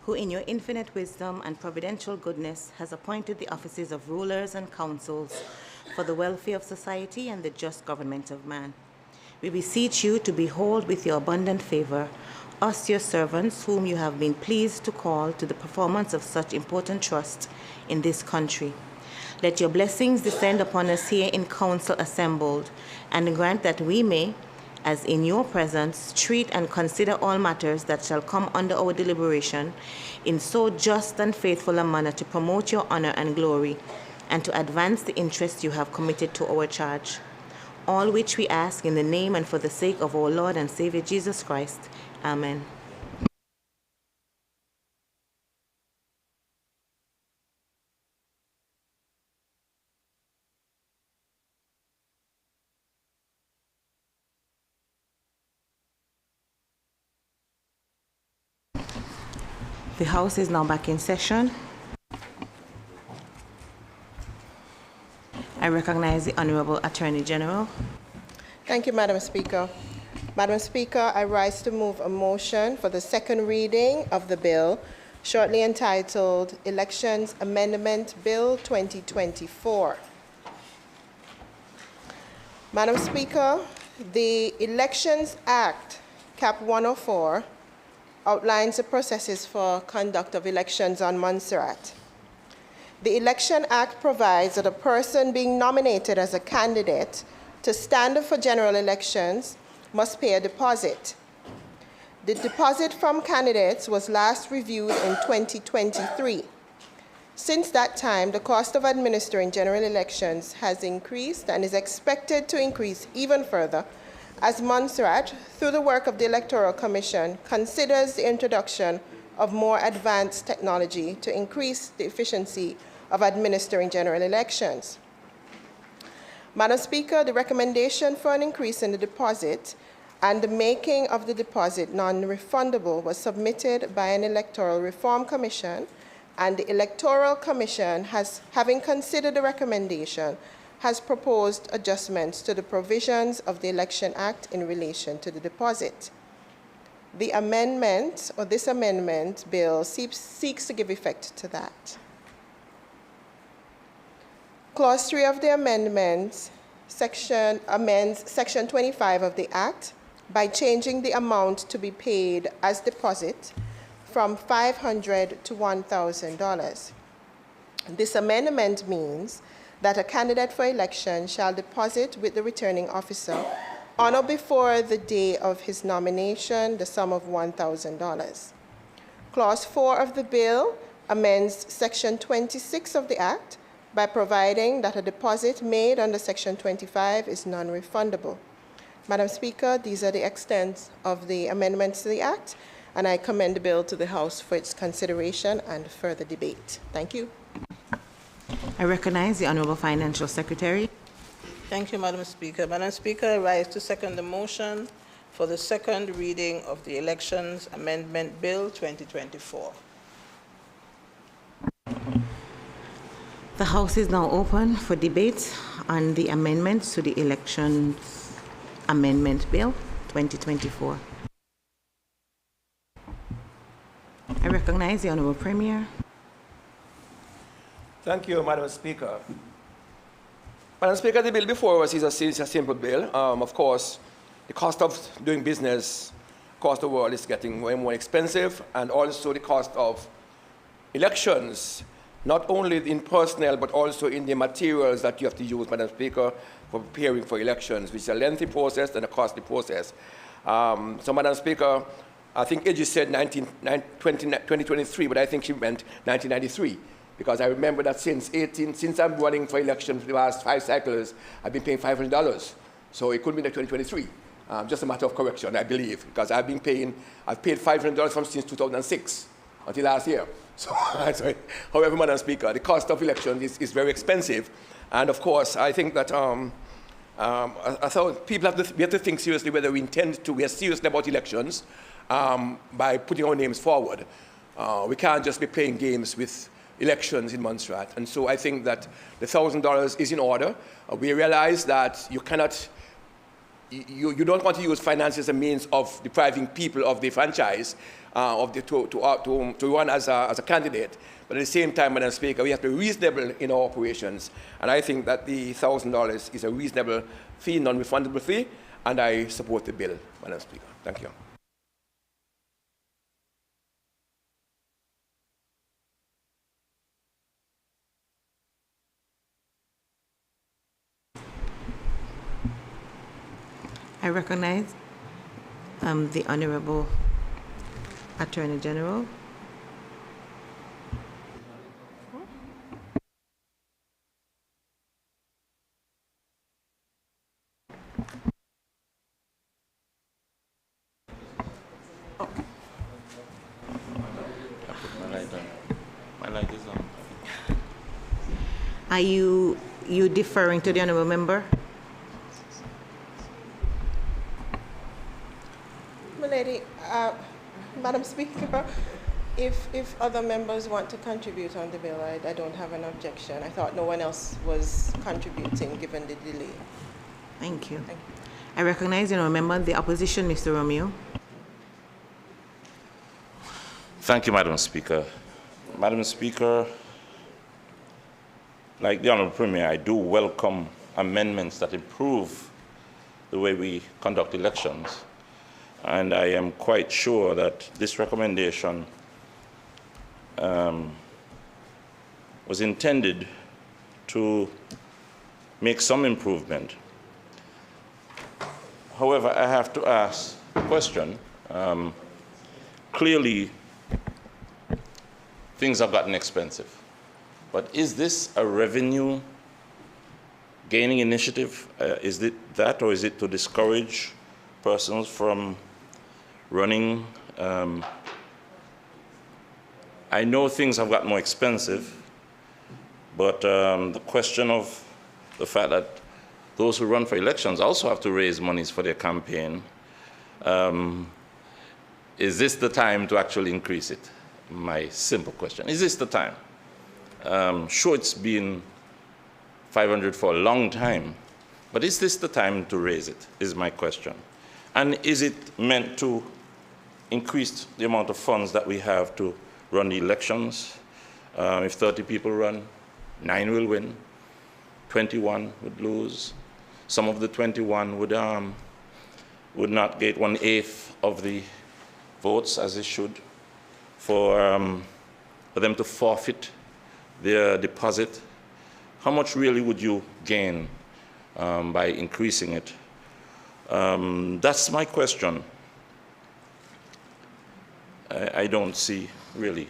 who in your infinite wisdom and providential goodness has appointed the offices of rulers and councils for the welfare of society and the just government of man. We beseech you to behold with your abundant favor us, your servants, whom you have been pleased to call to the performance of such important trust in this country. Let your blessings descend upon us here in council assembled, and grant that we may, as in your presence, treat and consider all matters that shall come under our deliberation in so just and faithful a manner to promote your honor and glory, and to advance the interests you have committed to our charge. All which we ask in the name and for the sake of our Lord and Savior Jesus Christ. Amen. The House is now back in session. I recognize the Honorable Attorney General. Thank you, Madam Speaker. Madam Speaker, I rise to move a motion for the second reading of the bill, shortly entitled Elections Amendment Bill 2024. Madam Speaker, the Elections Act, Cap 104, outlines the processes for conduct of elections on Montserrat. The Election Act provides that a person being nominated as a candidate to stand for general elections must pay a deposit. The deposit from candidates was last reviewed in 2023. Since that time, the cost of administering general elections has increased and is expected to increase even further as Montserrat, through the work of the Electoral Commission, considers the introduction of more advanced technology to increase the efficiency of administering general elections. Madam Speaker, the recommendation for an increase in the deposit and the making of the deposit non-refundable was submitted by an Electoral Reform Commission, and the Electoral Commission, having considered the recommendation, has proposed adjustments to the provisions of the Election Act in relation to the deposit. The amendment, or this amendment bill, seeks to give effect to that. Clause 3 of the amendment amends Section 25 of the Act by changing the amount to be paid as deposit from $500 to $1,000. This amendment means that a candidate for election shall deposit with the returning officer on or before the day of his nomination the sum of $1,000. Clause 4 of the bill amends Section 26 of the Act by providing that a deposit made under Section 25 is non-refundable. Madam Speaker, these are the extent of the amendments to the Act, and I commend the bill to the House for its consideration and further debate. Thank you. I recognize the Honorable Financial Secretary. Thank you, Madam Speaker. Madam Speaker, I rise to second the motion for the second reading of the Elections Amendment Bill 2024. The House is now open for debate on the amendments to the Elections Amendment Bill 2024. I recognize the Honorable Premier. Thank you, Madam Speaker. Madam Speaker, the bill before us is a simple bill. Of course, the cost of doing business across the world is getting way more expensive, and also the cost of elections, not only in personnel, but also in the materials that you have to use, Madam Speaker, for preparing for elections, which is a lengthy process and a costly process. So, Madam Speaker, I think Edgy said 2023, but I think she meant 1993. Because I remember that since I'm running for election for the last 5 cycles, I've been paying $500. So it could be like 2023. Just a matter of correction, I believe, because I've paid $500 since 2006 until last year. So, however, Madam Speaker, the cost of election is very expensive. And of course, I think that I thought people we have to think seriously whether we are serious about elections by putting our names forward. We can't just be playing games with elections in Montserrat. And so I think that the $1,000 is in order. We realize that you cannot you don't want to use finance as a means of depriving people of the franchise to run as a candidate. But at the same time, Madam Speaker, we have to be reasonable in our operations. And I think that the $1,000 is a reasonable fee, non-refundable fee, and I support the bill, Madam Speaker. Thank you. I recognize the Honorable Attorney General. My light is on. Are you deferring to the Honorable Member? Milady, Madam Speaker, if other members want to contribute on the bill, I don't have an objection. I thought no one else was contributing given the delay. Thank you. Thank you. I recognize the Honorable Member, the Opposition, Mr. Romeo. Thank you, Madam Speaker. Madam Speaker, like the Honourable Premier, I do welcome amendments that improve the way we conduct elections. And I am quite sure that this recommendation was intended to make some improvement. However, I have to ask a question. Clearly, things have gotten expensive. But is this a revenue gaining initiative? Is it that, or is it to discourage persons from running? I know things have gotten more expensive, but the question of the fact that those who run for elections also have to raise monies for their campaign, is this the time to actually increase it? My simple question, is this the time? Sure, it's been 500 for a long time, but is this the time to raise it, is my question. And is it meant to increase the amount of funds that we have to run the elections? If 30 people run, 9 will win, 21 would lose. Some of the 21 would not get 1/8 of the votes as they should. For them to forfeit their deposit, how much really would you gain by increasing it? That's my question. I don't see really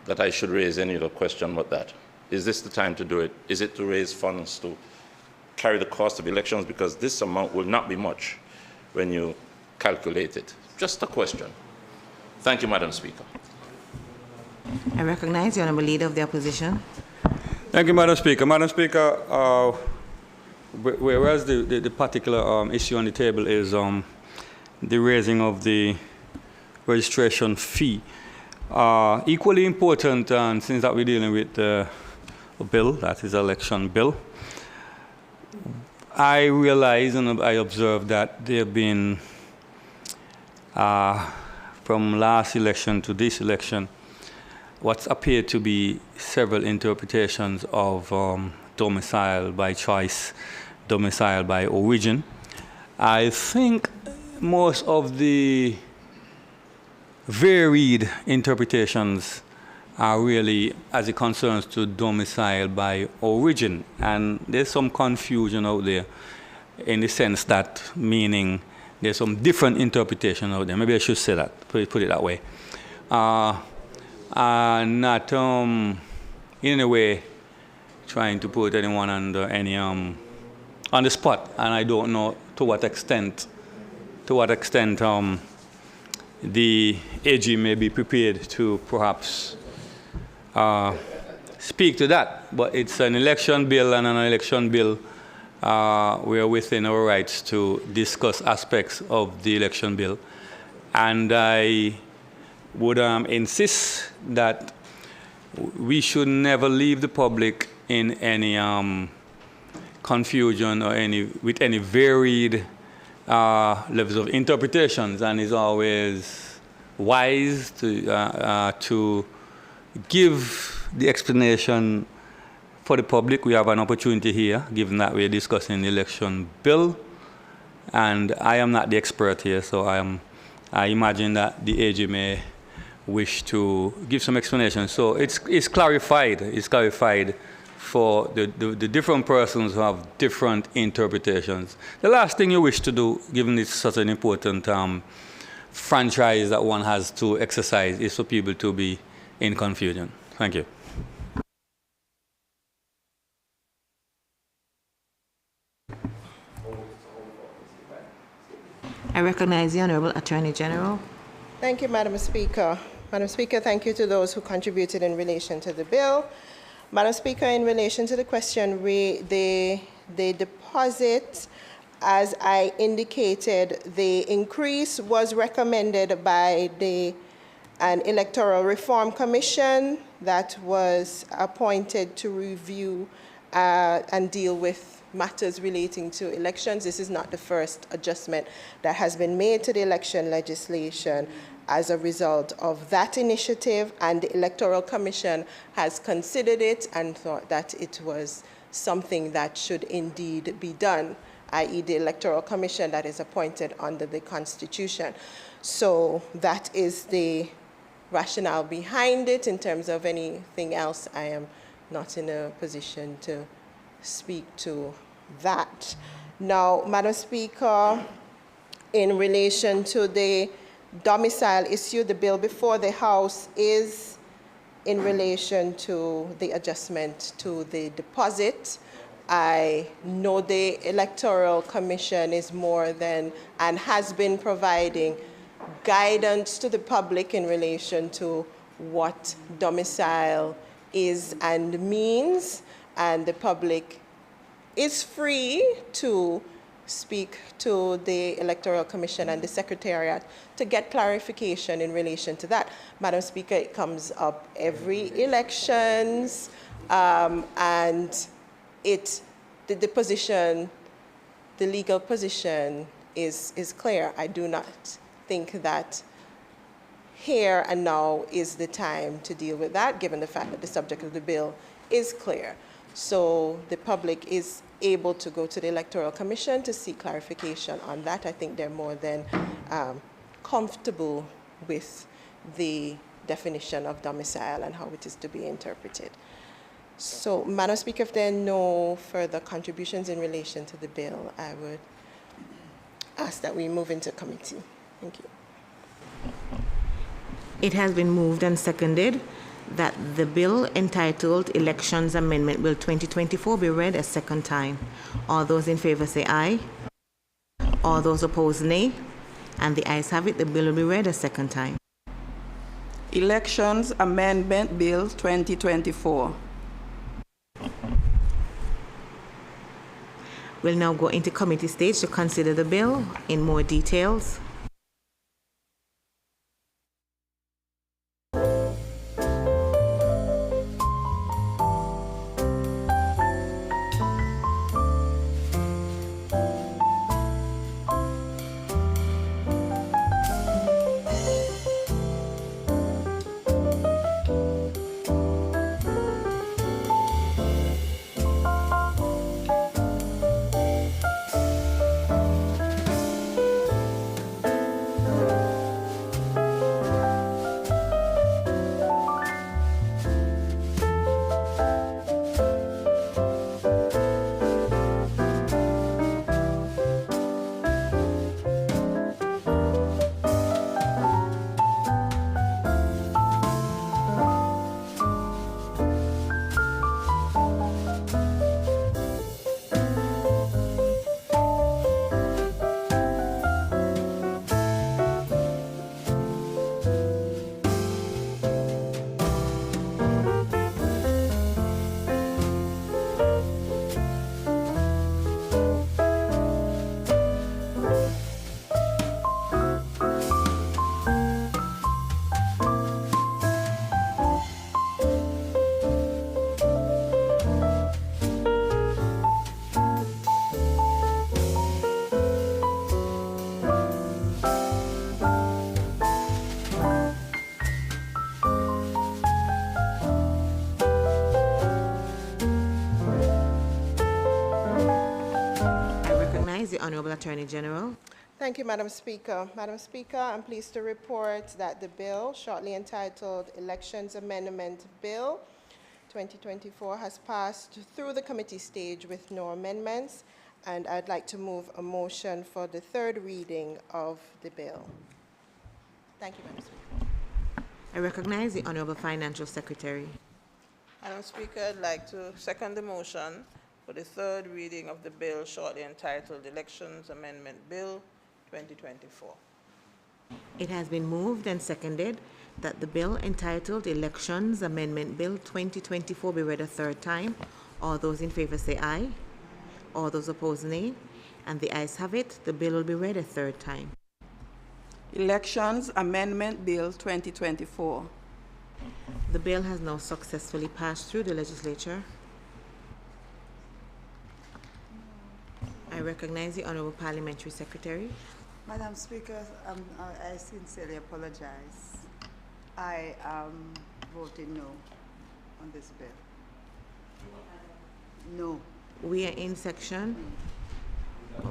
that I should raise any other question but that. Is this the time to do it? Is it to raise funds to carry the cost of elections? Because this amount will not be much when you calculate it. Just a question. Thank you, Madam Speaker. I recognize the Honorable Leader of the Opposition. Thank you, Madam Speaker. Madam Speaker, whereas the particular issue on the table is the raising of the registration fee, equally important, since that we're dealing with a bill, that is election bill, I realize and I observe that there have been, from last election to this election, what appeared to be several interpretations of domicile by choice, domicile by origin. I think most of the varied interpretations are really as it concerns to domicile by origin. And there's some confusion out there in the sense that, meaning there's some different interpretation out there. Maybe I should say that, put it that way. Not in any way trying to put anyone under any on the spot, and I don't know to what extent the AG may be prepared to perhaps speak to that. But it's an election bill, and an election bill, we are within our rights to discuss aspects of the election bill, and I would insist that we should never leave the public in any confusion or with any varied levels of interpretations, and is always wise to give the explanation for the public. We have an opportunity here, given that we're discussing the election bill, and I am not the expert here, so I imagine that the AG may wish to give some explanation. So it's clarified. It's clarified for the different persons who have different interpretations. The last thing you wish to do, given it's such an important franchise that one has to exercise, is for people to be in confusion. Thank you. I recognize the Honorable Attorney General. Thank you, Madam Speaker. Madam Speaker, thank you to those who contributed in relation to the bill. Madam Speaker, in relation to the question, the deposit, as I indicated, the increase was recommended by an electoral reform commission that was appointed to review and deal with matters relating to elections. This is not the first adjustment that has been made to the election legislation as a result of that initiative, and the Electoral Commission has considered it and thought that it was something that should indeed be done, i.e. the Electoral Commission that is appointed under the Constitution. So that is the rationale behind it. In terms of anything else, I am not in a position to speak to that. Now, Madam Speaker, in relation to the domicile issue, the bill before the House is in relation to the adjustment to the deposit. I know the Electoral Commission is more than and has been providing guidance to the public in relation to what domicile is and means, and the public is free to speak to the Electoral Commission and the Secretariat to get clarification in relation to that. Madam Speaker, it comes up every elections, and the position, the legal position is clear. I do not think that here and now is the time to deal with that, given the fact that the subject of the bill is clear. So the public is able to go to the Electoral Commission to seek clarification on that. I think they're more than comfortable with the definition of domicile and how it is to be interpreted. So, Madam Speaker, if there are no further contributions in relation to the bill, I would ask that we move into committee. Thank you. It has been moved and seconded that the bill entitled Elections Amendment Bill 2024 be read a second time. All those in favor say aye. All those opposed, nay. And the ayes have it. The bill will be read a second time. Elections Amendment Bill 2024. We'll now go into committee stage to consider the bill in more details. Honorable Attorney General. Thank you, Madam Speaker. Madam Speaker, I'm pleased to report that the bill, shortly entitled Elections Amendment Bill 2024, has passed through the committee stage with no amendments, and I'd like to move a motion for the third reading of the bill. Thank you, Madam Speaker. I recognize the Honorable Financial Secretary. Madam Speaker, I'd like to second the motion for the third reading of the bill shortly entitled Elections Amendment Bill 2024. It has been moved and seconded that the bill entitled Elections Amendment Bill 2024 be read a third time. All those in favor say aye. All those opposed nay. And the ayes have it. The bill will be read a third time. Elections Amendment Bill 2024. The bill has now successfully passed through the legislature. I recognize the Honorable Parliamentary Secretary. Madam Speaker, I sincerely apologize. I am voting no on this bill. No. We are in section.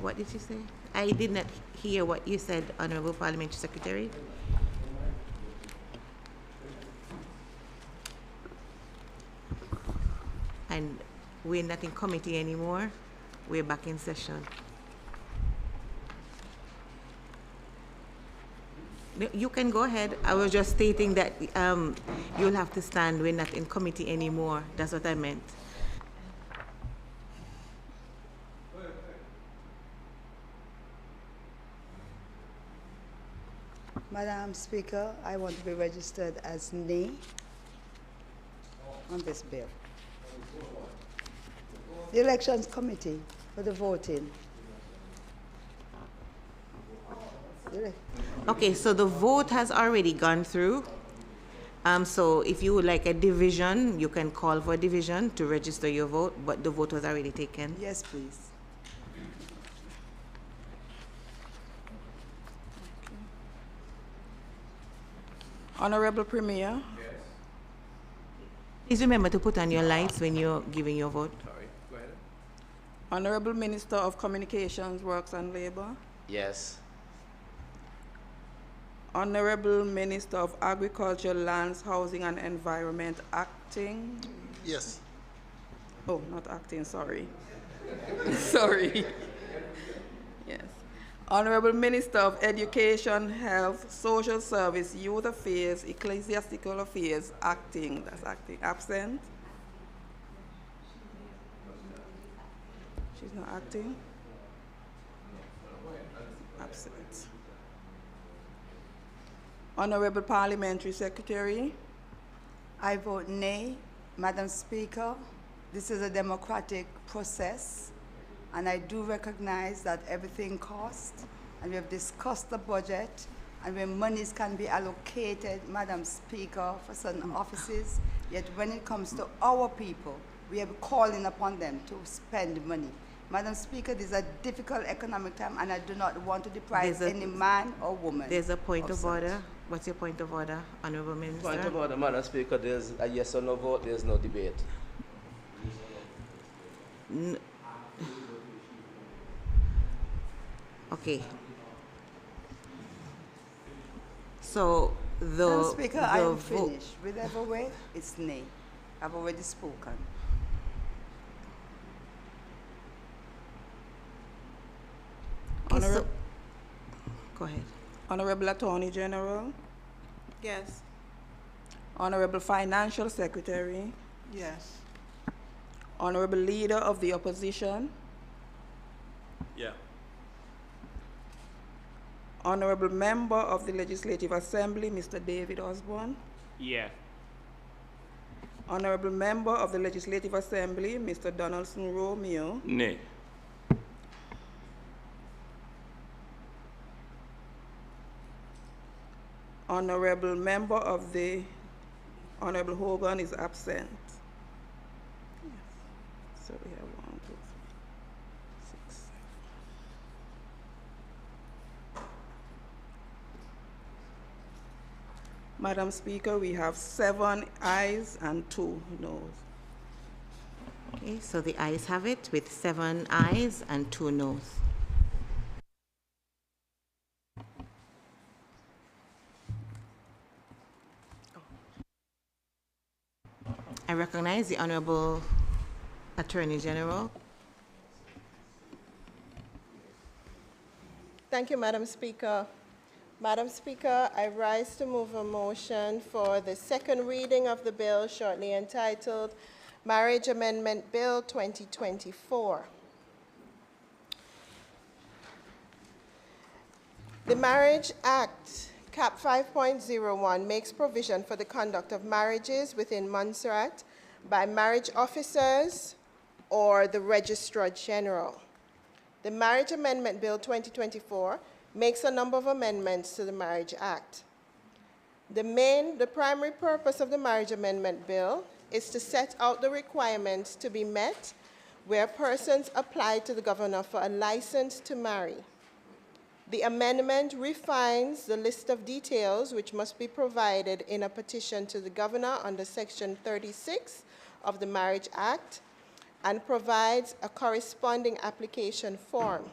What did you say? I did not hear what you said, Honorable Parliamentary Secretary. And we're not in committee anymore. We're back in session. No, you can go ahead. I was just stating that you'll have to stand. We're not in committee anymore. That's what I meant. Madam Speaker, I want to be registered as nay on this bill. The Elections Committee for the voting. Okay, so the vote has already gone through. So if you would like a division, you can call for a division to register your vote, but the vote was already taken. Yes, please. Honorable Premier. Please remember to put on your lights when you're giving your vote. Sorry, go ahead. Honorable Minister of Communications, Works and Labor. Yes. Honorable Minister of Agriculture, Lands, Housing and Environment, acting. Yes. Oh, not acting, sorry. Sorry. Yes. Honorable Minister of Education, Health, Social Service, Youth Affairs, Ecclesiastical Affairs, acting. That's acting. Absent. She's not acting. Absent. Honorable Parliamentary Secretary. I vote nay. Madam Speaker, this is a democratic process, and I do recognize that everything costs, and we have discussed the budget, and when monies can be allocated, Madam Speaker, for certain offices, yet when it comes to our people, we are calling upon them to spend money. Madam Speaker, this is a difficult economic time, and I do not want to deprive any man or woman. There's a point of order. What's your point of order, Honorable Minister? Point of order, Madam Speaker, there's a yes or no vote, there's no debate. Okay. So Madam Speaker, I am finished. Whichever way, it's nay. I've already spoken. Okay, so, go ahead. Honorable Attorney General. Yes. Honorable Financial Secretary. Yes. Honorable Leader of the Opposition. Yeah. Honorable Member of the Legislative Assembly, Mr. David Osborne. Yeah. Honorable Member of the Legislative Assembly, Mr. Donaldson Romeo. Nay. Honorable Member of the Honorable Hogan is absent. Yes. So we have 1, 2, 3, 6, 7. Madam Speaker, we have 7 ayes and 2 noes. Okay, so the ayes have it with 7 ayes and 2 noes. I recognize the Honorable Attorney General. Thank you, Madam Speaker. Madam Speaker, I rise to move a motion for the second reading of the bill shortly entitled Marriage Amendment Bill 2024. The Marriage Act, Cap 5.01, makes provision for the conduct of marriages within Montserrat by marriage officers or the Registrar General. The Marriage Amendment Bill 2024 makes a number of amendments to the Marriage Act. The primary purpose of the Marriage Amendment Bill is to set out the requirements to be met where persons apply to the governor for a license to marry. The amendment refines the list of details which must be provided in a petition to the governor under Section 36 of the Marriage Act and provides a corresponding application form.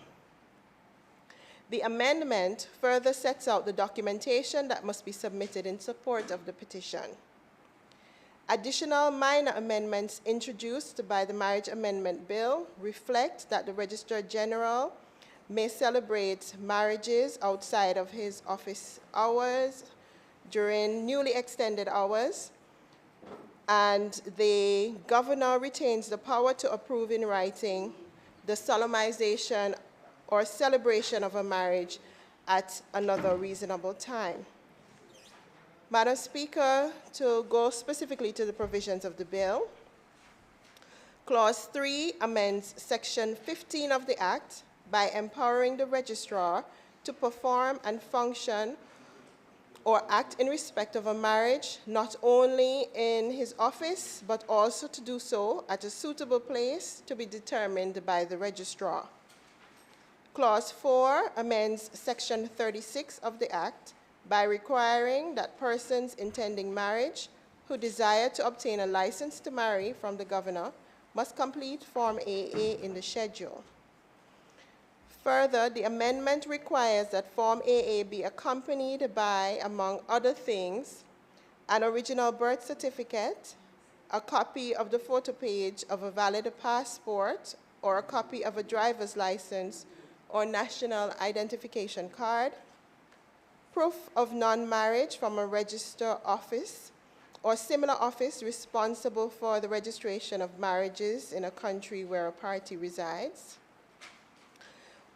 The amendment further sets out the documentation that must be submitted in support of the petition. Additional minor amendments introduced by the Marriage Amendment Bill reflect that the Registrar General may celebrate marriages outside of his office hours during newly extended hours, and the governor retains the power to approve in writing the solemnization or celebration of a marriage at another reasonable time. Madam Speaker, to go specifically to the provisions of the bill, Clause 3 amends Section 15 of the Act by empowering the registrar to perform and function or act in respect of a marriage, not only in his office, but also to do so at a suitable place to be determined by the registrar. Clause 4 amends Section 36 of the Act by requiring that persons intending marriage who desire to obtain a license to marry from the governor must complete Form AA in the schedule. Further, the amendment requires that Form AA be accompanied by, among other things, an original birth certificate, a copy of the photo page of a valid passport, or a copy of a driver's license or national identification card, proof of non-marriage from a register office or similar office responsible for the registration of marriages in a country where a party resides,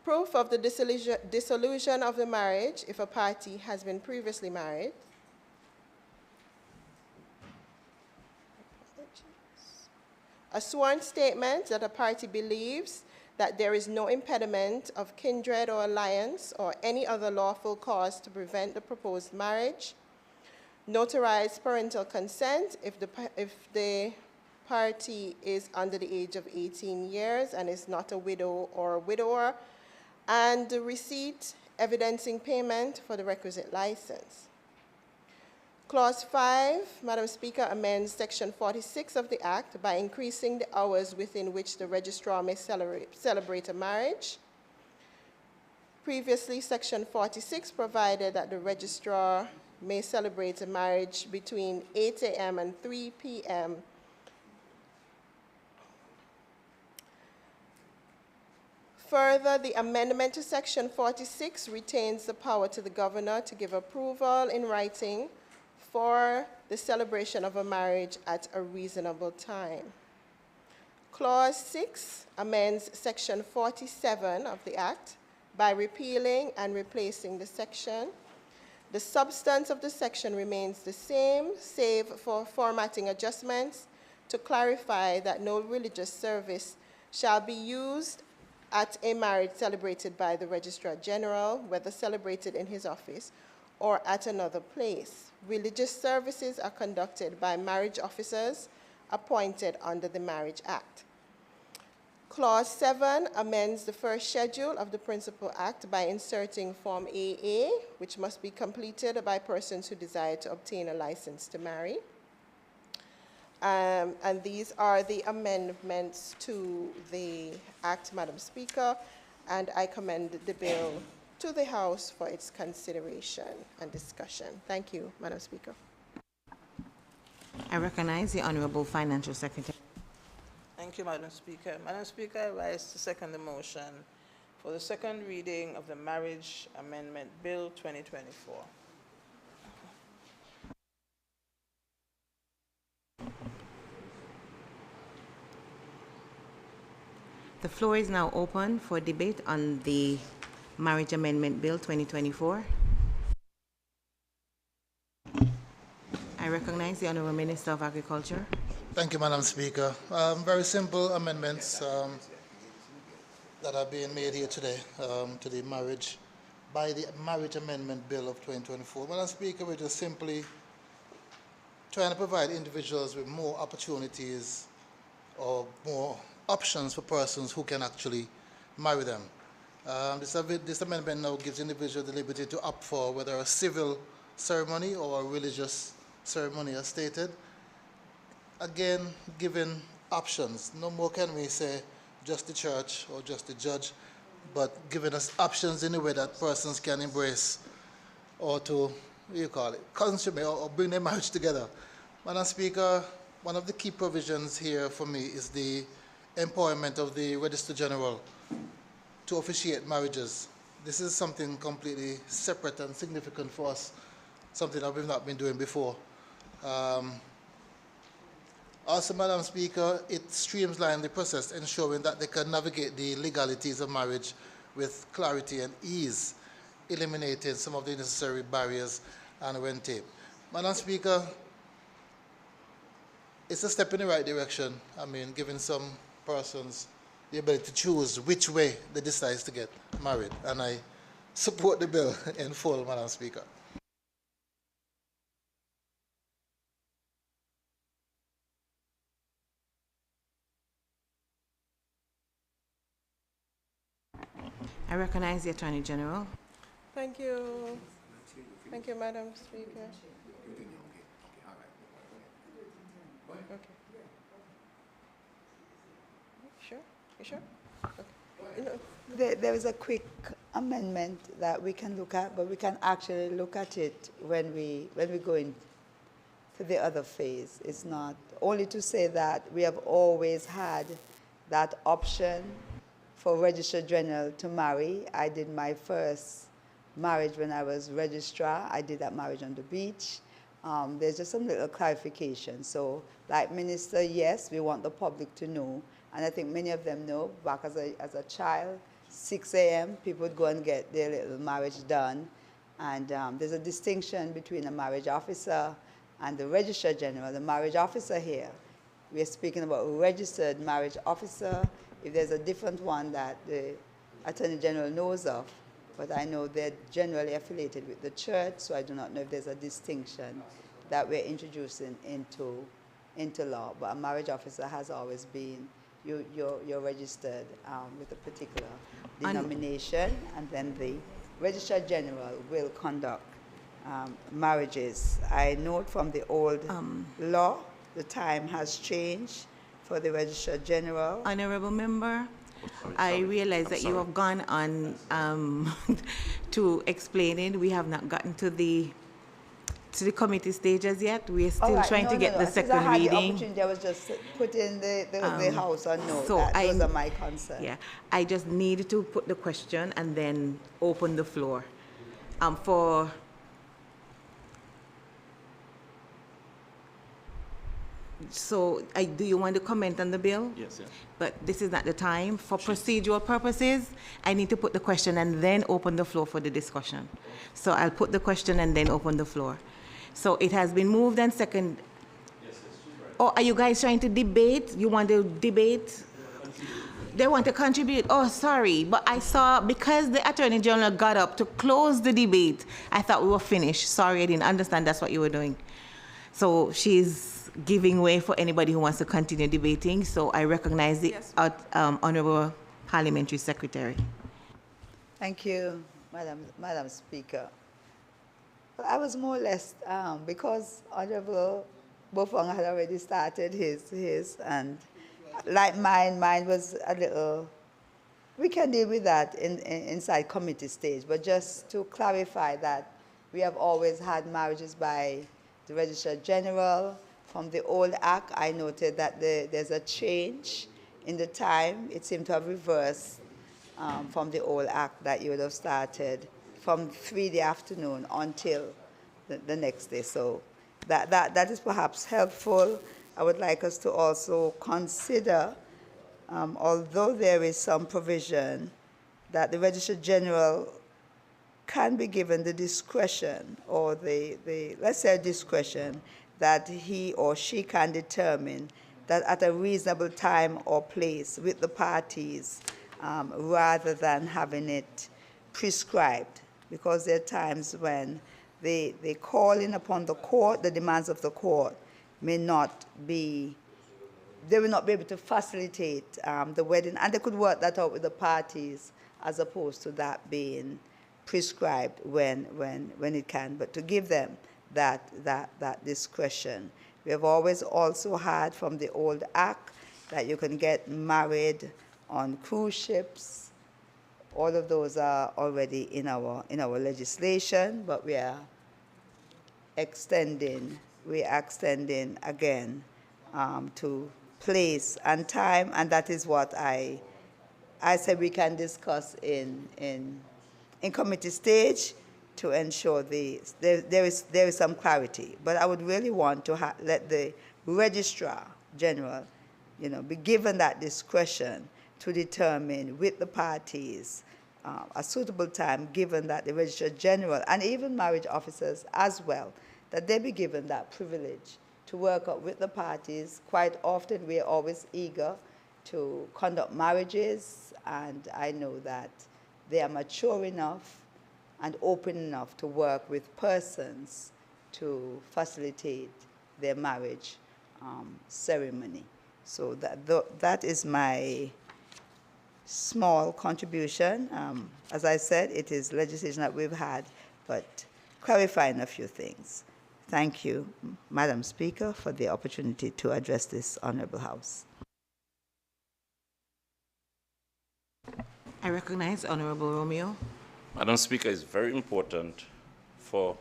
proof of the dissolution of the marriage if a party has been previously married, a sworn statement that a party believes that there is no impediment of kindred or alliance or any other lawful cause to prevent the proposed marriage, notarized parental consent if the party is under the age of 18 years and is not a widow or a widower, and the receipt evidencing payment for the requisite license. Clause 5, Madam Speaker, amends Section 46 of the Act by increasing the hours within which the registrar may celebrate a marriage. Previously, Section 46 provided that the registrar may celebrate a marriage between 8 a.m. and 3 p.m. Further, the amendment to Section 46 retains the power to the governor to give approval in writing for the celebration of a marriage at a reasonable time. Clause 6 amends Section 47 of the Act by repealing and replacing the section. The substance of the section remains the same, save for formatting adjustments to clarify that no religious service shall be used at a marriage celebrated by the Registrar General, whether celebrated in his office or at another place. Religious services are conducted by marriage officers appointed under the Marriage Act. Clause 7 amends the first schedule of the Principal Act by inserting Form AA, which must be completed by persons who desire to obtain a license to marry. And these are the amendments to the Act, Madam Speaker, and I commend the bill to the House for its consideration and discussion. Thank you, Madam Speaker. I recognize the Honorable Financial Secretary. Thank you, Madam Speaker. Madam Speaker, I rise to second the motion for the second reading of the Marriage Amendment Bill 2024. The floor is now open for debate on the Marriage Amendment Bill 2024. I recognize the Honourable Minister of Agriculture. Thank you, Madam Speaker. Very simple amendments that are being made here today to the Marriage Amendment Bill of 2024. Madam Speaker, we're just simply trying to provide individuals with more opportunities or more options for persons who can actually marry them. This amendment now gives individuals the liberty to opt for whether a civil ceremony or a religious ceremony as stated. Again, given options. No more can we say just the church or just the judge, but giving us options in a way that persons can embrace or to, consummate or bring their marriage together. Madam Speaker, one of the key provisions here for me is the employment of the Registrar General to officiate marriages. This is something completely separate and significant for us, something that we've not been doing before. Also, Madam Speaker, it streamlines the process, ensuring that they can navigate the legalities of marriage with clarity and ease, eliminating some of the necessary barriers and red tape. Madam Speaker, it's a step in the right direction. I mean, giving some persons the ability to choose which way they decide to get married. And I support the bill in full, Madam Speaker. I recognize the Attorney General. Thank you. Thank you, Madam Speaker. Okay. Sure? You sure? Okay. There is a quick amendment that we can look at, but we can actually look at it when we go into the other phase. It's not only to say that we have always had that option for Registrar General to marry. I did my first marriage when I was registrar. I did that marriage on the beach. There's just some little clarification. So, like Minister, yes, we want the public to know. And I think many of them know, back as a child, 6 a.m., people would go and get their little marriage done. And there's a distinction between a marriage officer and the Registrar General. The marriage officer here, we're speaking about a registered marriage officer. If there's a different one that the Attorney General knows of, but I know they're generally affiliated with the church, so I do not know if there's a distinction that we're introducing into law. But a marriage officer has always been, you're registered with a particular denomination, and then the Registrar General will conduct marriages. I note from the old law, the time has changed for the Registrar General. Honorable Member, I realize that you have gone on to explaining. We have not gotten to the committee stages yet. We are still trying to get the second reading. I was just putting the House on note. So those are my concerns. Yeah, I just need to put the question and then open the floor. So, do you want to comment on the bill? Yes, yeah. But this is not the time. For procedural purposes, I need to put the question and then open the floor for the discussion. So I'll put the question and then open the floor. So it has been moved and second. Yes, right. Oh, are you guys trying to debate? You want to debate? They want to contribute? Oh, sorry. But I saw, because the Attorney General got up to close the debate, I thought we were finished. Sorry, I didn't understand that's what you were doing. So she's giving way for anybody who wants to continue debating. So I recognize the Honorable Parliamentary Secretary. Thank you, Madam Speaker. Well, I was more or less, because Honorable Bofong had already started his, and like mine was a little, we can deal with that inside committee stage, but just to clarify that we have always had marriages by the Registrar General, From the old act, I noted that there's a change in the time. It seemed to have reversed from the old act that you would have started from 3 in the afternoon until the next day. So that is perhaps helpful. I would like us to also consider, although there is some provision that the Registrar General can be given the discretion or let's say discretion that he or she can determine that at a reasonable time or place with the parties rather than having it prescribed, because there are times when the calling upon the court, the demands of the court may not be, they will not be able to facilitate the wedding, and they could work that out with the parties as opposed to that being prescribed when it can, but to give them that discretion. We have always also had from the old act that you can get married on cruise ships. All of those are already in our legislation, but we are extending again to place and time, and that is what I said we can discuss in committee stage to ensure there is some clarity. But I would really want to let the Registrar General, be given that discretion to determine with the parties a suitable time, given that the Registrar General and even marriage officers as well, that they be given that privilege to work out with the parties. Quite often we are always eager to conduct marriages, and I know that they are mature enough and open enough to work with persons to facilitate their marriage ceremony. So that is my small contribution. As I said, it is legislation that we've had, but clarifying a few things. Thank you, Madam Speaker, for the opportunity to address this Honorable House. I recognize Honorable Romeo. Madam Speaker, it's very important for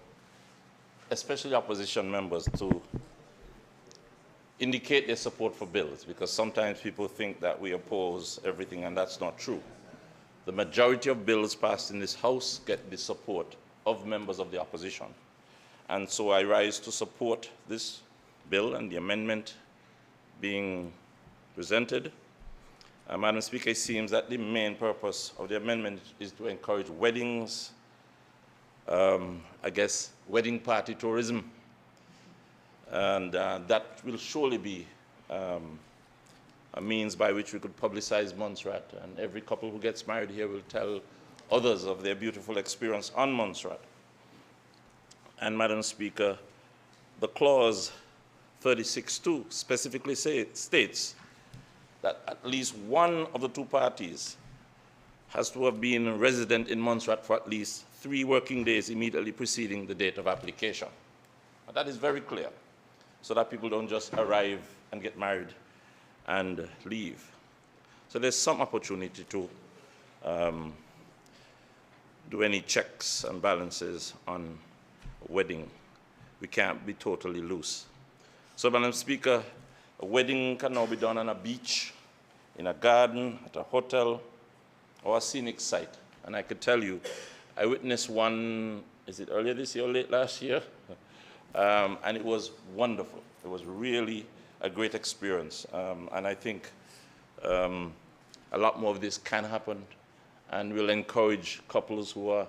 especially opposition members to indicate their support for bills, because sometimes people think that we oppose everything, and that's not true. The majority of bills passed in this House get the support of members of the opposition. And so I rise to support this bill and the amendment being presented. Madam Speaker, it seems that the main purpose of the amendment is to encourage weddings, I guess wedding party tourism, and that will surely be a means by which we could publicize Montserrat, and every couple who gets married here will tell others of their beautiful experience on Montserrat. And Madam Speaker, the clause 36(2) specifically states that at least one of the two parties has to have been resident in Montserrat for at least 3 working days immediately preceding the date of application. And that is very clear, so that people don't just arrive and get married and leave. So there's some opportunity to do any checks and balances on a wedding. We can't be totally loose. So, Madam Speaker, a wedding can now be done on a beach, in a garden, at a hotel, or a scenic site. And I could tell you, I witnessed one, is it earlier this year or late last year? And it was wonderful. It was really a great experience. And I think a lot more of this can happen, and we'll encourage couples who are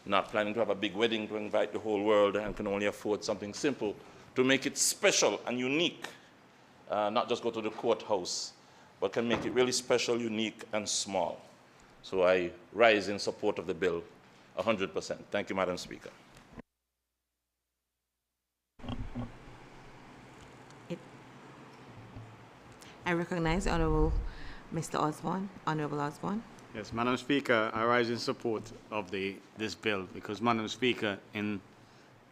not planning to have a big wedding to invite the whole world and can only afford something simple to make it special and unique. Not just go to the courthouse, but can make it really special, unique, and small. So I rise in support of the bill 100%. Thank you, Madam Speaker. I recognize Honorable Mr. Osborne. Honorable Osborne. Yes, Madam Speaker, I rise in support of this bill because, Madam Speaker, in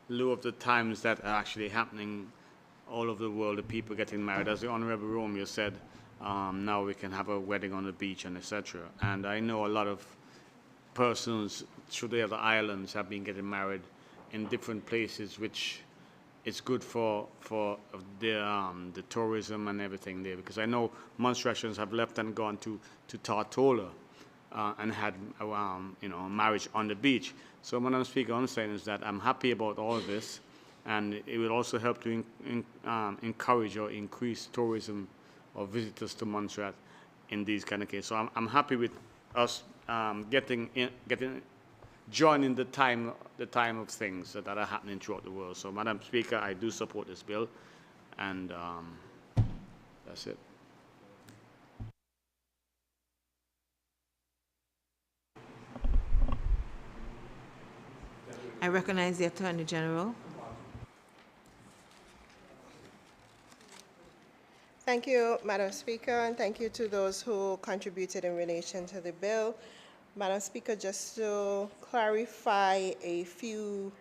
lieu of the times that are actually happening all over the world, the people getting married, as the Honorable Romeo said, now we can have a wedding on the beach and etc. And I know a lot of persons through the other islands have been getting married in different places, which it's good for the tourism and everything there, because I know Montserratians have left and gone to Tortola and had a marriage on the beach. So Madam Speaker, what I'm saying is that I'm happy about all of this, and it will also help to encourage or increase tourism or visitors to Montserrat in these kind of cases. So I'm happy with us joining the time of things that are happening throughout the world. So, Madam Speaker, I do support this bill, and that's it. I recognize the Attorney General. Thank you, Madam Speaker, and thank you to those who contributed in relation to the bill. Madam Speaker, just to clarify a few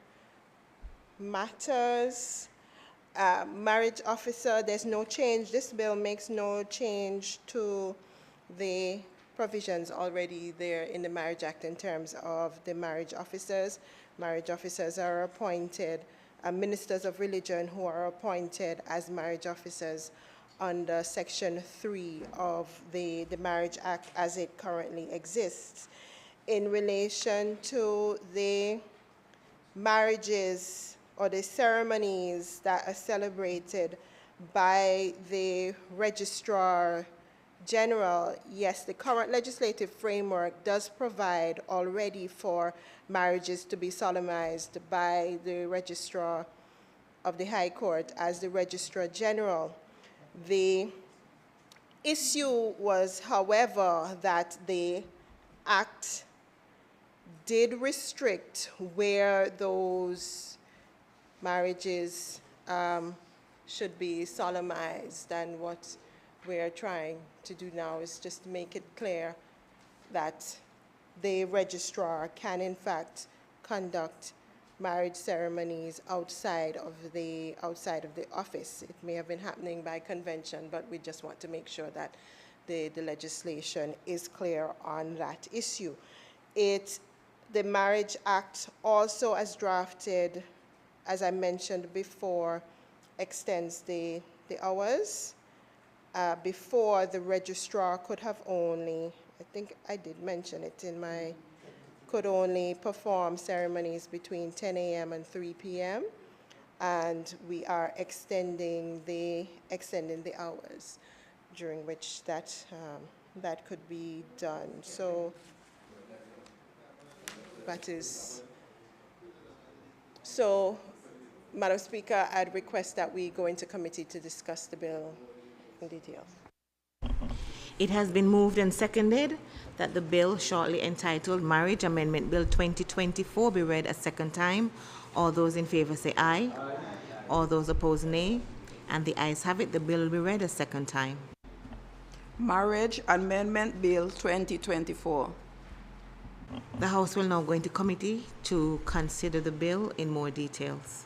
matters. Marriage officer, there's no change. This bill makes no change to the provisions already there in the Marriage Act in terms of the marriage officers. Marriage officers are appointed, ministers of religion who are appointed as marriage officers under Section 3 of the Marriage Act as it currently exists. In relation to the marriages or the ceremonies that are celebrated by the Registrar General, yes, the current legislative framework does provide already for marriages to be solemnized by the Registrar of the High Court as the Registrar General. The issue was, however, that the Act did restrict where those marriages should be solemnized, and what we're trying to do now is just to make it clear that the registrar can in fact conduct marriage ceremonies outside of the office. It may have been happening by convention, but we just want to make sure that the legislation is clear on that issue. The Marriage Act also, as drafted, as I mentioned before, extends the hours. Before, the registrar could have only, I think I did mention it in my, could only perform ceremonies between 10 a.m. and 3 p.m. And we are extending the hours during which that could be done. So that is, so Madam Speaker, I'd request that we go into committee to discuss the bill in detail. It has been moved and seconded that the bill shortly entitled Marriage Amendment Bill 2024 be read a second time. All those in favor say aye. Aye. All those opposed nay. And the ayes have it. The bill will be read a second time. Marriage Amendment Bill 2024. The House will now go into committee to consider the bill in more details.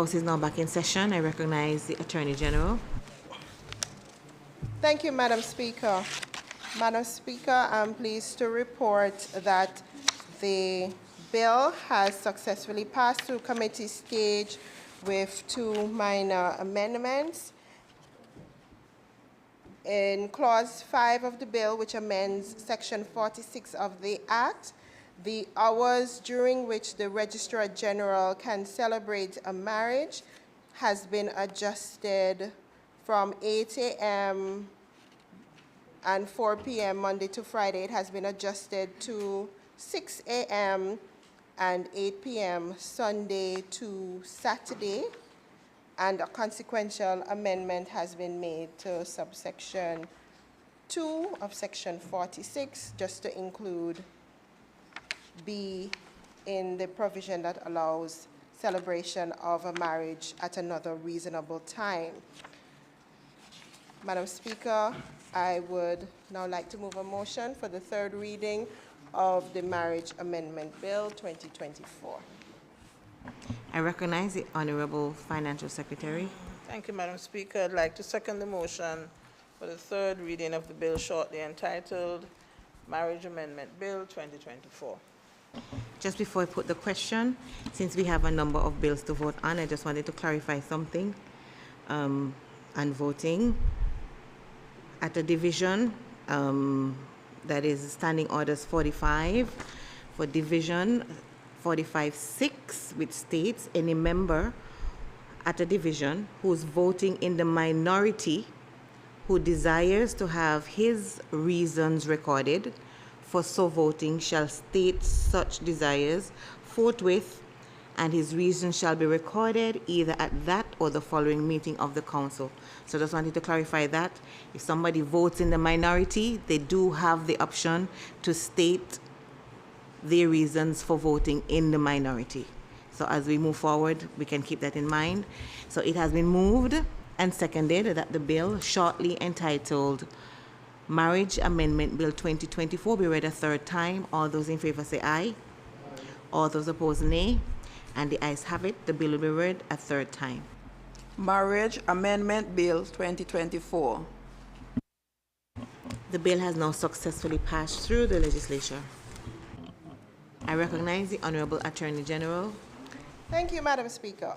House is now back in session. I recognize the Attorney General. Thank you, Madam Speaker. Madam Speaker, I'm pleased to report that the bill has successfully passed through committee stage with 2 minor amendments. In Clause 5 of the bill, which amends Section 46 of the Act, the hours during which the Registrar General can celebrate a marriage has been adjusted from 8 a.m. and 4 p.m. Monday to Friday. It has been adjusted to 6 a.m. and 8 p.m. Sunday to Saturday. And a consequential amendment has been made to subsection 2 of section 46, just to include B in the provision that allows celebration of a marriage at another reasonable time. Madam Speaker, I would now like to move a motion for the third reading of the Marriage Amendment Bill 2024. I recognize the Honorable Financial Secretary. Thank you, Madam Speaker. I'd like to second the motion for the third reading of the bill shortly entitled Marriage Amendment Bill 2024. Just before I put the question, since we have a number of bills to vote on, I just wanted to clarify something on voting. At a division, that is Standing Orders 45, for Division 45-6, which states any member at a division who's voting in the minority who desires to have his reasons recorded for so voting shall state such desires forthwith, and his reasons shall be recorded either at that or the following meeting of the council. So just wanted to clarify that. If somebody votes in the minority, they do have the option to state their reasons for voting in the minority. So as we move forward, we can keep that in mind. So it has been moved and seconded that the bill shortly entitled Marriage Amendment Bill 2024 be read a third time. All those in favor say aye. All those opposed, nay. And the ayes have it. The bill will be read a third time. Marriage Amendment Bill 2024. The bill has now successfully passed through the legislature. I recognize the Honorable Attorney General. Thank you, Madam Speaker.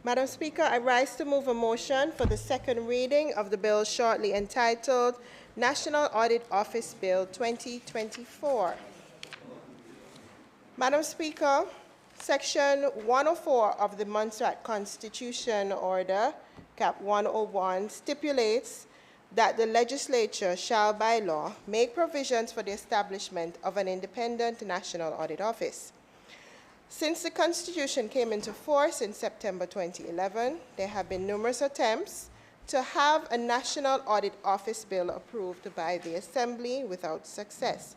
Madam Speaker, I rise to move a motion for the second reading of the bill shortly entitled National Audit Office Bill 2024. Madam Speaker, Section 104 of the Montserrat Constitution Order, Cap 101, stipulates that the legislature shall by law make provisions for the establishment of an independent national audit office. Since the Constitution came into force in September 2011, there have been numerous attempts to have a national audit office bill approved by the Assembly without success.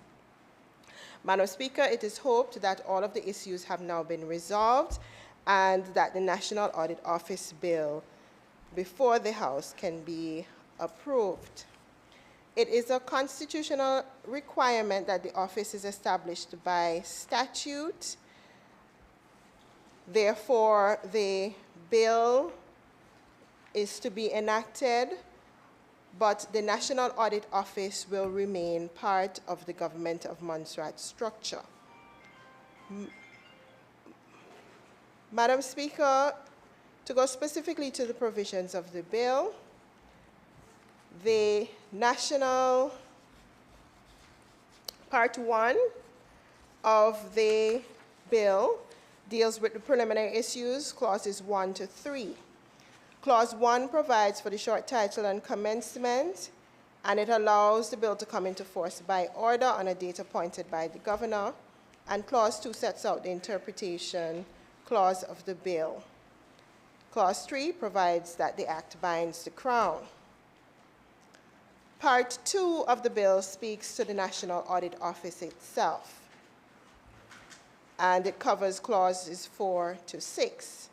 Madam Speaker, it is hoped that all of the issues have now been resolved and that the National Audit Office bill before the House can be approved. It is a constitutional requirement that the office is established by statute. Therefore, the bill is to be enacted, but the National Audit Office will remain part of the Government of Montserrat structure. Madam Speaker, to go specifically to the provisions of the bill, the National Part 1 of the bill deals with the preliminary issues, clauses 1 to 3. Clause 1 provides for the short title and commencement, and it allows the bill to come into force by order on a date appointed by the governor. And Clause 2 sets out the interpretation clause of the bill. Clause 3 provides that the act binds the Crown. Part 2 of the bill speaks to the National Audit Office itself, and it covers clauses 4 to 6.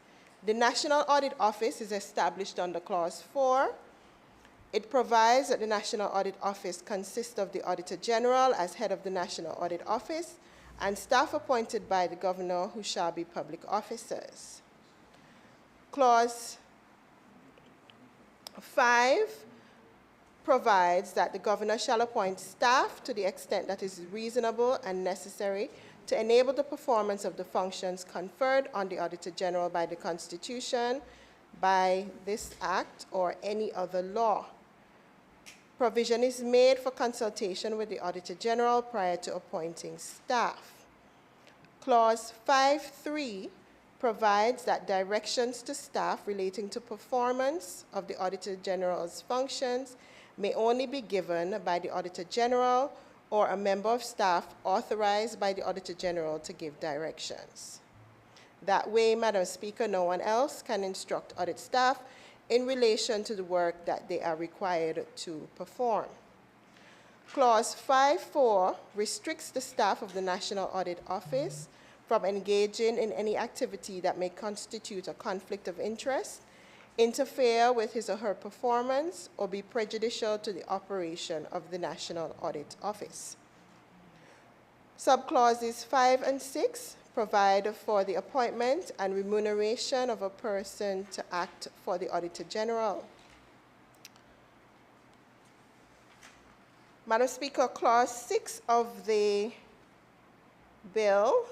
The National Audit Office is established under Clause 4. It provides that the National Audit Office consists of the Auditor General as head of the National Audit Office and staff appointed by the governor who shall be public officers. Clause 5 provides that the governor shall appoint staff to the extent that is reasonable and necessary to enable the performance of the functions conferred on the Auditor General by the Constitution, by this Act, or any other law. Provision is made for consultation with the Auditor General prior to appointing staff. Clause 5.3 provides that directions to staff relating to performance of the Auditor General's functions may only be given by the Auditor General or a member of staff authorized by the Auditor General to give directions. That way, Madam Speaker, no one else can instruct audit staff in relation to the work that they are required to perform. Clause 5.4 restricts the staff of the National Audit Office from engaging in any activity that may constitute a conflict of interest, interfere with his or her performance, or be prejudicial to the operation of the National Audit Office. Subclauses 5 and 6 provide for the appointment and remuneration of a person to act for the Auditor General. Madam Speaker, Clause 6 of the bill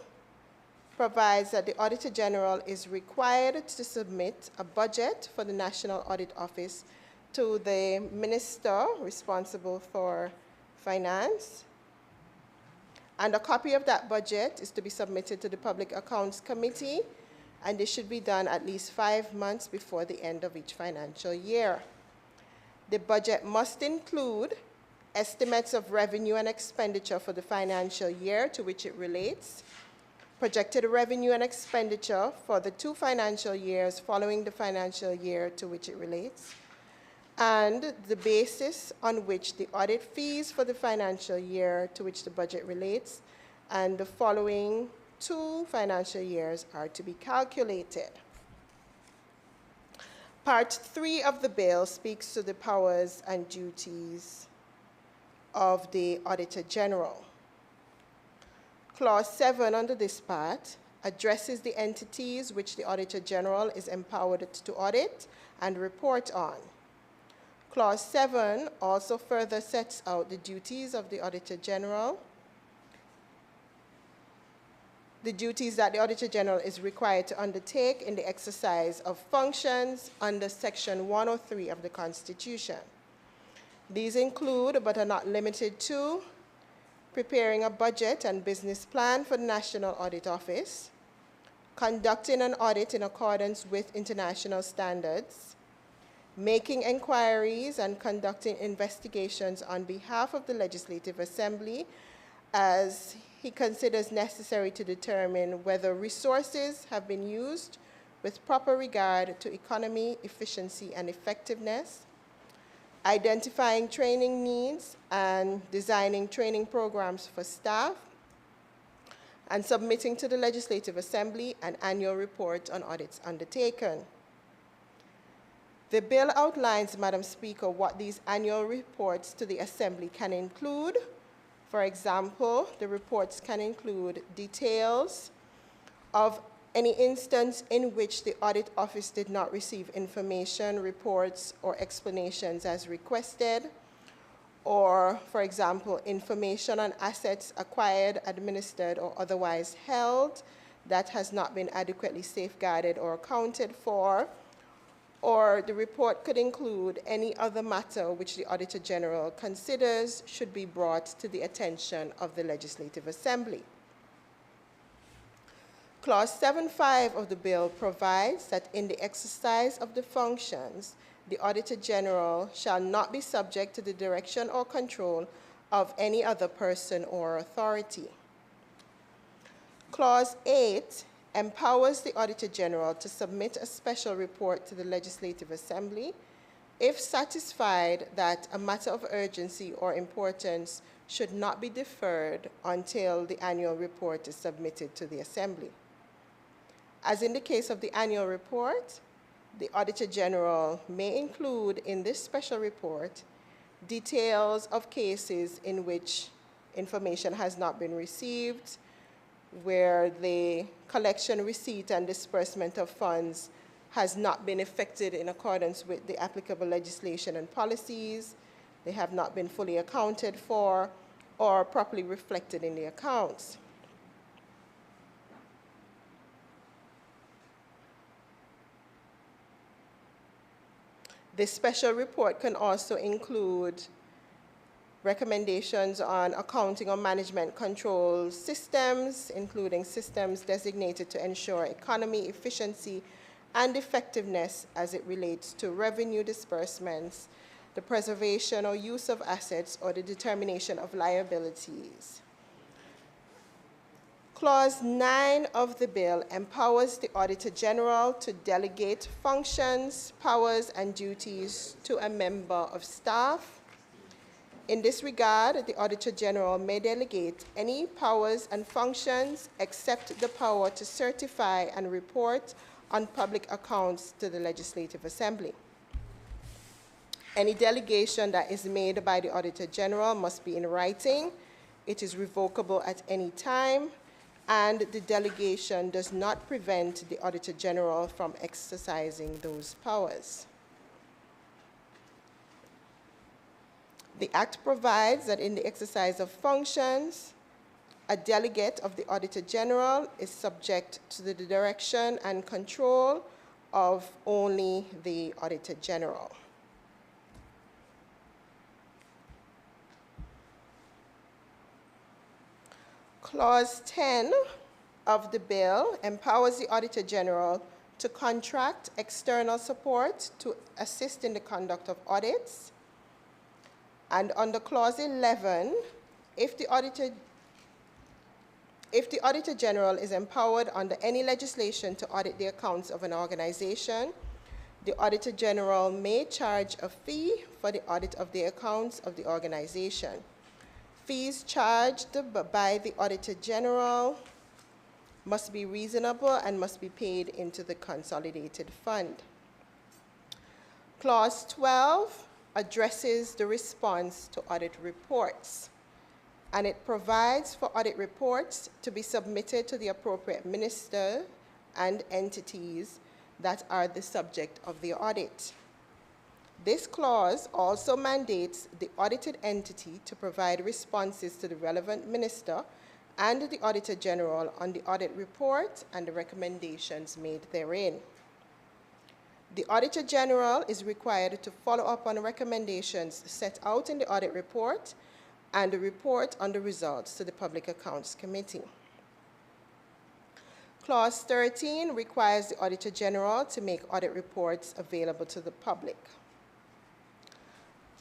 provides that the Auditor General is required to submit a budget for the National Audit Office to the Minister responsible for Finance, and a copy of that budget is to be submitted to the Public Accounts Committee, and this should be done at least 5 months before the end of each financial year. The budget must include estimates of revenue and expenditure for the financial year to which it relates, projected revenue and expenditure for the 2 financial years following the financial year to which it relates, and the basis on which the audit fees for the financial year to which the budget relates and the following 2 financial years are to be calculated. Part 3 of the bill speaks to the powers and duties of the Auditor General. Clause 7 under this part addresses the entities which the Auditor General is empowered to audit and report on. Clause 7 also further sets out the duties of the Auditor General, the duties that the Auditor General is required to undertake in the exercise of functions under Section 103 of the Constitution. These include, but are not limited to, preparing a budget and business plan for the National Audit Office, conducting an audit in accordance with international standards, making inquiries and conducting investigations on behalf of the Legislative Assembly as he considers necessary to determine whether resources have been used with proper regard to economy, efficiency, and effectiveness, identifying training needs and designing training programs for staff, and submitting to the Legislative Assembly an annual report on audits undertaken. The bill outlines, Madam Speaker, what these annual reports to the Assembly can include. For example, the reports can include details of any instance in which the Audit Office did not receive information, reports, or explanations as requested, or, for example, information on assets acquired, administered, or otherwise held that has not been adequately safeguarded or accounted for, or the report could include any other matter which the Auditor General considers should be brought to the attention of the Legislative Assembly. Clause 7.5 of the bill provides that in the exercise of the functions, the Auditor General shall not be subject to the direction or control of any other person or authority. Clause 8 empowers the Auditor General to submit a special report to the Legislative Assembly if satisfied that a matter of urgency or importance should not be deferred until the annual report is submitted to the Assembly. As in the case of the annual report, the Auditor General may include in this special report details of cases in which information has not been received, where the collection, receipt, and disbursement of funds has not been effected in accordance with the applicable legislation and policies, they have not been fully accounted for, or properly reflected in the accounts. This special report can also include recommendations on accounting or management control systems, including systems designated to ensure economy, efficiency, and effectiveness as it relates to revenue disbursements, the preservation or use of assets, or the determination of liabilities. Clause 9 of the bill empowers the Auditor General to delegate functions, powers, and duties to a member of staff. In this regard, the Auditor General may delegate any powers and functions except the power to certify and report on public accounts to the Legislative Assembly. Any delegation that is made by the Auditor General must be in writing. It is revocable at any time, and the delegation does not prevent the Auditor General from exercising those powers. The Act provides that in the exercise of functions, a delegate of the Auditor General is subject to the direction and control of only the Auditor General. Clause 10 of the bill empowers the Auditor General to contract external support to assist in the conduct of audits. And under Clause 11, if the Auditor General is empowered under any legislation to audit the accounts of an organization, the Auditor General may charge a fee for the audit of the accounts of the organization. Fees charged by the Auditor General must be reasonable and must be paid into the consolidated fund. Clause 12 addresses the response to audit reports, and it provides for audit reports to be submitted to the appropriate minister and entities that are the subject of the audit. This clause also mandates the audited entity to provide responses to the relevant minister and the Auditor General on the audit report and the recommendations made therein. The Auditor General is required to follow up on recommendations set out in the audit report and report on the results to the Public Accounts Committee. Clause 13 requires the Auditor General to make audit reports available to the public.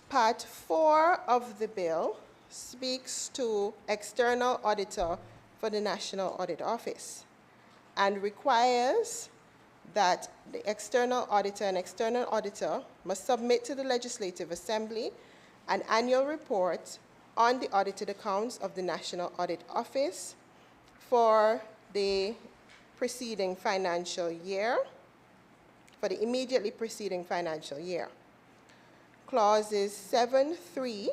Part 4 of the bill speaks to external auditor for the National Audit Office and requires that the external auditor and external auditor must submit to the Legislative Assembly an annual report on the audited accounts of the National Audit Office for the preceding financial year, for the immediately preceding financial year. Clauses 7.3,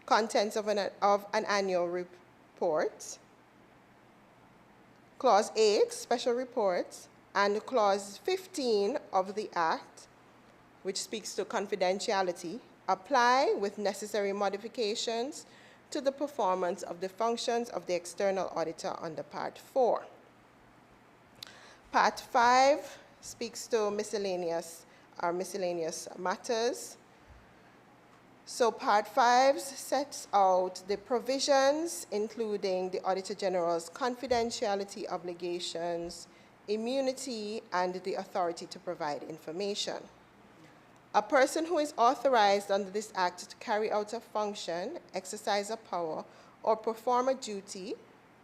contents of an annual report. Clause 8, special reports, and Clause 15 of the Act, which speaks to confidentiality, apply with necessary modifications to the performance of the functions of the external auditor under Part 4. Part 5 speaks to miscellaneous matters. So Part 5 sets out the provisions, including the Auditor General's confidentiality obligations, immunity, and the authority to provide information. A person who is authorized under this Act to carry out a function, exercise a power, or perform a duty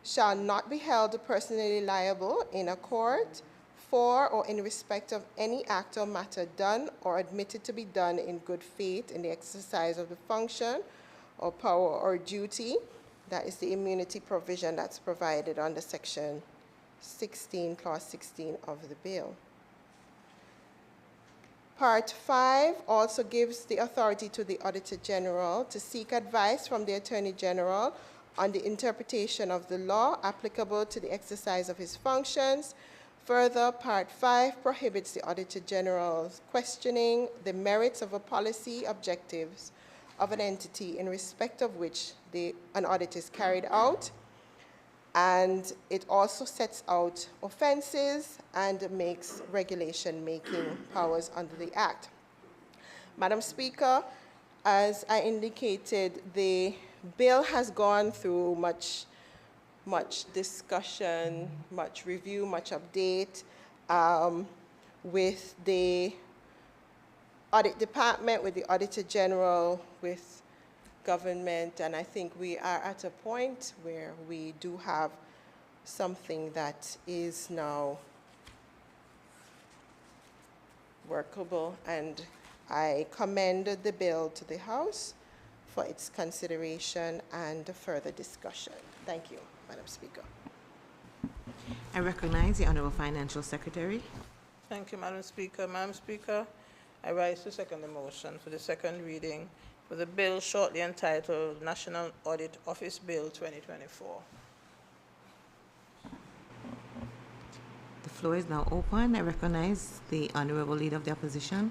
shall not be held personally liable in a court for or in respect of any act or matter done or admitted to be done in good faith in the exercise of the function or power or duty. That is the immunity provision that's provided under Section 16, Clause 16 of the bill. Part 5 also gives the authority to the Auditor General to seek advice from the Attorney General on the interpretation of the law applicable to the exercise of his functions. Further, Part 5 prohibits the Auditor General's questioning the merits of a policy objectives of an entity in respect of which an audit is carried out. And it also sets out offenses and makes regulation-making powers under the Act. Madam Speaker, as I indicated, the bill has gone through much discussion, much review, much update with the Audit Department, with the Auditor General, with government, and I think we are at a point where we do have something that is now workable, and I commend the bill to the House for its consideration and further discussion. Thank you, Madam Speaker. I recognize the Honorable Financial Secretary. Thank you, Madam Speaker. Madam Speaker, I rise to second the motion for the second reading for the bill shortly entitled National Audit Office Bill 2024. The floor is now open. I recognize the Honorable Leader of the Opposition.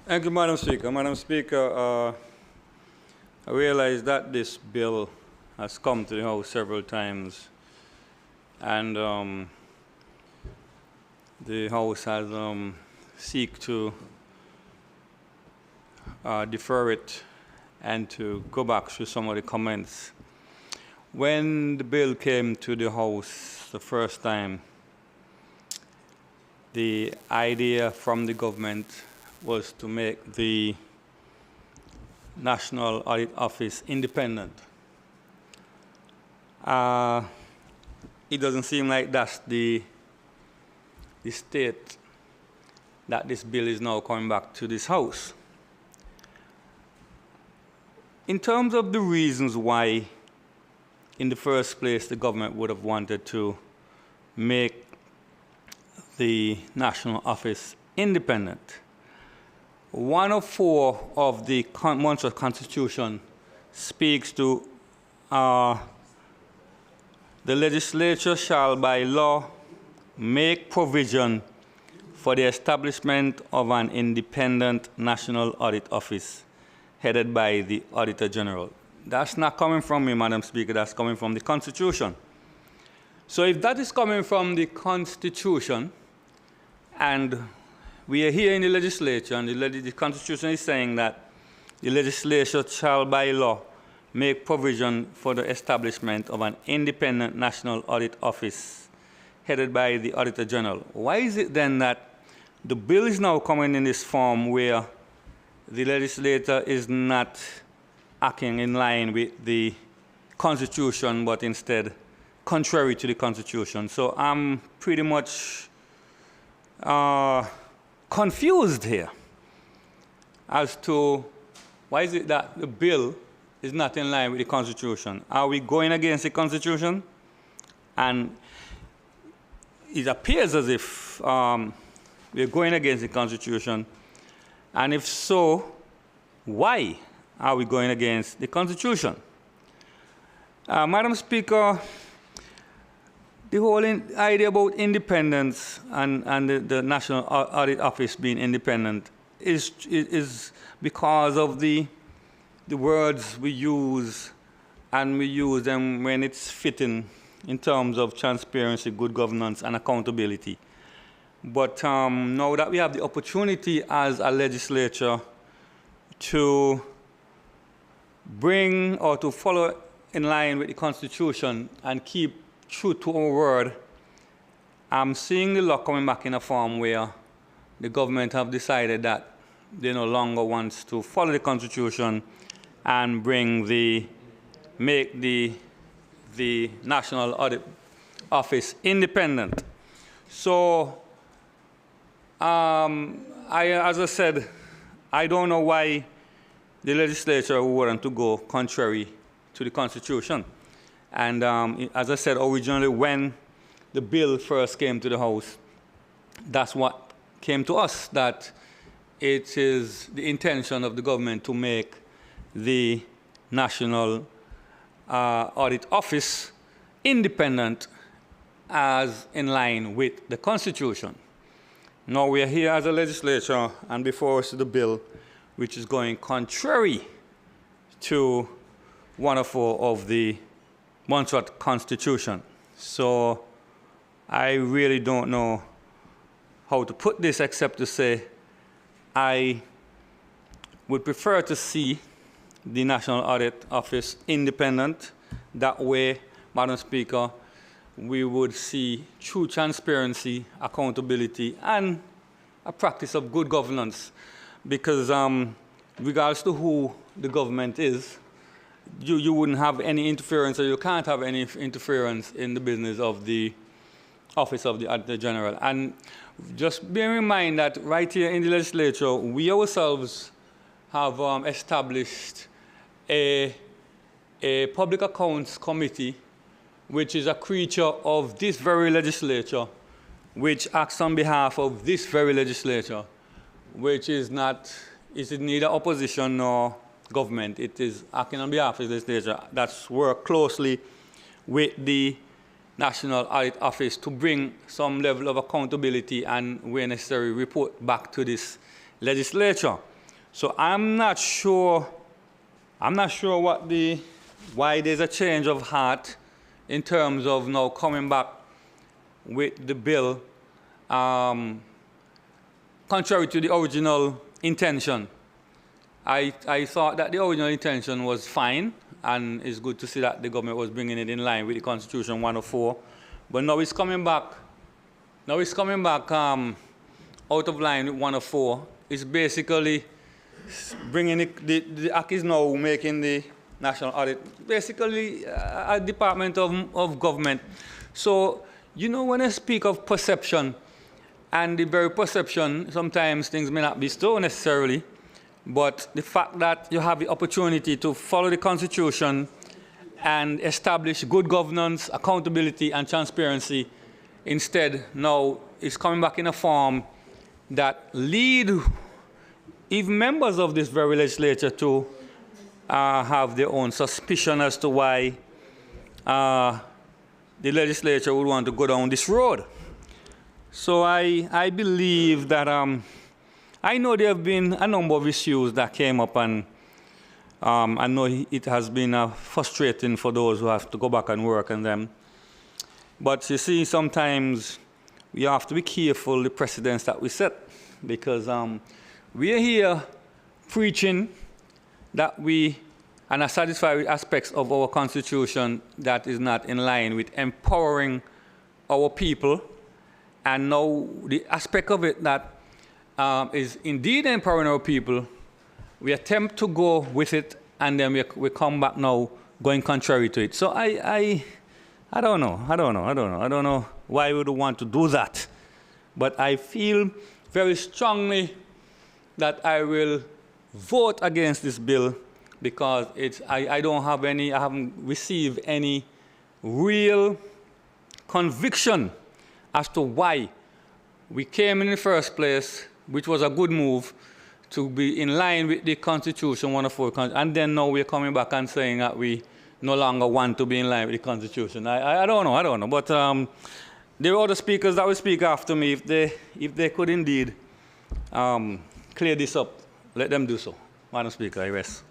Thank you, Madam Speaker. Madam Speaker, I realize that this bill has come to the House several times, and the House has seek to defer it and to go back through some of the comments. When the bill came to the House the first time, the idea from the government was to make the National Audit Office independent. It doesn't seem like that's the state that this bill is now coming back to this House. In terms of the reasons why, in the first place, the government would have wanted to make the National Office independent, 104 of the Montserrat Constitution speaks to the legislature shall by law make provision for the establishment of an independent National Audit Office headed by the Auditor General. That's not coming from me, Madam Speaker, that's coming from the Constitution. So if that is coming from the Constitution, and we are here in the legislature, and the Constitution is saying that the legislature shall by law make provision for the establishment of an independent National Audit Office headed by the Auditor General. Why is it then that the bill is now coming in this form where the legislator is not acting in line with the Constitution, but instead contrary to the Constitution? So I'm pretty much confused here as to why is it that the bill is not in line with the Constitution. Are we going against the Constitution? And it appears as if we're going against the Constitution. And if so, why are we going against the Constitution? Madam Speaker, the whole idea about independence and the National Audit Office being independent is because of the words we use, and we use them when it's fitting in terms of transparency, good governance, and accountability. But now that we have the opportunity as a legislature to bring or to follow in line with the Constitution and keep true to our word, I'm seeing the law coming back in a form where the government have decided that they no longer want to follow the Constitution and make the National Audit Office independent. So, as I said, I don't know why the legislature would want to go contrary to the Constitution. And as I said, originally when the bill first came to the House, that's what came to us, that it is the intention of the government to make the National Audit Office independent as in line with the Constitution. Now we are here as a legislature, and before us is the bill which is going contrary to 104 of the Montserrat Constitution. So I really don't know how to put this except to say I would prefer to see the National Audit Office independent. That way, Madam Speaker, we would see true transparency, accountability, and a practice of good governance. Because regardless to who the government is, you wouldn't have any interference, or you can't have any interference in the business of the Office of the Auditor General. And just bear in mind that right here in the legislature, we ourselves have established a Public Accounts Committee, which is a creature of this very legislature, which acts on behalf of this very legislature, which is neither opposition nor government. It is acting on behalf of the legislature. That's work closely with the National Audit Office to bring some level of accountability and, where necessary, report back to this legislature. So I'm not sure why there's a change of heart in terms of now coming back with the bill contrary to the original intention. I thought that the original intention was fine, and it's good to see that the government was bringing it in line with the Constitution 104. But now it's coming back. Now it's coming back out of line with 104. It's basically bringing the Act is now making the National Audit basically a department of government. So, you know, when I speak of perception, and the very perception, sometimes things may not be so necessarily, but the fact that you have the opportunity to follow the Constitution and establish good governance, accountability, and transparency, instead now is coming back in a form that lead even members of this very legislature to have their own suspicion as to why the legislature would want to go down this road. So I believe that I know there have been a number of issues that came up, and I know it has been frustrating for those who have to go back and work on them. But you see, sometimes we have to be careful the precedents that we set, because we are here preaching that we are satisfied with aspects of our Constitution that is not in line with empowering our people. And now the aspect of it that is indeed empowering our people, we attempt to go with it, and then we come back now going contrary to it. So I don't know why we would want to do that. But I feel very strongly that I will vote against this bill, because I haven't received any real conviction as to why we came in the first place, which was a good move, to be in line with the Constitution 104, and then now we're coming back and saying that we no longer want to be in line with the Constitution. I don't know. But there are other speakers that will speak after me. If they could indeed clear this up, let them do so. Madam Speaker, I rest.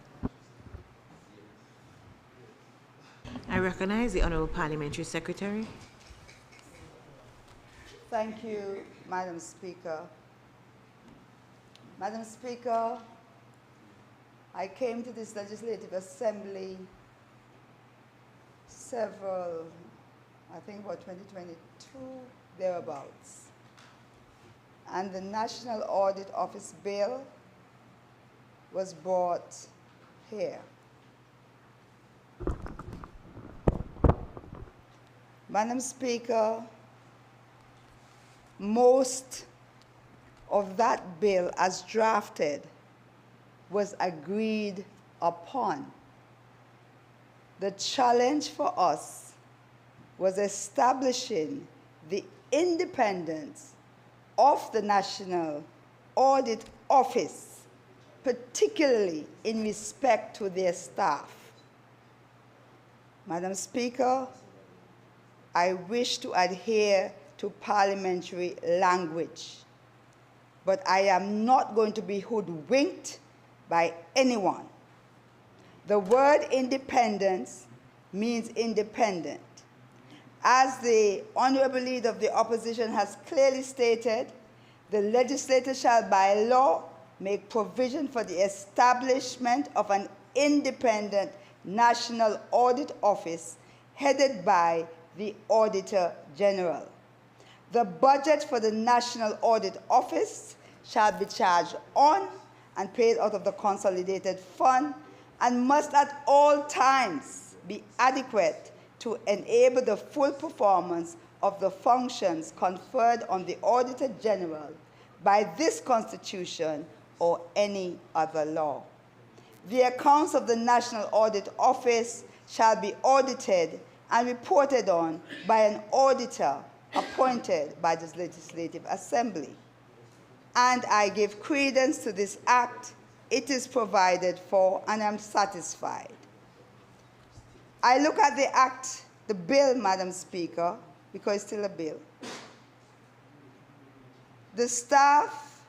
I recognize the Honourable Parliamentary Secretary. Thank you, Madam Speaker. Madam Speaker, I came to this Legislative Assembly I think about 2022, thereabouts. And the National Audit Office bill was brought here. Madam Speaker, most of that bill as drafted was agreed upon. The challenge for us was establishing the independence of the National Audit Office, particularly in respect to their staff. Madam Speaker, I wish to adhere to parliamentary language, but I am not going to be hoodwinked by anyone. The word independence means independent. As the Honorable Leader of the Opposition has clearly stated, the legislature shall by law make provision for the establishment of an independent National Audit Office headed by the Auditor General. The budget for the National Audit Office shall be charged on and paid out of the consolidated fund and must at all times be adequate to enable the full performance of the functions conferred on the Auditor General by this Constitution or any other law. The accounts of the National Audit Office shall be audited and reported on by an auditor appointed by the Legislative Assembly. And I give credence to this act. It is provided for, and I'm satisfied. I look at the act, the bill, Madam Speaker, because it's still a bill. The staff,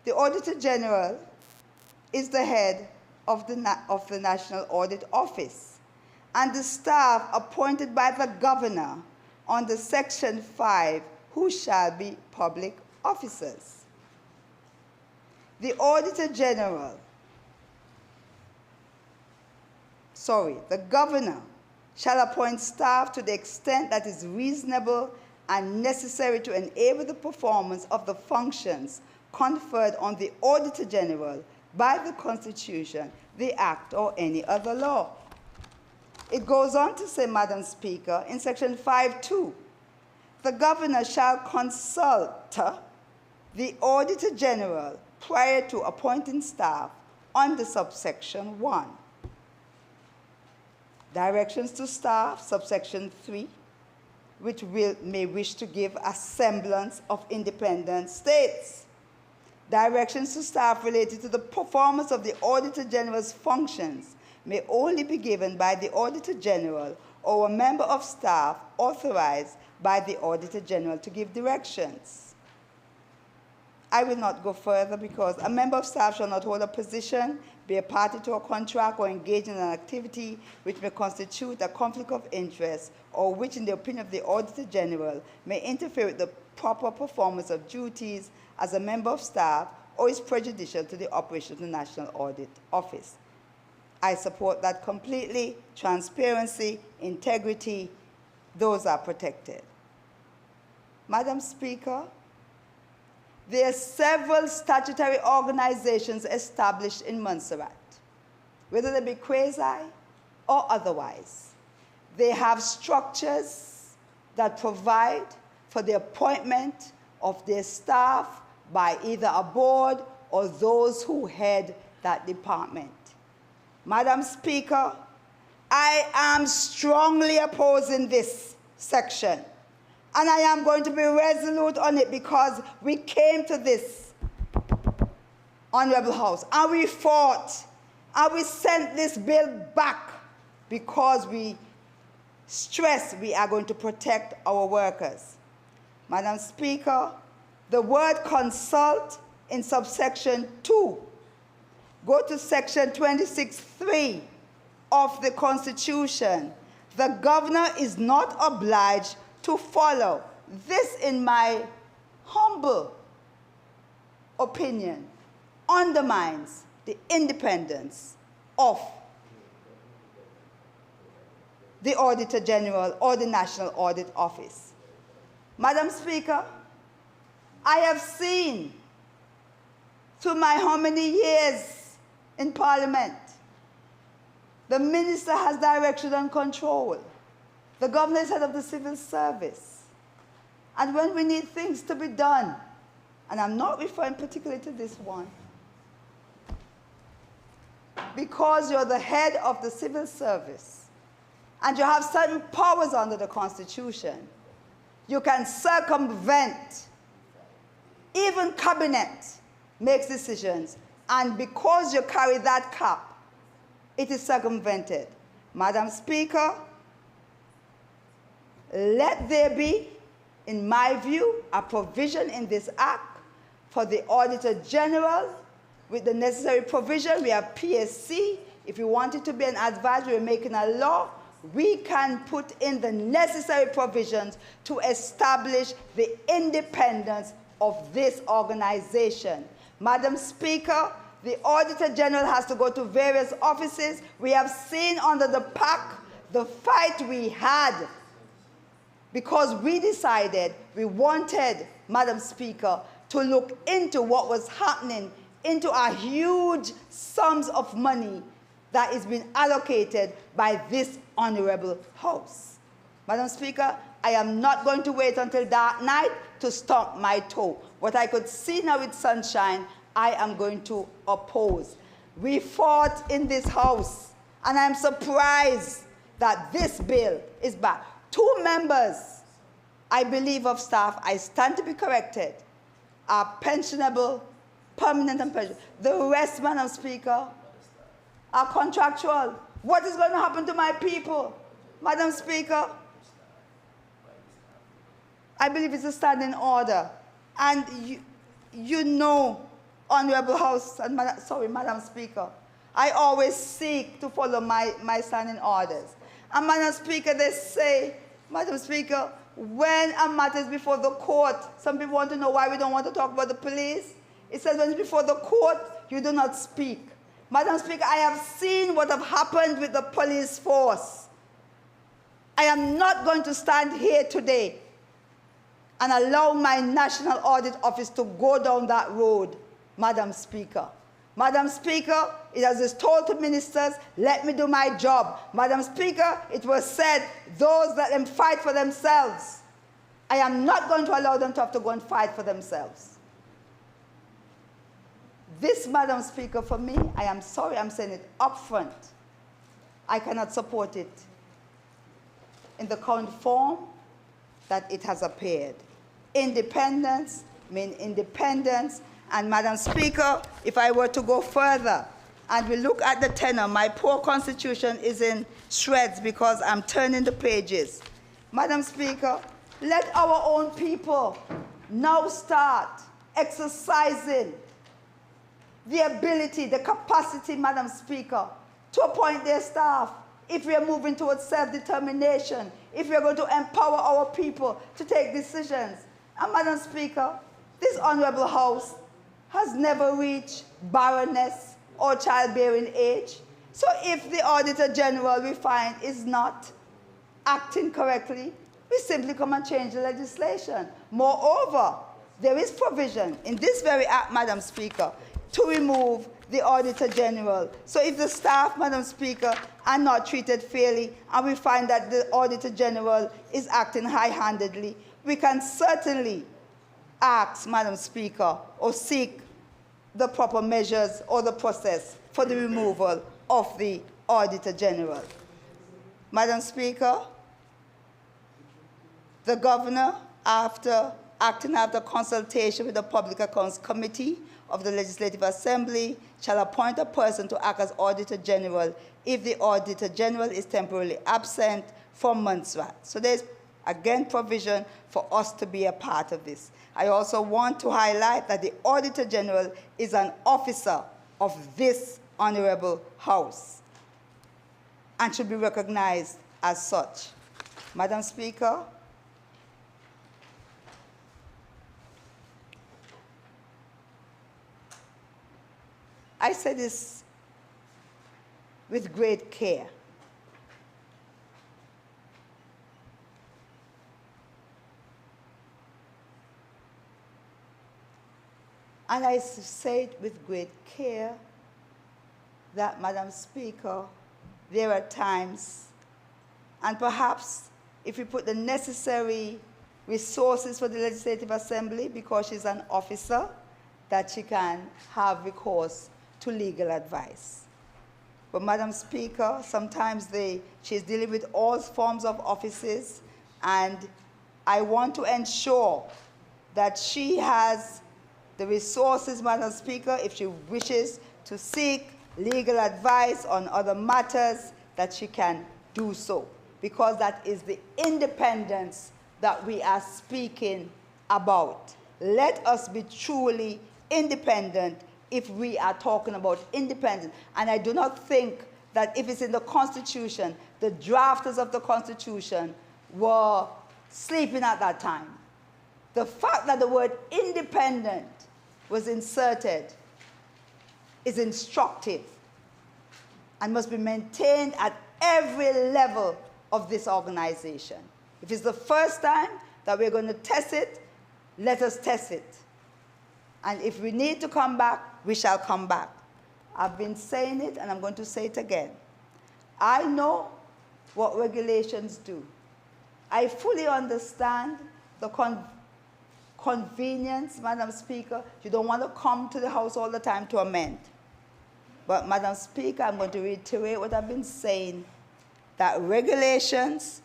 the Auditor General, is the head of the National Audit Office, and the staff appointed by the Governor under Section 5, who shall be public officers. The Auditor General, the Governor shall appoint staff to the extent that is reasonable and necessary to enable the performance of the functions conferred on the Auditor General by the Constitution, the Act, or any other law. It goes on to say, Madam Speaker, in Section 5.2, the Governor shall consult the Auditor General prior to appointing staff under subsection 1. Directions to staff, subsection 3, which may wish to give a semblance of independent states. Directions to staff related to the performance of the Auditor General's functions may only be given by the Auditor General or a member of staff authorized by the Auditor General to give directions. I will not go further because a member of staff shall not hold a position, be a party to a contract, or engage in an activity which may constitute a conflict of interest or which, in the opinion of the Auditor General, may interfere with the proper performance of duties as a member of staff or is prejudicial to the operation of the National Audit Office. I support that completely. Transparency, integrity, those are protected. Madam Speaker, there are several statutory organizations established in Montserrat, whether they be quasi or otherwise. They have structures that provide for the appointment of their staff by either a board or those who head that department. Madam Speaker, I am strongly opposing this section, and I am going to be resolute on it because we came to this Honorable House and we fought and we sent this bill back because we stress we are going to protect our workers. Madam Speaker, the word consult in subsection 2, go to section 26(3) of the Constitution. The Governor is not obliged to follow. This, in my humble opinion, undermines the independence of the Auditor General or the National Audit Office. Madam Speaker, I have seen through my how many years in Parliament, the Minister has direction and control. The Governor is head of the civil service. And when we need things to be done, and I'm not referring particularly to this one, because you're the head of the civil service, and you have certain powers under the Constitution, you can circumvent. Even cabinet makes decisions, and because you carry that cap, it is circumvented. Madam Speaker, let there be, in my view, a provision in this act for the Auditor General with the necessary provision. We have PSC. If you want it to be an advisory, we're making a law. We can put in the necessary provisions to establish the independence of this organization. Madam Speaker, the Auditor General has to go to various offices. We have seen under the PAC the fight we had because we decided we wanted, Madam Speaker, to look into what was happening, into our huge sums of money that is being allocated by this honorable House. Madam Speaker, I am not going to wait until dark night to stomp my toe. What I could see now with sunshine, I am going to oppose. We fought in this House, and I'm surprised that this bill is back. 2 members, I believe, of staff, I stand to be corrected, are pensionable, permanent and pensionable. The rest, Madam Speaker, are contractual. What is going to happen to my people? Madam Speaker, I believe it's a standing order. And you know, Honorable House, and Madam Speaker, I always seek to follow my standing orders. And Madam Speaker, they say, Madam Speaker, when a matter is before the court, some people want to know why we don't want to talk about the police. It says when it's before the court, you do not speak. Madam Speaker, I have seen what have happened with the police force. I am not going to stand here today and allow my National Audit Office to go down that road, Madam Speaker. Madam Speaker, it has been told to ministers, let me do my job. Madam Speaker, it was said, those that them fight for themselves. I am not going to allow them to have to go and fight for themselves. This, Madam Speaker, for me, I am sorry, I'm saying it up front. I cannot support it in the current form that it has appeared. Independence means independence. And Madam Speaker, if I were to go further and we look at the tenor, my poor constitution is in shreds because I'm turning the pages. Madam Speaker, let our own people now start exercising the ability, the capacity, Madam Speaker, to appoint their staff. If we are moving towards self-determination, if we are going to empower our people to take decisions. And Madam Speaker, this honorable House has never reached barrenness or childbearing age. So if the Auditor General we find is not acting correctly, we simply come and change the legislation. Moreover, there is provision in this very act, Madam Speaker, to remove the Auditor General. So if the staff, Madam Speaker, are not treated fairly and we find that the Auditor General is acting high-handedly, we can certainly ask, Madam Speaker, or seek the proper measures or the process for the removal of the Auditor General. Madam Speaker, the Governor, acting after consultation with the Public Accounts Committee of the Legislative Assembly, shall appoint a person to act as Auditor General if the Auditor General is temporarily absent from Montserrat. So there's, again, provision for us to be a part of this. I also want to highlight that the Auditor General is an officer of this honorable House and should be recognized as such. Madam Speaker, I say this with great care. And I say it with great care that, Madam Speaker, there are times, and perhaps if we put the necessary resources for the Legislative Assembly, because she's an officer, that she can have recourse to legal advice. But Madam Speaker, sometimes she's dealing with all forms of offices, and I want to ensure that she has the resources, Madam Speaker, if she wishes to seek legal advice on other matters, that she can do so, because that is the independence that we are speaking about. Let us be truly independent if we are talking about independence. And I do not think that if it's in the Constitution, the drafters of the Constitution were sleeping at that time. The fact that the word independent was inserted is instructive and must be maintained at every level of this organization. If it's the first time that we're going to test it, let us test it. And if we need to come back, we shall come back. I've been saying it, and I'm going to say it again. I know what regulations do. I fully understand the convenience, Madam Speaker. You don't want to come to the House all the time to amend. But, Madam Speaker, I'm going to reiterate what I've been saying, that regulations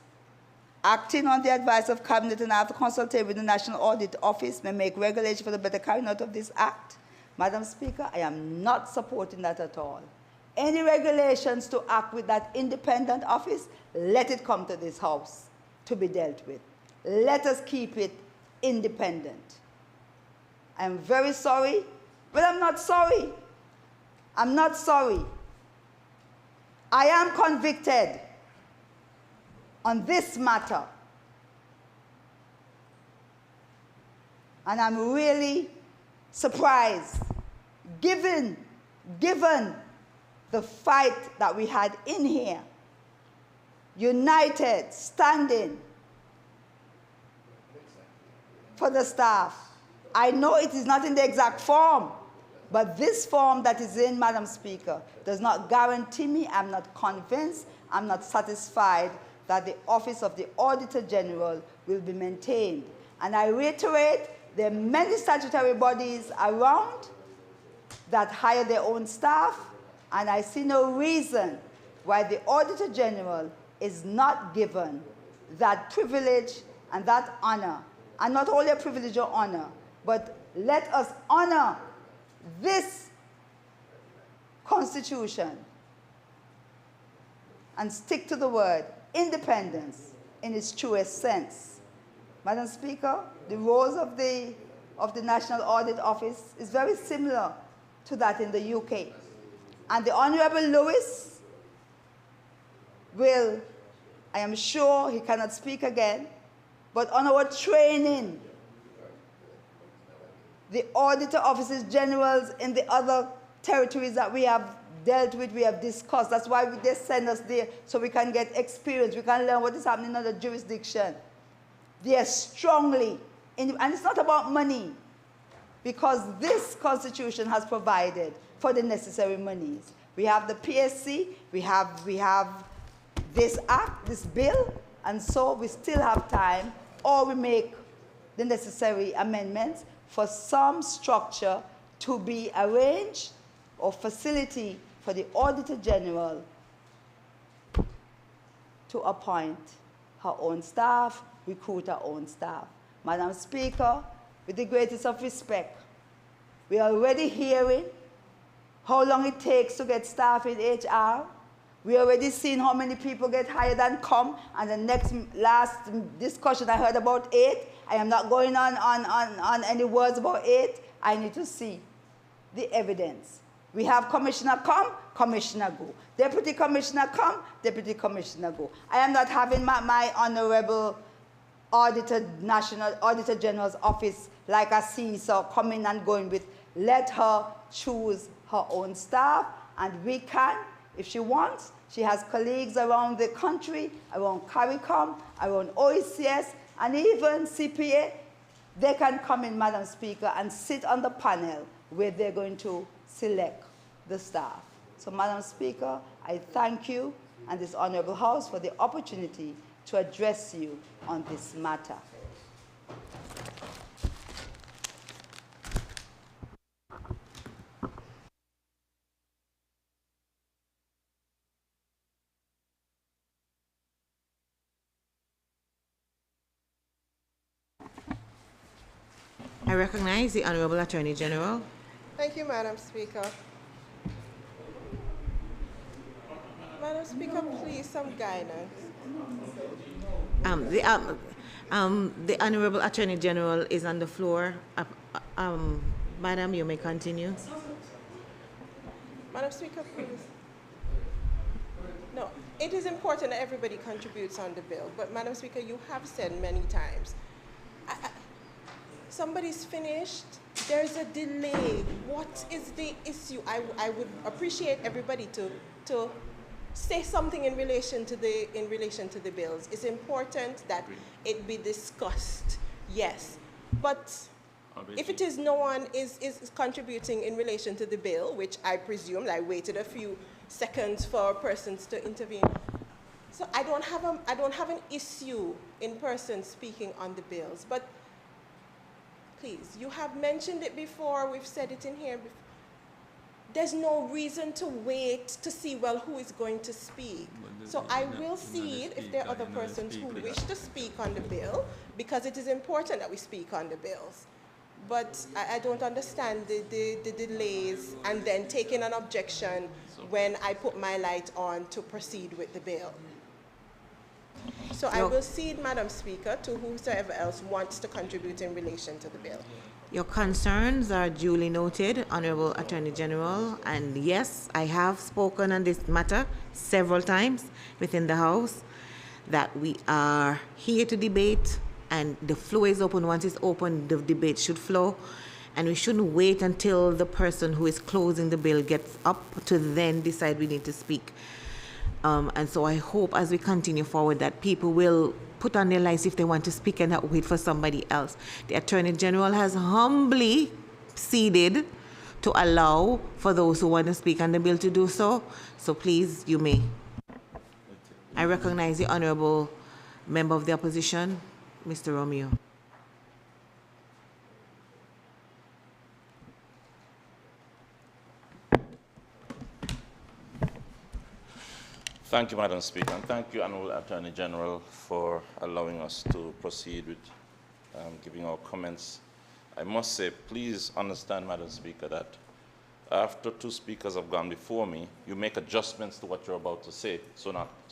acting on the advice of Cabinet and after consultation with the National Audit Office may make regulation for the better carrying out of this Act. Madam Speaker, I am not supporting that at all. Any regulations to act with that independent office, let it come to this House to be dealt with. Let us keep it independent. I'm very sorry, but I'm not sorry. I'm not sorry. I am convicted on this matter. And I'm really surprised, given the fight that we had in here, united, standing for the staff. I know it is not in the exact form, but this form that is in, Madam Speaker, does not guarantee me, I'm not convinced, I'm not satisfied that the office of the Auditor General will be maintained. And I reiterate, there are many statutory bodies around that hire their own staff, and I see no reason why the Auditor General is not given that privilege and that honor. And not only a privilege or honor, but let us honor this Constitution and stick to the word independence in its truest sense. Madam Speaker, the roles of the National Audit Office is very similar to that in the UK. And the Honorable Lewis will, I am sure he cannot speak again, but on our training, the auditor officers generals in the other territories that we have dealt with, we have discussed. That's why they send us there, so we can get experience. We can learn what is happening in other jurisdiction. They are strongly, and it's not about money, because this Constitution has provided for the necessary monies. We have the PSC, we have this act, this bill, and so we still have time, or we make the necessary amendments for some structure to be arranged or facility for the Auditor General to appoint her own staff, recruit her own staff. Madam Speaker, with the greatest of respect, we are already hearing how long it takes to get staff in HR. We already seen how many people get hired and come, and the last discussion I heard about 8. I am not going on any words about 8. I need to see the evidence. We have Commissioner come, Commissioner go. Deputy Commissioner come, Deputy Commissioner go. I am not having my Honorable National Auditor General's office like a seesaw coming and going with. Let her choose her own staff, and we can, if she wants. She has colleagues around the country, around CARICOM, around OECS, and even CPA. They can come in, Madam Speaker, and sit on the panel where they're going to select the staff. So, Madam Speaker, I thank you and this Honorable House for the opportunity to address you on this matter. I recognize the Honorable Attorney General. Thank you, Madam Speaker. Madam Speaker, please, some guidance. The Honorable Attorney General is on the floor. Madam, you may continue. Madam Speaker, please. No, it is important that everybody contributes on the bill, but Madam Speaker, you have said many times, somebody's finished, there's a delay. What is the issue? I would appreciate everybody to say something in relation to the bills. It's important that it be discussed, yes, but if it is no one is contributing in relation to the bill, which I presumed, I waited a few seconds for persons to intervene. So I don't have an issue in person speaking on the bills, but please, you have mentioned it before, we've said it in here before. There's no reason to wait to see, well, who is going to speak. So I will cede if there are other persons who wish to speak on the bill, because it is important that we speak on the bills. But I don't understand the delays and then taking an objection when I put my light on to proceed with the bill. So I will cede, Madam Speaker, to whosoever else wants to contribute in relation to the bill. Your concerns are duly noted, Honorable Attorney General, and yes, I have spoken on this matter several times within the House, that we are here to debate, and the floor is open. Once it's open, the debate should flow, and we shouldn't wait until the person who is closing the bill gets up to then decide we need to speak. And so I hope as we continue forward that people will put on their lights if they want to speak and not wait for somebody else. The Attorney General has humbly ceded to allow for those who want to speak on the bill to do so. So please, you may. I recognize the Honorable Member of the Opposition, Mr. Romeo. Thank you, Madam Speaker, and thank you, Honorable Attorney General, for allowing us to proceed with giving our comments. I must say, please understand, Madam Speaker, that after two speakers have gone before me, you make adjustments to what you're about to say, so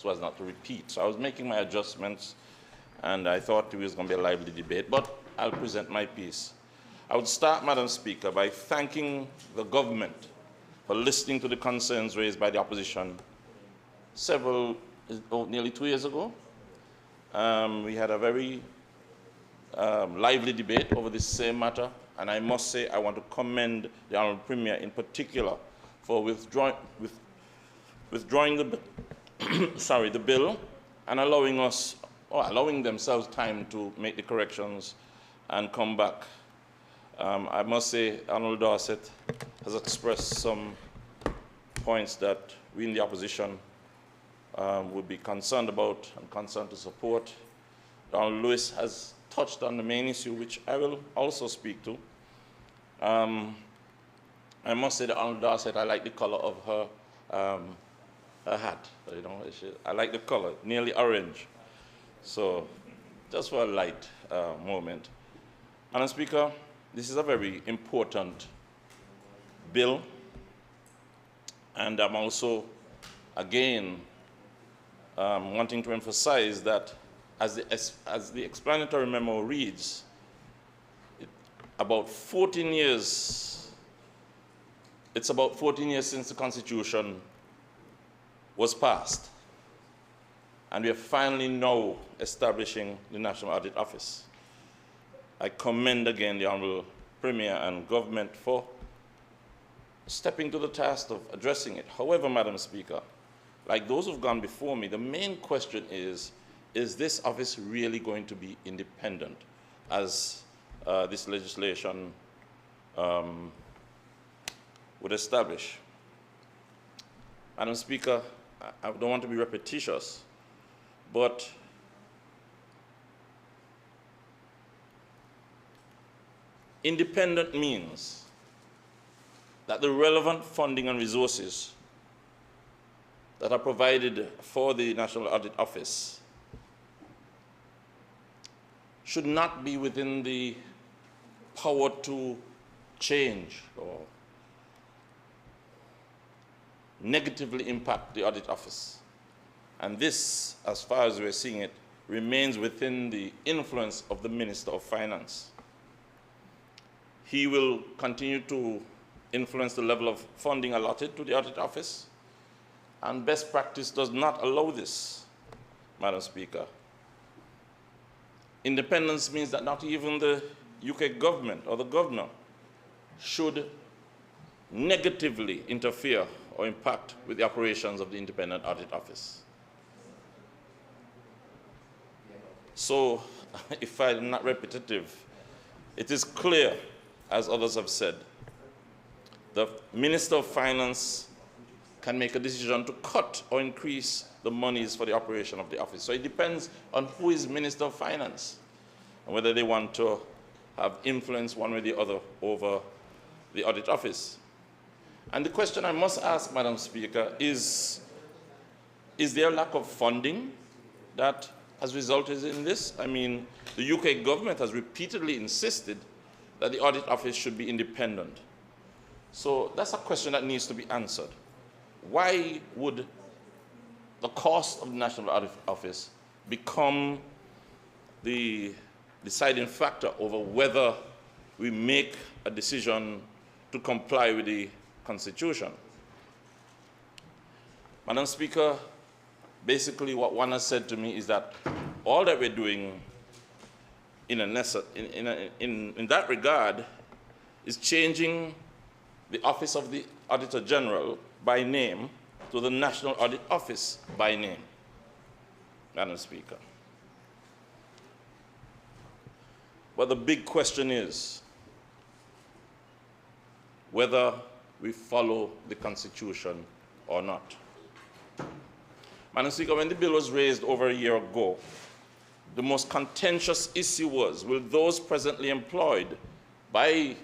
as not to repeat. So I was making my adjustments, and I thought it was going to be a lively debate, but I'll present my piece. I would start, Madam Speaker, by thanking the government for listening to the concerns raised by the opposition nearly 2 years ago. We had a very lively debate over this same matter, and I must say I want to commend the Honourable Premier in particular for withdrawing the, the bill and allowing themselves time to make the corrections and come back. I must say Honourable Dorset has expressed some points that we in the opposition would be concerned about and concerned to support. Donald Lewis has touched on the main issue, which I will also speak to. I must say that Donald Dorset, I like the color of her hat. You know, I like the color, nearly orange. So, just for a light moment. Madam Speaker, this is a very important bill, and I'm also, again, wanting to emphasize that as the explanatory memo reads, about 14 years, it's about 14 years since the Constitution was passed. And we are finally now establishing the National Audit Office. I commend again the Honourable Premier and government for stepping to the task of addressing it. However, Madam Speaker, like those who've gone before me, the main question is this office really going to be independent as this legislation would establish? Madam Speaker, I don't want to be repetitious, but independent means that the relevant funding and resources that are provided for the National Audit Office should not be within the power to change or negatively impact the Audit Office. And this, as far as we're seeing it, remains within the influence of the Minister of Finance. He will continue to influence the level of funding allotted to the Audit Office, and best practice does not allow this, Madam Speaker. Independence means that not even the UK government or the governor should negatively interfere or impact with the operations of the Independent Audit Office. So, if I'm not repetitive, it is clear, as others have said, the Minister of Finance can make a decision to cut or increase the monies for the operation of the office. So it depends on who is Minister of Finance and whether they want to have influence one way or the other over the Audit Office. And the question I must ask, Madam Speaker, is there a lack of funding that has resulted in this? I mean, the UK government has repeatedly insisted that the Audit Office should be independent. So that's a question that needs to be answered. Why would the cost of the National Audit Office become the deciding factor over whether we make a decision to comply with the Constitution? Madam Speaker, basically what one has said to me is that all that we're doing in that regard is changing the Office of the Auditor General by name to the National Audit Office by name, Madam Speaker. But the big question is whether we follow the Constitution or not. Madam Speaker, when the bill was raised over a year ago, the most contentious issue was, will those presently employed by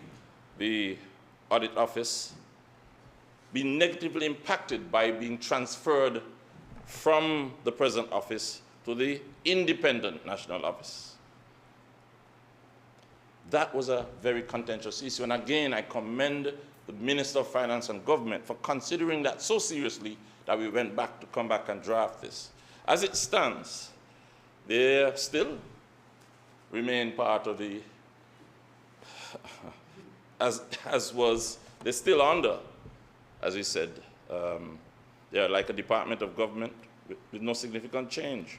the Audit Office be negatively impacted by being transferred from the present office to the independent National Office? That was a very contentious issue. And again, I commend the Minister of Finance and Government for considering that so seriously that we went back to come back and draft this. As it stands, they still remain part of the, they're still under, as he said, they're like a department of government with no significant change.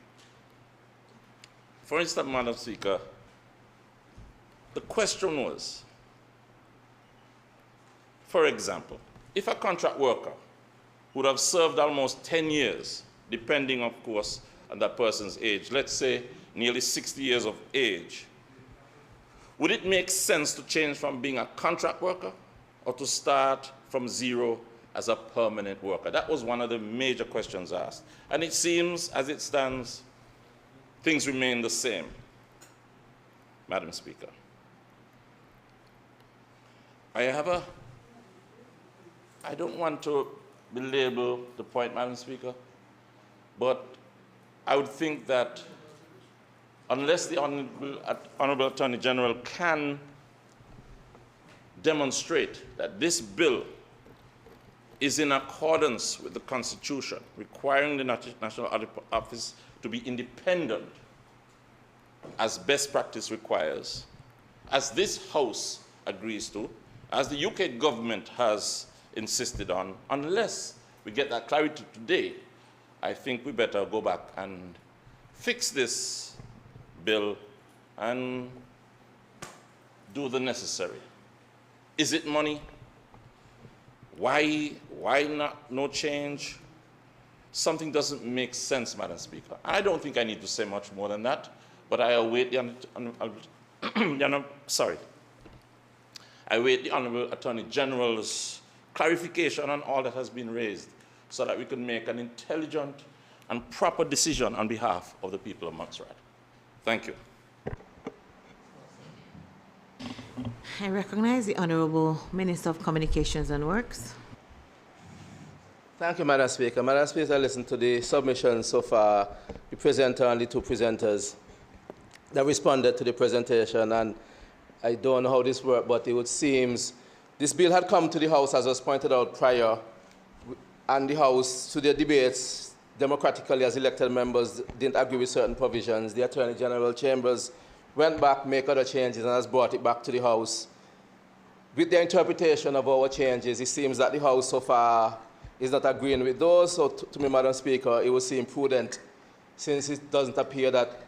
For instance, Madam Speaker, the question was, for example, if a contract worker would have served almost 10 years, depending, of course, on that person's age, let's say nearly 60 years of age, would it make sense to change from being a contract worker or to start from zero as a permanent worker? That was one of the major questions asked. And it seems, as it stands, things remain the same, Madam Speaker. I don't want to belabor the point, Madam Speaker, but I would think that unless the Honorable Attorney General can demonstrate that this bill is in accordance with the Constitution, requiring the National Audit Office to be independent, as best practice requires, as this House agrees to, as the UK government has insisted on, unless we get that clarity today, I think we better go back and fix this bill and do the necessary. Is it money? Why not no change? Something doesn't make sense, Madam Speaker. I don't think I need to say much more than that, but I await the I await the Honorable Attorney General's clarification on all that has been raised so that we can make an intelligent and proper decision on behalf of the people of Montserrat. Thank you. I recognize the Honorable Minister of Communications and Works. Thank you, Madam Speaker. Madam Speaker, I listened to the submissions so far, the presenter and the two presenters that responded to the presentation, and I don't know how this worked, but it would seem this bill had come to the House, as was pointed out prior, and the House, to their debates, democratically as elected members didn't agree with certain provisions. The Attorney General Chambers went back, made other changes, and has brought it back to the House. With the interpretation of our changes, it seems that the House so far is not agreeing with those. So to me, Madam Speaker, it would seem prudent, since it doesn't appear that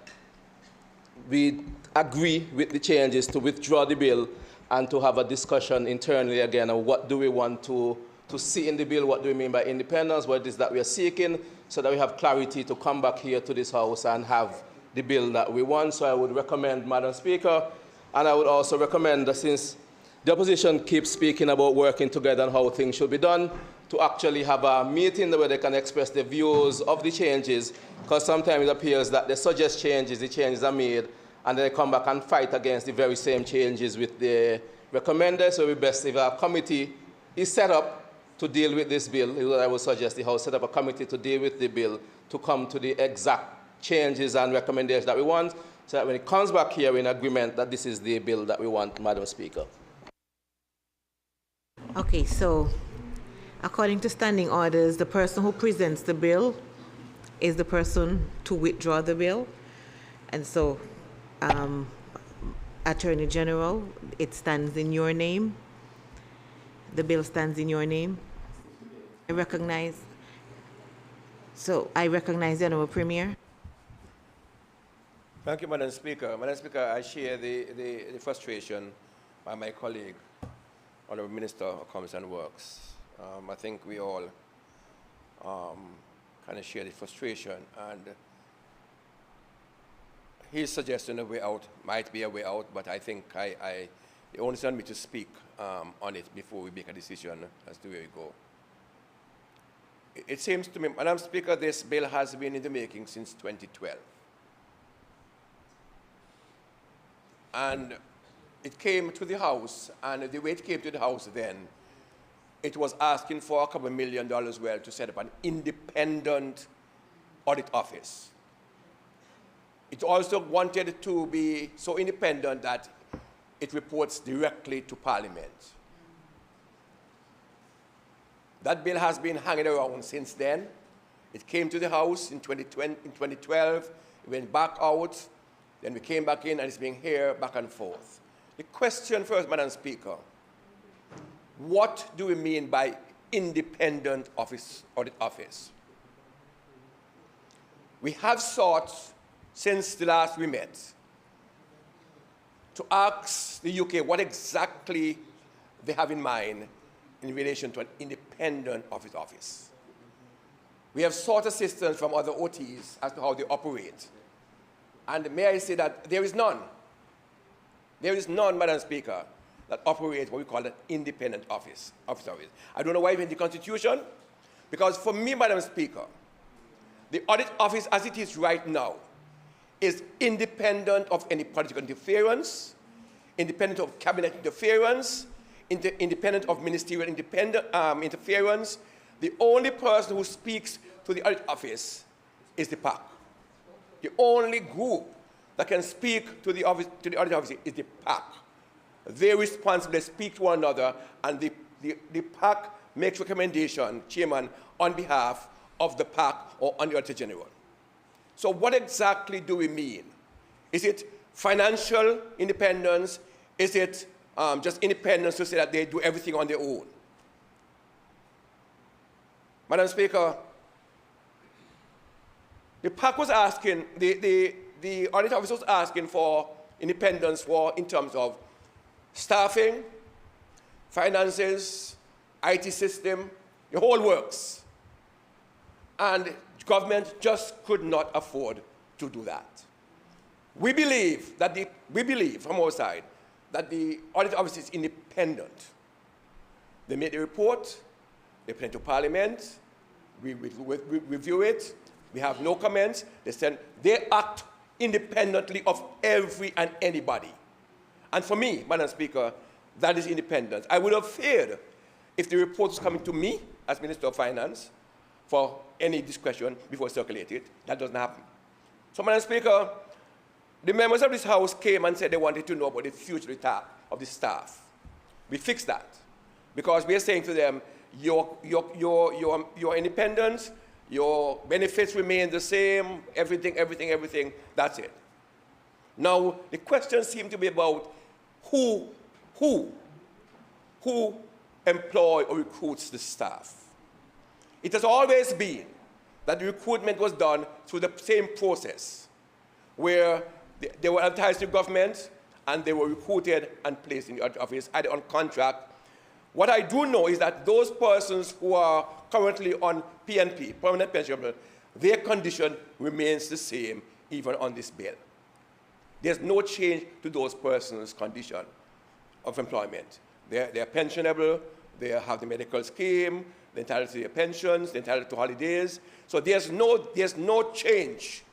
we agree with the changes, to withdraw the bill and to have a discussion internally again on what do we want to see in the bill, what do we mean by independence, what it is that we are seeking, so that we have clarity to come back here to this House and have the bill that we want. So I would recommend, Madam Speaker, and I would also recommend that, since the opposition keeps speaking about working together and how things should be done, to actually have a meeting where they can express their views of the changes, because sometimes it appears that they suggest changes, the changes are made, and then they come back and fight against the very same changes with the recommended. So it would be best if a committee is set up to deal with this bill. I would suggest the House set up a committee to deal with the bill, to come to the exact changes and recommendations that we want, so that when it comes back here, we're in agreement that this is the bill that we want, Madam Speaker. Okay, so according to standing orders, the person who presents the bill is the person to withdraw the bill. And so, Attorney General, it stands in your name. The bill stands in your name. I recognize the Honourable Premier. Thank you, Madam Speaker. Madam Speaker, I share the frustration by my colleague, Honourable Minister of Commerce and Works. I think we all kind of share the frustration, and his suggestion of a way out might be a way out, but I think it only on me to speak on it before we make a decision as to where we go. It seems to me, Madam Speaker, this bill has been in the making since 2012. And it came to the House, and the way it came to the House then, it was asking for a couple $1 million well to set up an independent audit office. It also wanted to be so independent that it reports directly to Parliament. That bill has been hanging around since then. It came to the House in 2012, it went back out, then we came back in, and it's been here back and forth. The question first, Madam Speaker, what do we mean by independent audit office? We have sought, since the last we met, to ask the UK what exactly they have in mind in relation to an independent office. We have sought assistance from other OTs as to how they operate. And may I say that there is none. There is none, Madam Speaker, that operates what we call an independent office. I don't know why we in the Constitution, because for me, Madam Speaker, the audit office as it is right now is independent of any political interference, independent of cabinet interference, independent of ministerial interference. The only person who speaks to the audit office is the PAC. The only group that can speak to the audit office is the PAC. They responsibly speak to one another, and the PAC makes recommendation, Chairman, on behalf of the PAC or on the Auditor General. So what exactly do we mean? Is it financial independence? Is it just independence to say that they do everything on their own? Madam Speaker, the PAC was asking, the audit office was asking for independence in terms of staffing, finances, IT system, the whole works. And government just could not afford to do that. We believe from our side that the audit office is independent. They made a report, they present to Parliament, we review it, we have no comments, they act independently of every and anybody. And for me, Madam Speaker, that is independence. I would have feared if the report was coming to me as Minister of Finance for any discretion before circulated. That doesn't happen. So, Madam Speaker, the members of this House came and said they wanted to know about the future of the staff. We fixed that because we are saying to them, your independence, your benefits remain the same, everything, that's it. Now, the question seems to be about who employ or recruits the staff. It has always been that the recruitment was done through the same process, where they were advertised to government and they were recruited and placed in the office, either on contract. What I do know is that those persons who are currently on PNP, permanent pension, their condition remains the same even on this bill. There's no change to those persons' condition of employment. They're pensionable, they have the medical scheme, they're entitled to their pensions, they're entitled to holidays. So there's no change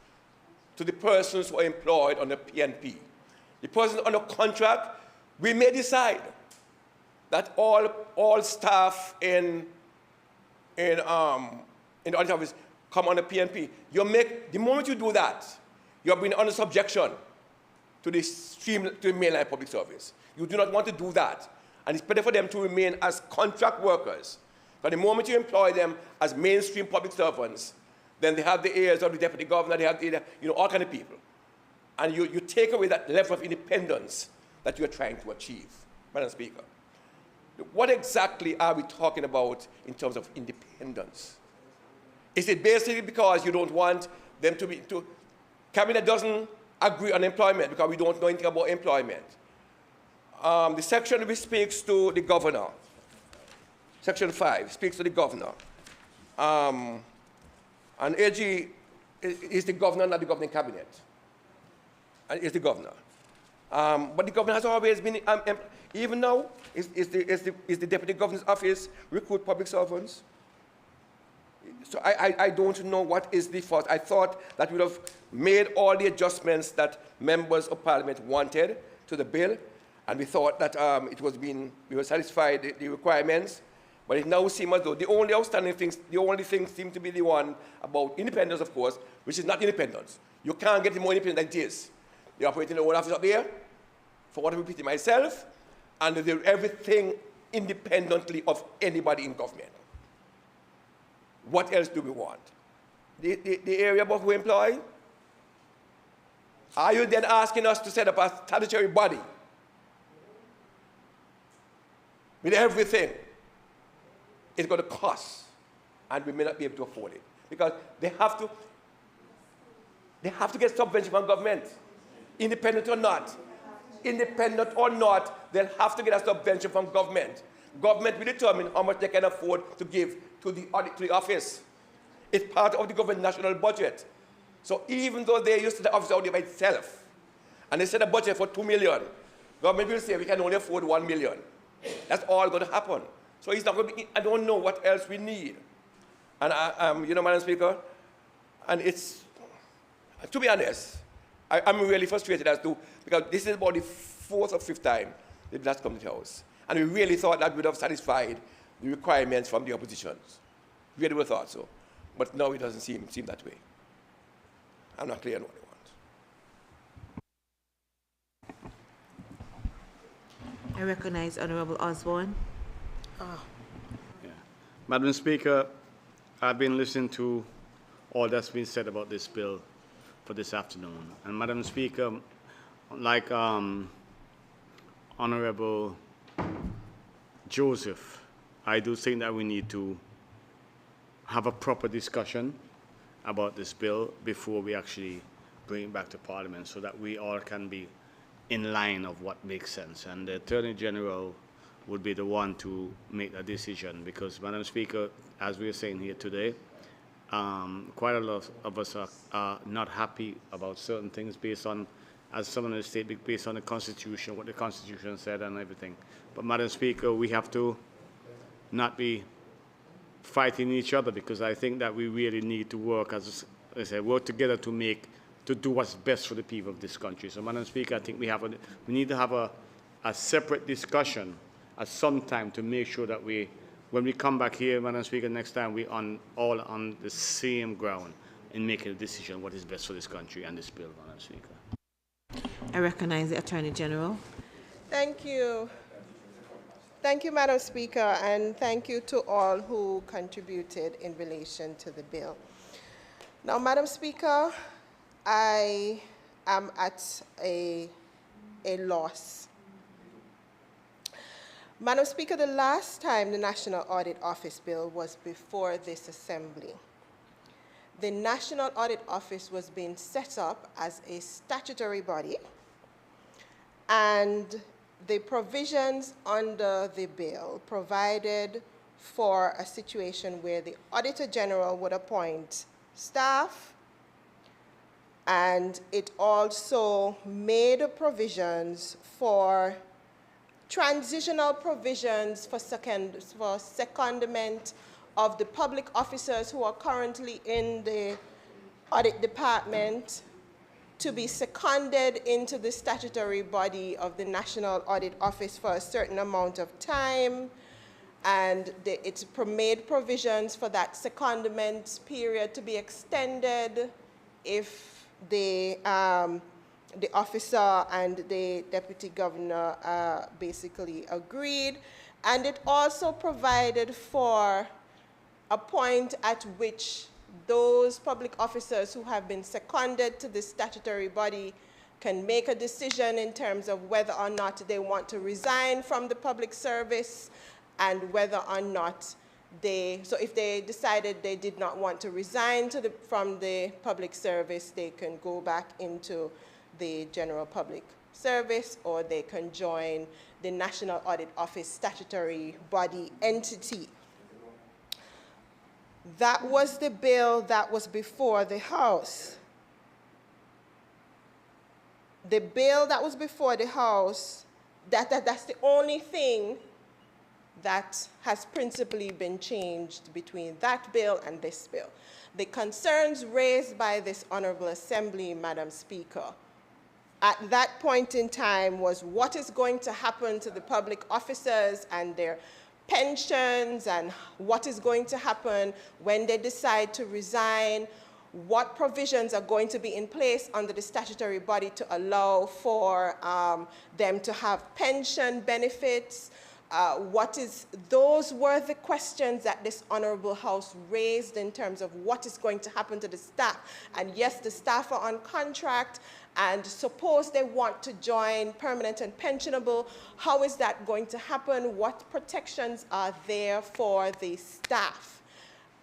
to the persons who are employed on the PNP. The persons on a contract, we may decide that all staff in the audit office come on the PNP. The moment you do that, you're being under subjection to the mainline public service. You do not want to do that. And it's better for them to remain as contract workers. But the moment you employ them as mainstream public servants, then they have the ears of the deputy governor, they have all kinds of people. And you take away that level of independence that you're trying to achieve, Madam Speaker. What exactly are we talking about in terms of independence? Is it basically because you don't want them Cabinet doesn't agree on employment because we don't know anything about employment? The section which speaks to the governor, Section 5, speaks to the governor. And AG is the governor, not the governing cabinet. And is the governor. But the governor has always been, even now, is the deputy governor's office recruit public servants? So I don't know what is the fault. I thought that we would have made all the adjustments that members of parliament wanted to the bill, and we thought that we were satisfied the requirements. But it now seems as though the only outstanding things, the only thing seems to be the one about independence, of course, which is not independence. You can't get more independent than it is. They operate in their own office up there, for what I repeat myself, and they do everything independently of anybody in government. What else do we want? The area about who employ? Are you then asking us to set up a statutory body with everything? It's going to cost, and we may not be able to afford it, because they have to get subvention from government, independent or not. Independent or not, they'll have to get a subvention from government. Government will determine how much they can afford to give to the office. It's part of the government national budget. So even though they used to the office out there by itself, and they set a budget for 2 million, government will say we can only afford 1 million. That's all going to happen. So it's not going to be, I don't know what else we need. And Madam Speaker, and it's, to be honest, I'm really frustrated because this is about the 4th or 5th time that that's come to the House. And we really thought that we would have satisfied the requirements from the oppositions. We really thought so. But now it doesn't seem that way. I'm not clear on what they want. I recognize Honorable Osborne. Yeah. Madam Speaker, I've been listening to all that's been said about this bill for this afternoon. And Madam Speaker, like Honorable Joseph, I do think that we need to have a proper discussion about this bill before we actually bring it back to Parliament, so that we all can be in line of what makes sense. And the Attorney General would be the one to make a decision, because, Madam Speaker, as we are saying here today, quite a lot of us are not happy about certain things based on, as someone has stated, based on the Constitution, what the Constitution said and everything. But, Madam Speaker, we have to not be fighting each other, because I think that we really need to work, as I said, work together to do what's best for the people of this country. So, Madam Speaker, I think we need to have a separate discussion at some time to make sure that when we come back here, Madam Speaker, next time, we're all on the same ground in making a decision what is best for this country and this bill, Madam Speaker. I recognize the Attorney General. Thank you. Thank you, Madam Speaker, and thank you to all who contributed in relation to the bill. Now, Madam Speaker, I am at a loss. Madam Speaker, the last time the National Audit Office bill was before this Assembly, the National Audit Office was being set up as a statutory body, and the provisions under the bill provided for a situation where the Auditor General would appoint staff, and it also made provisions for transitional provisions for secondment of the public officers who are currently in the audit department to be seconded into the statutory body of the National Audit Office for a certain amount of time. And it made provisions for that secondment period to be extended if the officer and the deputy governor basically agreed. And it also provided for a point at which those public officers who have been seconded to the statutory body can make a decision in terms of whether or not they want to resign from the public service, and whether or not so if they decided they did not want to resign from the public service, they can go back into the general public service, or they can join the National Audit Office statutory body entity. That was the bill that was before the House. The bill that was before the House, that's the only thing that has principally been changed between that bill and this bill. The concerns raised by this Honorable Assembly, Madam Speaker, at that point in time was what is going to happen to the public officers and their pensions, and what is going to happen when they decide to resign, what provisions are going to be in place under the statutory body to allow for them to have pension benefits. Those were the questions that this Honorable House raised in terms of what is going to happen to the staff. And yes, the staff are on contract, and suppose they want to join permanent and pensionable, how is that going to happen? What protections are there for the staff?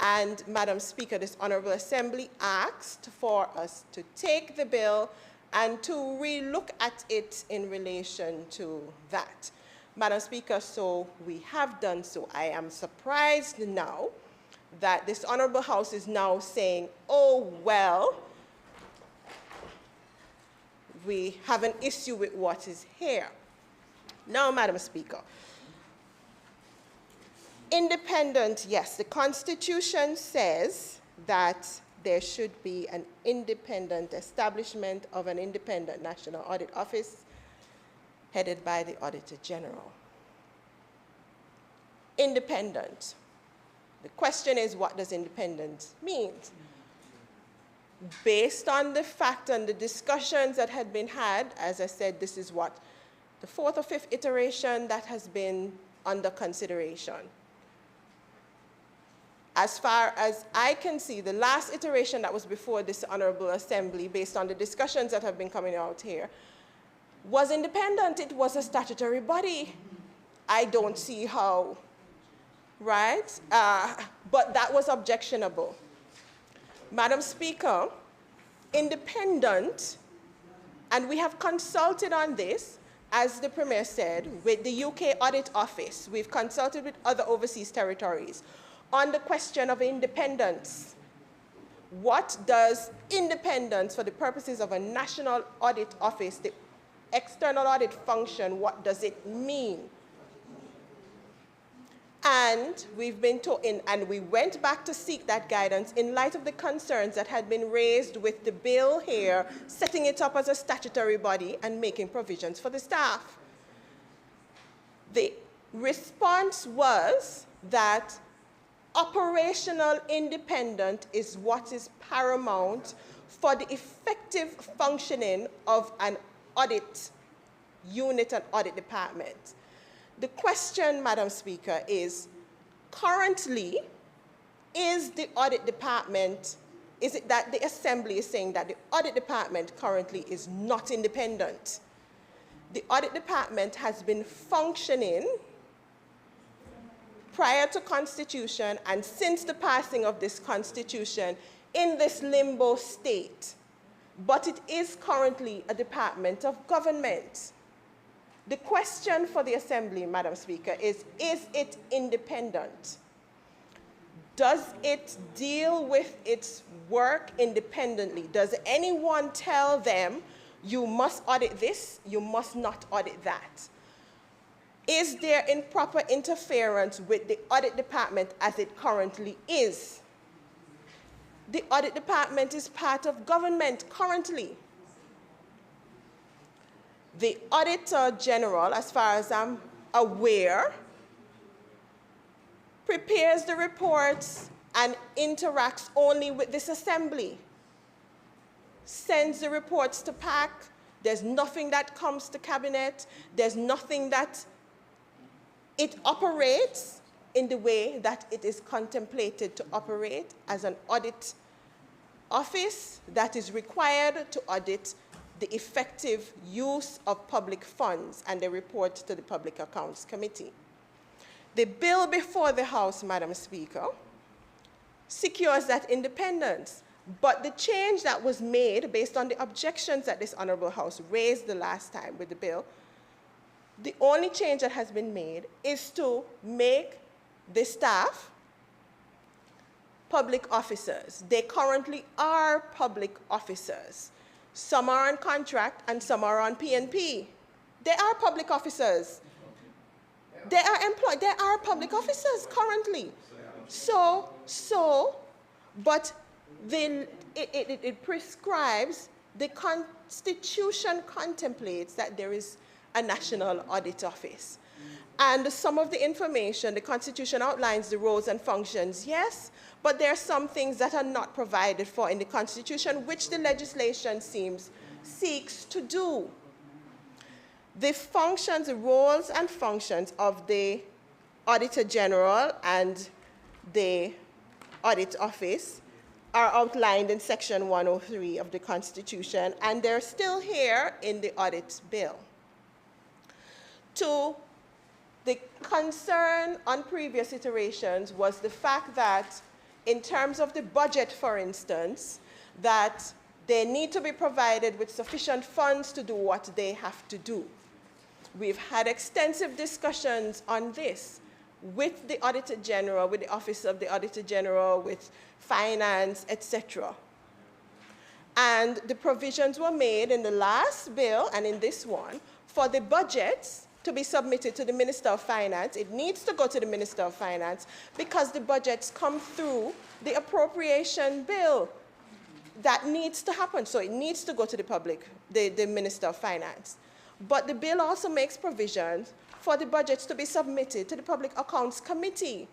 And Madam Speaker, this Honorable Assembly asked for us to take the bill and to re-look at it in relation to that. Madam Speaker, so we have done so. I am surprised now that this Honorable House is now saying, oh, well, we have an issue with what is here. Now, Madam Speaker, independent, yes, the Constitution says that there should be an independent establishment of an independent National Audit Office headed by the Auditor General. Independent. The question is, what does independent mean? Based on the fact and the discussions that had been had, as I said, this is what, the fourth or fifth iteration that has been under consideration. As far as I can see, the last iteration that was before this Honorable Assembly, based on the discussions that have been coming out here, was independent. It was a statutory body. I don't see how, right? But that was objectionable. Madam Speaker, independent, and we have consulted on this, as the Premier said, with the UK Audit Office. We've consulted with other overseas territories on the question of independence. What does independence, for the purposes of a National Audit Office, the external audit function, what does it mean? And we've been and we went back to seek that guidance in light of the concerns that had been raised with the bill here, setting it up as a statutory body and making provisions for the staff. The response was that operational independence is what is paramount for the effective functioning of an audit unit and audit department. The question, Madam Speaker, is currently, is the audit department, is it that the Assembly is saying that the audit department currently is not independent? The audit department has been functioning prior to Constitution and since the passing of this Constitution in this limbo state, but it is currently a department of government. The question for the Assembly, Madam Speaker, is it independent? Does it deal with its work independently? Does anyone tell them, you must audit this, you must not audit that? Is there improper interference with the audit department as it currently is? The audit department is part of government currently. The Auditor General, as far as I'm aware, prepares the reports and interacts only with this Assembly, sends the reports to PAC. There's nothing that comes to Cabinet. There's nothing that it operates in the way that it is contemplated to operate as an audit office that is required to audit the effective use of public funds, and they report to the Public Accounts Committee. The bill before the House, Madam Speaker, secures that independence, but the change that was made based on the objections that this Honorable House raised the last time with the bill, the only change that has been made is to make the staff public officers. They currently are public officers. Some are on contract and some are on PNP. They are public officers. They are employed. They are public officers currently. But it prescribes, the Constitution contemplates that there is a National Audit Office. And some of the information, the Constitution outlines the roles and functions, yes, but there are some things that are not provided for in the Constitution, which the legislation seeks to do. The functions, the roles and functions of the Auditor General and the Audit Office are outlined in Section 103 of the Constitution, and they're still here in the Audit Bill. The concern on previous iterations was the fact that in terms of the budget, for instance, that they need to be provided with sufficient funds to do what they have to do. We've had extensive discussions on this with the Auditor General, with the Office of the Auditor General, with Finance, etc. And the provisions were made in the last bill and in this one for the budgets to be submitted to the Minister of Finance. It needs to go to the Minister of Finance because the budgets come through the appropriation bill. That needs to happen, so it needs to go to the Minister of Finance. But the bill also makes provisions for the budgets to be submitted to the Public Accounts Committee,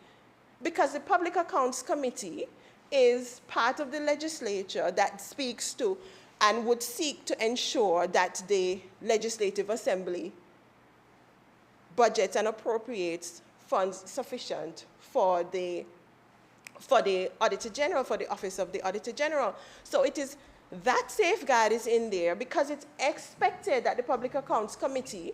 because the Public Accounts Committee is part of the legislature that speaks to and would seek to ensure that the Legislative Assembly budgets and appropriates funds sufficient for the Auditor General, for the Office of the Auditor General. So it is, that safeguard is in there because it's expected that the Public Accounts Committee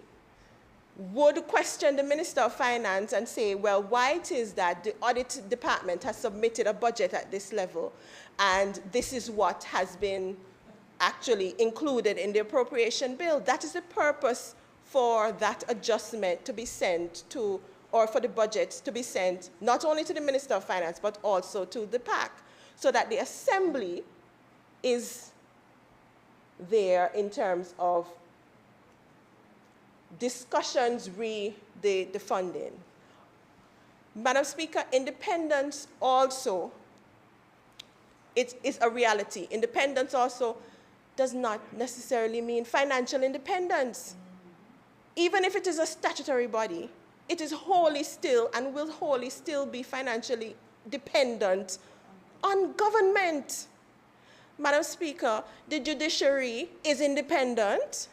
would question the Minister of Finance and say, well, why it is that the Audit Department has submitted a budget at this level, and this is what has been actually included in the appropriation bill. That is the purpose for that adjustment to be sent to, or for the budgets to be sent not only to the Minister of Finance, but also to the PAC, so that the Assembly is there in terms of discussions re the funding. Madam Speaker, independence also, it is a reality. Independence also does not necessarily mean financial independence. Even if it is a statutory body, it is wholly still and will wholly still be financially dependent on government. Madam Speaker, the judiciary is independent,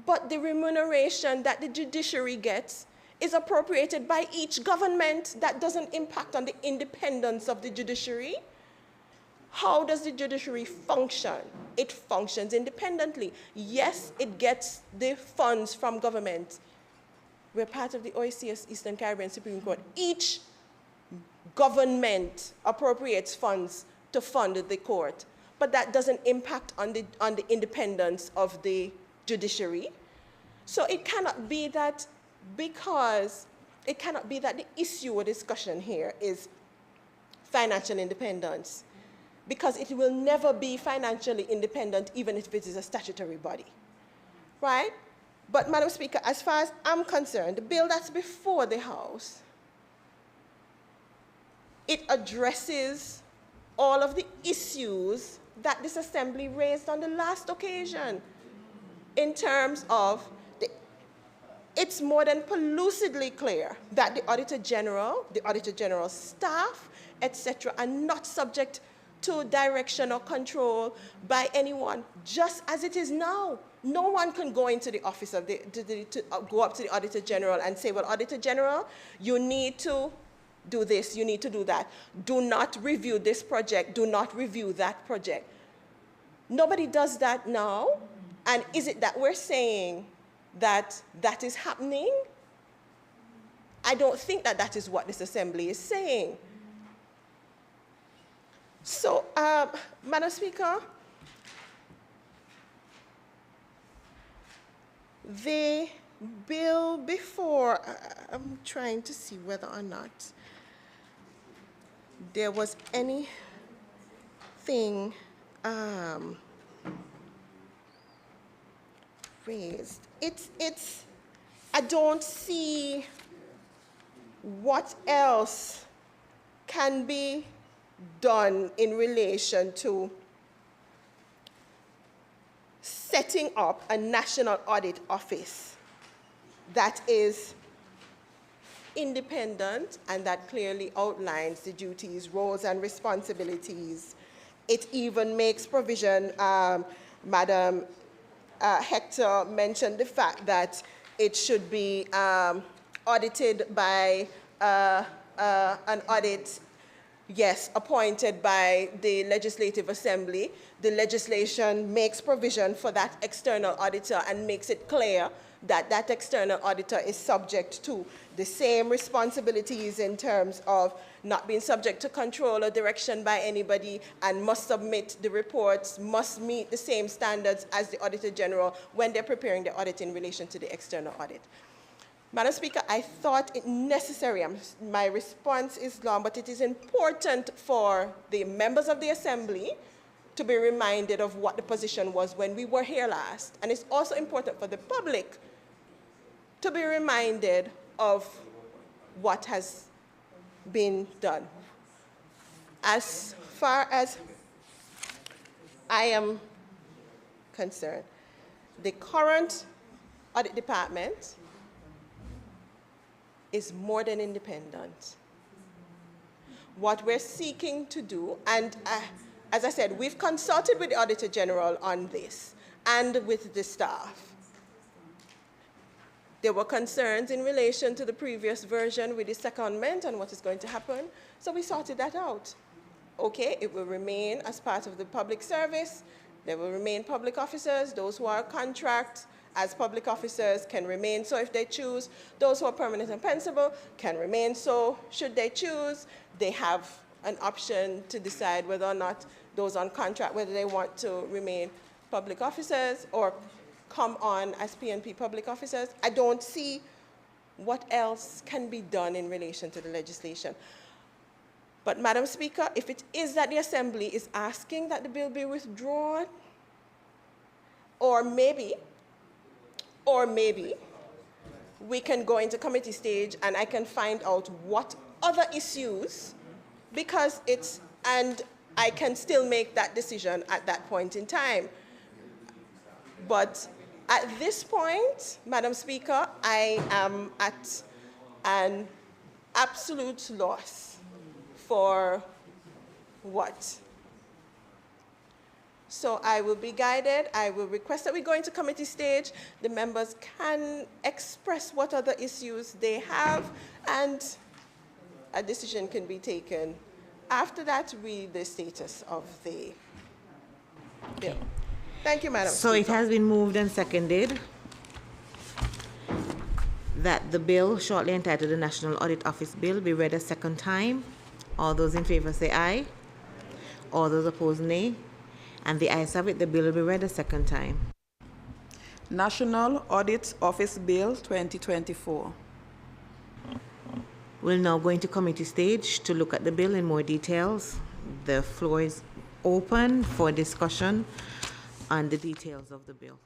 but the remuneration that the judiciary gets is appropriated by each government that doesn't impact on the independence of the judiciary. How does the judiciary function? It functions independently. Yes, it gets the funds from government. We're part of the OACS Eastern Caribbean Supreme Court. Each government appropriates funds to fund the court, but that doesn't impact on the independence of the judiciary. So it cannot be that the issue or discussion here is financial independence, because it will never be financially independent even if it is a statutory body, right? But Madam Speaker, as far as I'm concerned, the bill that's before the House, it addresses all of the issues that this Assembly raised on the last occasion in terms of it's more than pellucidly clear that the Auditor General's staff, etc., are not subject to direction or control by anyone, just as it is now. No one can go into the office of go up to the Auditor General and say, well, Auditor General, you need to do this, you need to do that. Do not review this project, do not review that project. Nobody does that now. And is it that we're saying that that is happening? I don't think that that is what this Assembly is saying. So, Madam Speaker, the bill before, I'm trying to see whether or not there was anything raised. I don't see what else can be done in relation to setting up a national audit office that is independent and that clearly outlines the duties, roles, and responsibilities. It even makes provision, Madam Hector mentioned the fact that it should be audited by an audit, yes, appointed by the Legislative Assembly. The legislation makes provision for that external auditor and makes it clear that that external auditor is subject to the same responsibilities in terms of not being subject to control or direction by anybody, and must submit the reports, must meet the same standards as the Auditor General when they're preparing the audit in relation to the external audit. Madam Speaker, I thought it necessary, my response is long, but it is important for the members of the Assembly to be reminded of what the position was when we were here last. And it's also important for the public to be reminded of what has been done. As far as I am concerned, the current audit department is more than independent. What we're seeking to do, and as I said, we've consulted with the Auditor General on this and with the staff. There were concerns in relation to the previous version with the secondment and what is going to happen, so we sorted that out. Okay, it will remain as part of the public service. There will remain public officers. Those who are contract as public officers can remain so if they choose. Those who are permanent and pensionable can remain so should they choose. They have an option to decide whether or not those on contract, whether they want to remain public officers or come on as PNP public officers. I don't see what else can be done in relation to the legislation. But Madam Speaker, if it is that the Assembly is asking that the bill be withdrawn, or maybe we can go into committee stage and I can find out what other issues, because and I can still make that decision at that point in time. But at this point, Madam Speaker, I am at an absolute loss for what So I will be guided. I will request that we go into committee stage. The members can express what other issues they have, and a decision can be taken. After that, read the status of the bill. Thank you, Madam So Speaker. it has been moved and seconded that the bill shortly entitled the National Audit Office Bill be read a second time. All those in favor say aye. All those opposed nay. And the ayes have it, the bill will be read a second time. National Audit Office Bill 2024. We'll now go into committee stage to look at the bill in more details. The floor is open for discussion on the details of the bill.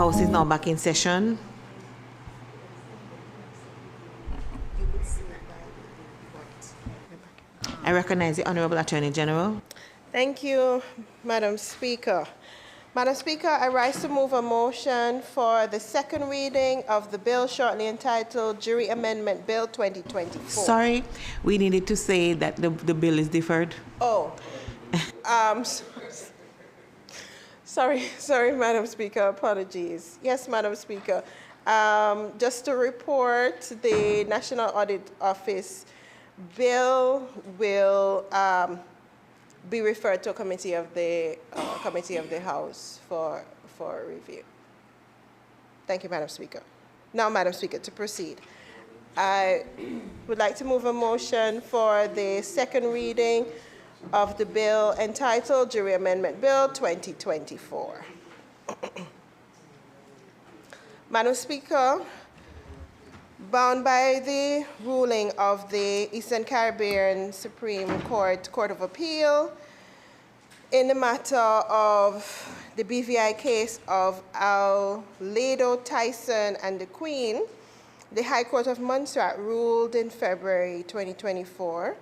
House is now back in session. I recognize the Honorable Attorney General. Thank you, Madam Speaker. Madam Speaker, I rise to move a motion for the second reading of the bill shortly entitled Jury Amendment Bill 2024. Sorry, we needed to say that the bill is deferred. Oh, sorry, Madam Speaker, apologies. Yes, Madam Speaker. Just to report, the National Audit Office bill will be referred to a committee of the House for review. Thank you, Madam Speaker. Now, Madam Speaker, to proceed. I would like to move a motion for the second reading of the bill entitled Jury Amendment Bill 2024. Madam Speaker, bound by the ruling of the Eastern Caribbean Supreme Court Court of Appeal in the matter of the BVI case of Alado, Tyson, and the Queen, the High Court of Montserrat ruled in February 2024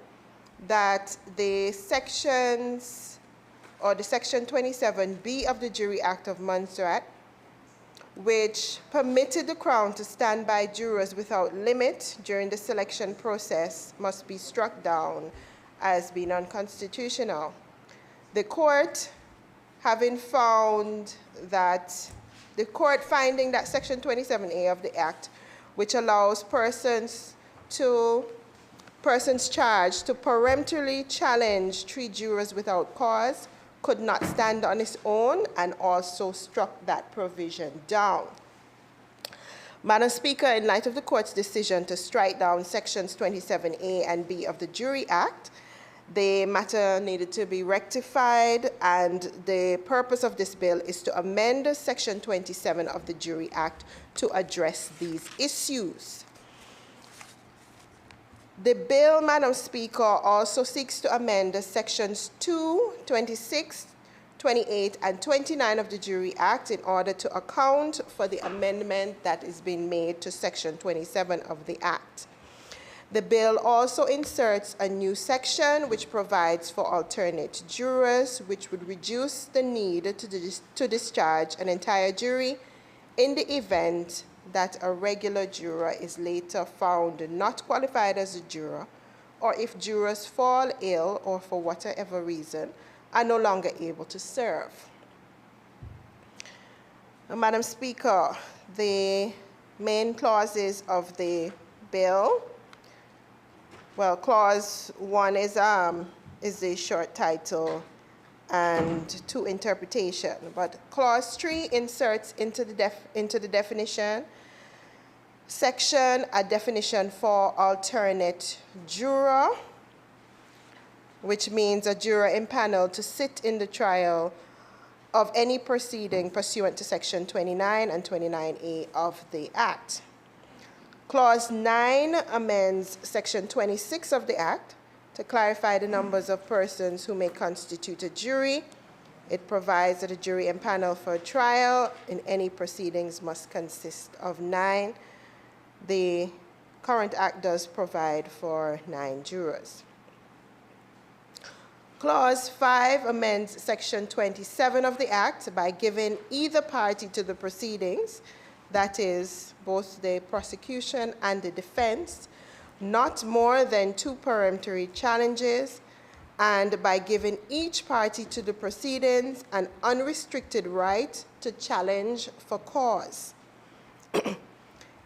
that the Section 27B of the Jury Act of Montserrat, which permitted the Crown to stand by jurors without limit during the selection process, must be struck down as being unconstitutional. The court finding that Section 27A of the Act, which allows persons charged to peremptorily challenge 3 jurors without cause, could not stand on its own, and also struck that provision down. Madam Speaker, in light of the court's decision to strike down Sections 27A and B of the Jury Act, the matter needed to be rectified, and the purpose of this bill is to amend Section 27 of the Jury Act to address these issues. The bill, Madam Speaker, also seeks to amend Sections 2, 26, 28, and 29 of the Jury Act in order to account for the amendment that is being made to Section 27 of the Act. The bill also inserts a new section which provides for alternate jurors, which would reduce the need to discharge an entire jury in the event that a regular juror is later found not qualified as a juror, or if jurors fall ill or for whatever reason are no longer able to serve. Madam Speaker, the main clauses of the bill, well, Clause 1 is the short title and 2 interpretation, but Clause 3 inserts into the definition section a definition for alternate juror, which means a juror impaneled to sit in the trial of any proceeding pursuant to Section 29 and 29A of the Act. Clause 9 amends Section 26 of the Act to clarify the numbers of persons who may constitute a jury. It provides that a jury impaneled for a trial in any proceedings must consist of 9. The current Act does provide for 9 jurors. Clause 5 amends Section 27 of the Act by giving either party to the proceedings, that is, both the prosecution and the defense, not more than 2 peremptory challenges, and by giving each party to the proceedings an unrestricted right to challenge for cause.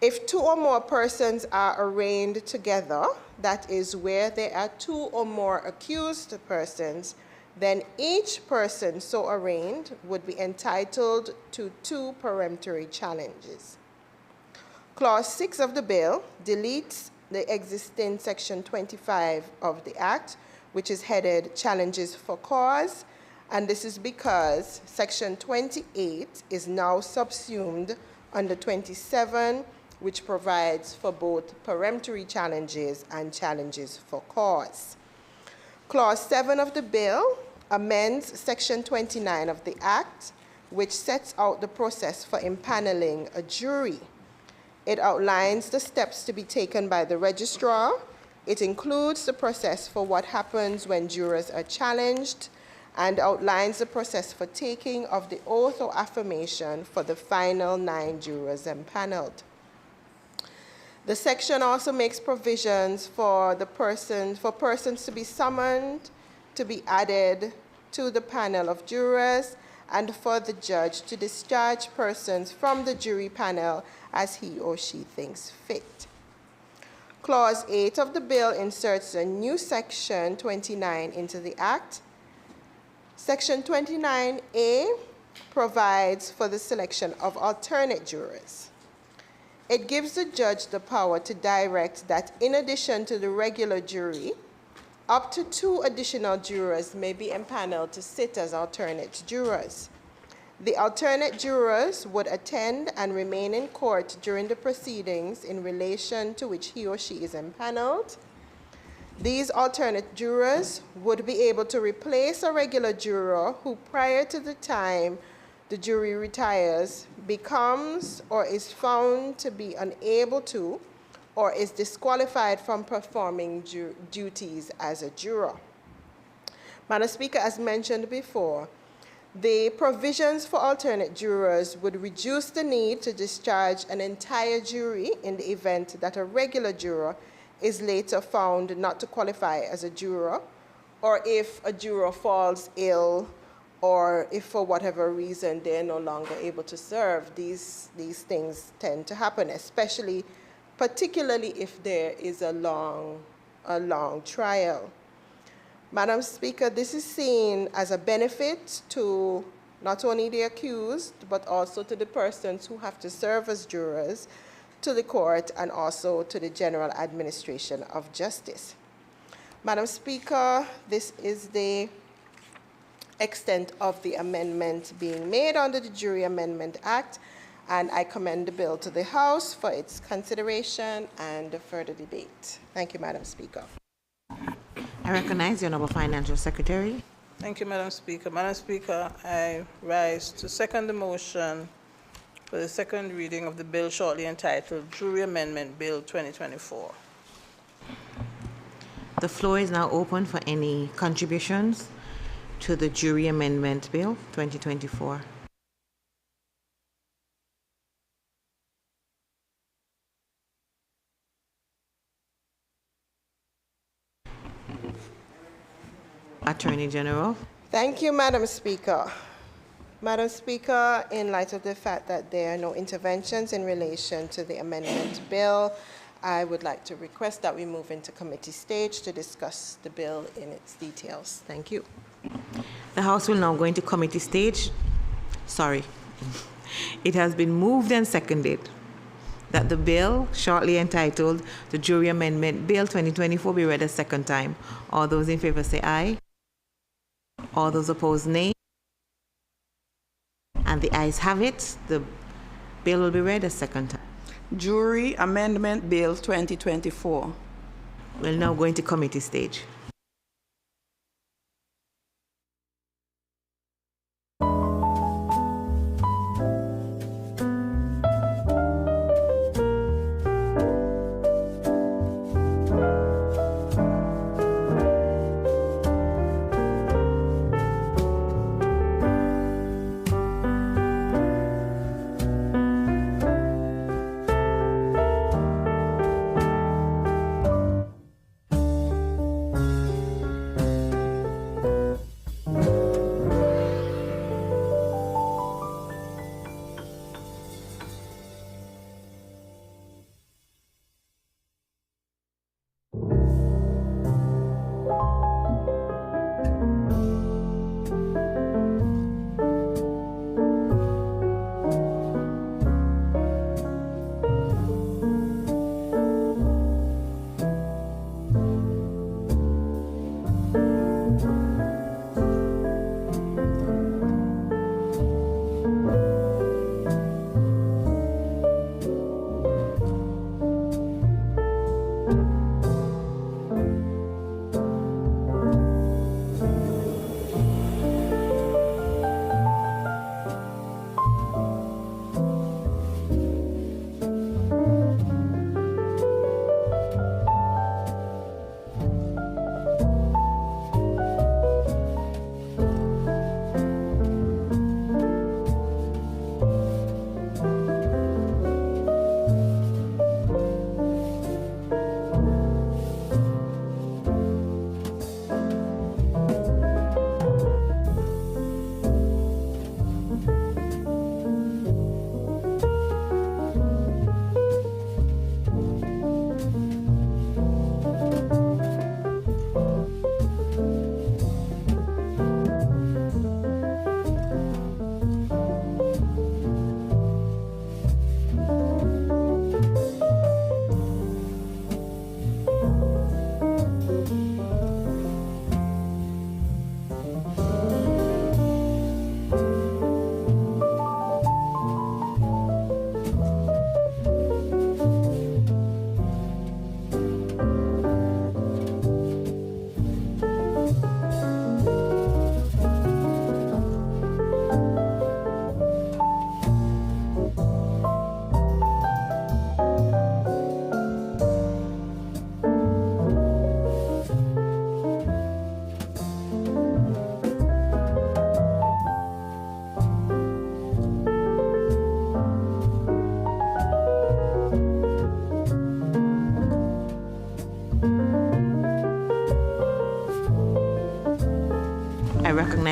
If 2 or more persons are arraigned together, that is, where there are 2 or more accused persons, then each person so arraigned would be entitled to 2 peremptory challenges. Clause 6 of the bill deletes the existing Section 25 of the Act, which is headed Challenges for Cause, and this is because Section 28 is now subsumed under 27, which provides for both peremptory challenges and challenges for cause. Clause 7 of the bill amends Section 29 of the Act which sets out the process for impaneling a jury. It outlines the steps to be taken by the registrar. It includes the process for what happens when jurors are challenged, and outlines the process for taking of the oath or affirmation for the final 9 jurors empaneled. The section also makes provisions for persons to be summoned, to be added to the panel of jurors, and for the judge to discharge persons from the jury panel as he or she thinks fit. Clause 8 of the bill inserts a new section 29 into the Act. Section 29A provides for the selection of alternate jurors. It gives the judge the power to direct that in addition to the regular jury, up to 2 additional jurors may be empaneled to sit as alternate jurors. The alternate jurors would attend and remain in court during the proceedings in relation to which he or she is empaneled. These alternate jurors would be able to replace a regular juror who, prior to the time the jury retires, becomes or is found to be unable to or is disqualified from performing duties as a juror. Madam Speaker, as mentioned before, the provisions for alternate jurors would reduce the need to discharge an entire jury in the event that a regular juror is later found not to qualify as a juror, or if a juror falls ill, or if for whatever reason they're no longer able to serve. These things tend to happen, particularly if there is a long trial. Madam Speaker, this is seen as a benefit to not only the accused, but also to the persons who have to serve as jurors, to the court, and also to the general administration of justice. Madam Speaker, this is the extent of the amendment being made under the Jury Amendment Act, and I commend the bill to the House for its consideration and further debate. Thank you, Madam Speaker. I recognize the Honorable Financial Secretary. Thank you, Madam Speaker. Madam Speaker, I rise to second the motion for the second reading of the bill shortly entitled Jury Amendment Bill 2024. The floor is now open for any contributions to the Jury Amendment Bill 2024. Attorney General. Thank you, Madam Speaker. Madam Speaker, in light of the fact that there are no interventions in relation to the amendment bill, I would like to request that we move into committee stage to discuss the bill in its details. Thank you. The House will now go into committee stage. Sorry. It has been moved and seconded that the bill shortly entitled the Jury Amendment Bill 2024 be read a second time. All those in favor say aye. All those opposed, nay. And the ayes have it. The bill will be read a second time. Jury Amendment Bill 2024. We'll now go into committee stage.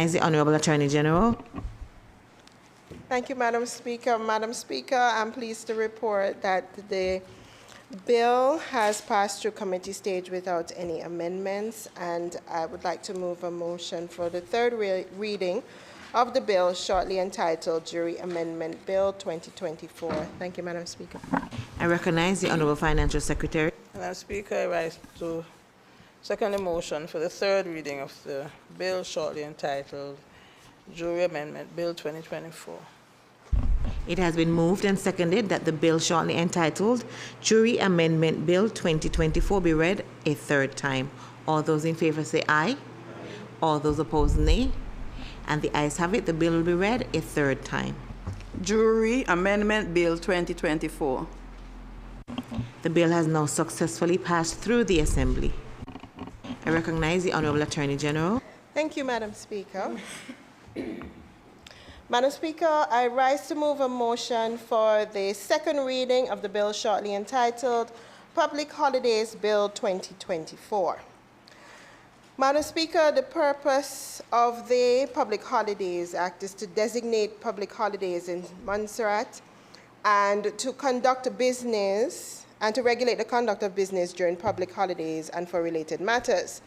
recognize the Honorable Attorney General. Thank you, Madam Speaker. Madam Speaker, I'm pleased to report that the bill has passed through committee stage without any amendments, and I would like to move a motion for the third reading of the bill shortly entitled Jury Amendment Bill 2024. Thank you, Madam Speaker. I recognize the Honorable Financial Secretary. Madam Speaker, I rise to second the motion for the third reading of the bill shortly entitled Jury Amendment Bill 2024. It has been moved and seconded that the bill shortly entitled Jury Amendment Bill 2024 be read a third time. All those in favor say aye. All those opposed, nay. And the ayes have it. The bill will be read a third time. Jury Amendment Bill 2024. The bill has now successfully passed through the Assembly. I recognize the Honorable Attorney General. Thank you, Madam Speaker. Madam Speaker, I rise to move a motion for the second reading of the bill shortly entitled Public Holidays Bill 2024. Madam Speaker, the purpose of the Public Holidays Act is to designate public holidays in Montserrat and to conduct business and to regulate the conduct of business during public holidays and for related matters.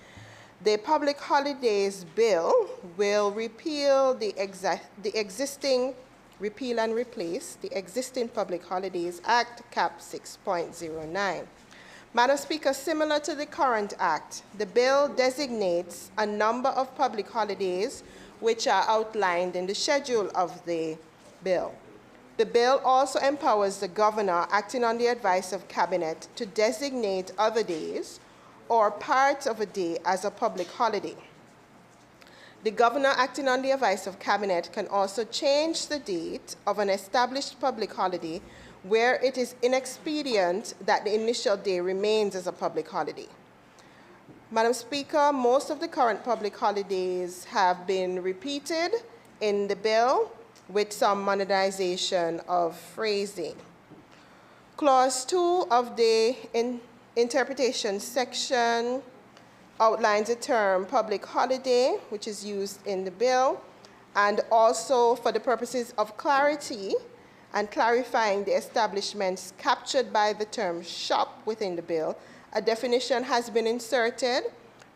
The Public Holidays Bill will repeal and replace the existing Public Holidays Act, Cap 6.09. Madam Speaker, similar to the current Act, the bill designates a number of public holidays which are outlined in the schedule of the bill. The bill also empowers the governor, acting on the advice of Cabinet, to designate other days or parts of a day as a public holiday. The governor, acting on the advice of Cabinet, can also change the date of an established public holiday where it is inexpedient that the initial day remains as a public holiday. Madam Speaker, most of the current public holidays have been repeated in the bill with some modernization of phrasing. Clause 2 of the interpretation section outlines the term public holiday, which is used in the bill, and also for the purposes of clarity and clarifying the establishments captured by the term shop within the bill, a definition has been inserted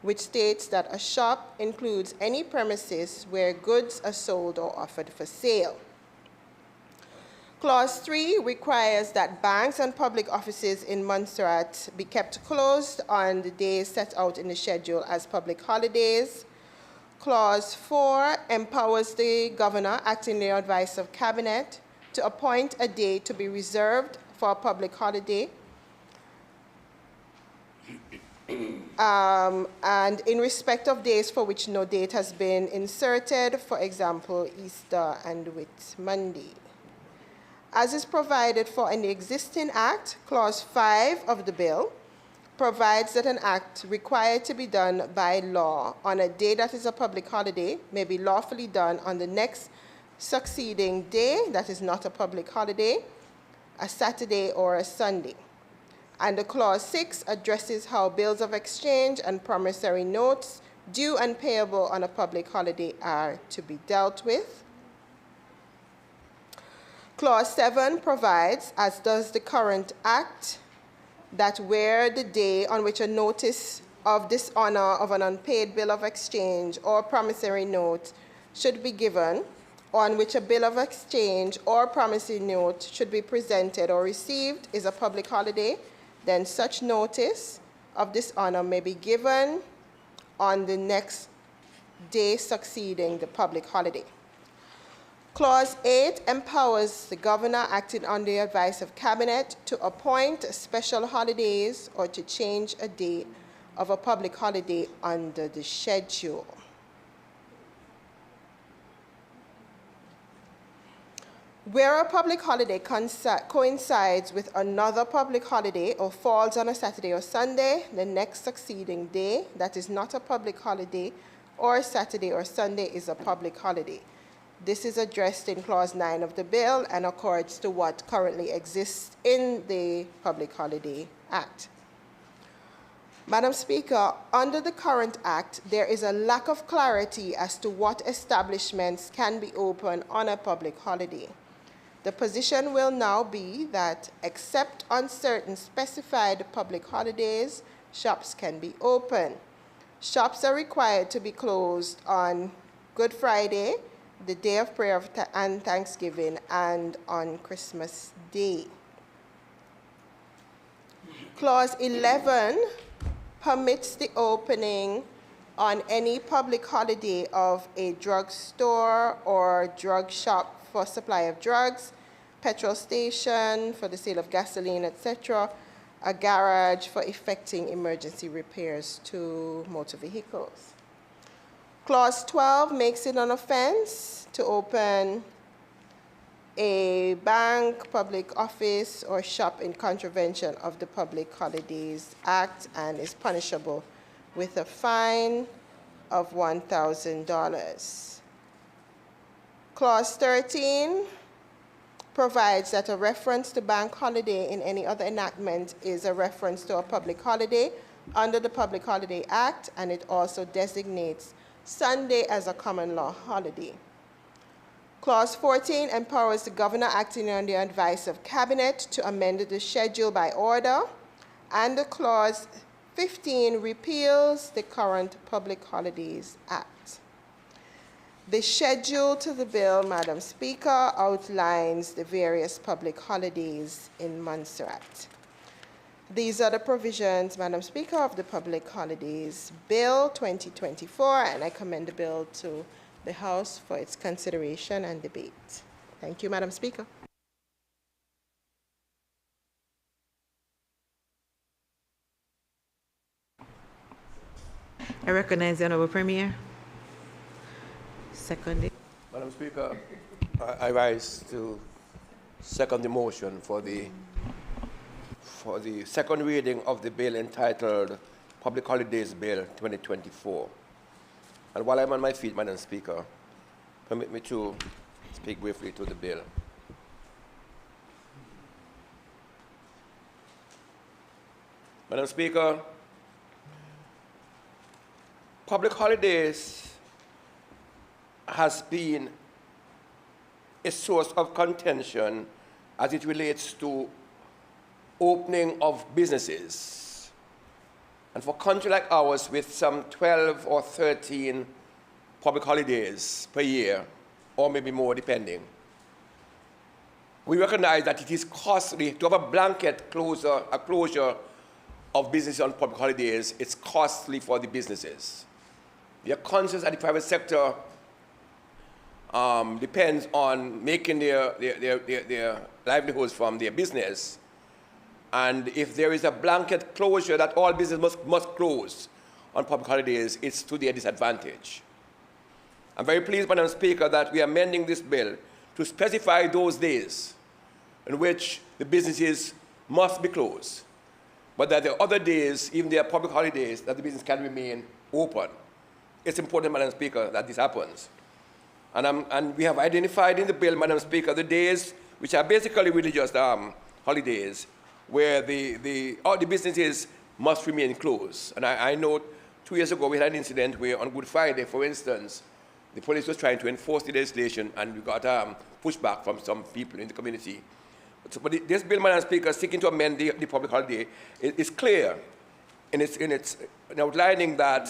which states that a shop includes any premises where goods are sold or offered for sale. Clause 3 requires that banks and public offices in Montserrat be kept closed on the days set out in the schedule as public holidays. Clause 4 empowers the governor, acting on the advice of Cabinet, to appoint a day to be reserved for a public holiday. And in respect of days for which no date has been inserted, for example, Easter and Whit Monday. As is provided for in the existing Act, Clause 5 of the bill provides that an act required to be done by law on a day that is a public holiday may be lawfully done on the next succeeding day that is not a public holiday, a Saturday or a Sunday. And the Clause 6 addresses how bills of exchange and promissory notes due and payable on a public holiday are to be dealt with. Clause 7 provides, as does the current Act, that where the day on which a notice of dishonor of an unpaid bill of exchange or promissory note should be given, or on which a bill of exchange or promissory note should be presented or received is a public holiday, then such notice of dishonor may be given on the next day succeeding the public holiday. Clause 8 empowers the governor, acting on the advice of Cabinet, to appoint special holidays or to change a day of a public holiday under the schedule. Where a public holiday coincides with another public holiday or falls on a Saturday or Sunday, the next succeeding day that is not a public holiday or Saturday or Sunday is a public holiday. This is addressed in Clause 9 of the bill and accords to what currently exists in the Public Holiday Act. Madam Speaker, under the current Act, there is a lack of clarity as to what establishments can be open on a public holiday. The position will now be that, except on certain specified public holidays, shops can be open. Shops are required to be closed on Good Friday, the day of prayer and Thanksgiving, and on Christmas Day. Clause 11 permits the opening on any public holiday of a drugstore or drug shop for supply of drugs, petrol station for the sale of gasoline, etc., a garage for effecting emergency repairs to motor vehicles. Clause 12 makes it an offense to open a bank, public office, or shop in contravention of the Public Holidays Act and is punishable with a fine of $1,000. Clause 13 provides that a reference to bank holiday in any other enactment is a reference to a public holiday under the Public Holiday Act, and it also designates Sunday as a common law holiday. Clause 14 empowers the governor acting on the advice of cabinet to amend the schedule by order, and the clause 15 repeals the current Public Holidays Act. The schedule to the bill, Madam Speaker, outlines the various public holidays in Montserrat. These are the provisions, Madam Speaker, of the Public Holidays Bill 2024, and I commend the bill to the House for its consideration and debate. Thank you, Madam Speaker. I recognize the Honourable Premier. Seconded. Madam Speaker, I rise to second the motion for the second reading of the bill entitled Public Holidays Bill 2024. And while I'm on my feet, Madam Speaker, permit me to speak briefly to the bill. Madam Speaker, public holidays has been a source of contention as it relates to opening of businesses. And for a country like ours with some 12 or 13 public holidays per year, or maybe more depending, we recognize that it is costly to have a blanket closure of business on public holidays. It's costly for the businesses. We are conscious that the private sector depends on making their livelihoods from their business. And if there is a blanket closure that all business must close on public holidays, it's to their disadvantage. I'm very pleased, Madam Speaker, that we are amending this bill to specify those days in which the businesses must be closed, but that the other days, even their public holidays, that the business can remain open. It's important, Madam Speaker, that this happens. And we have identified in the bill, Madam Speaker, the days which are basically religious holidays, where all the businesses must remain closed. And I know 2 years ago we had an incident where on Good Friday, for instance, the police was trying to enforce the legislation and we got pushback from some people in the community. But this bill, Madam Speaker, seeking to amend the public holiday is clear in outlining that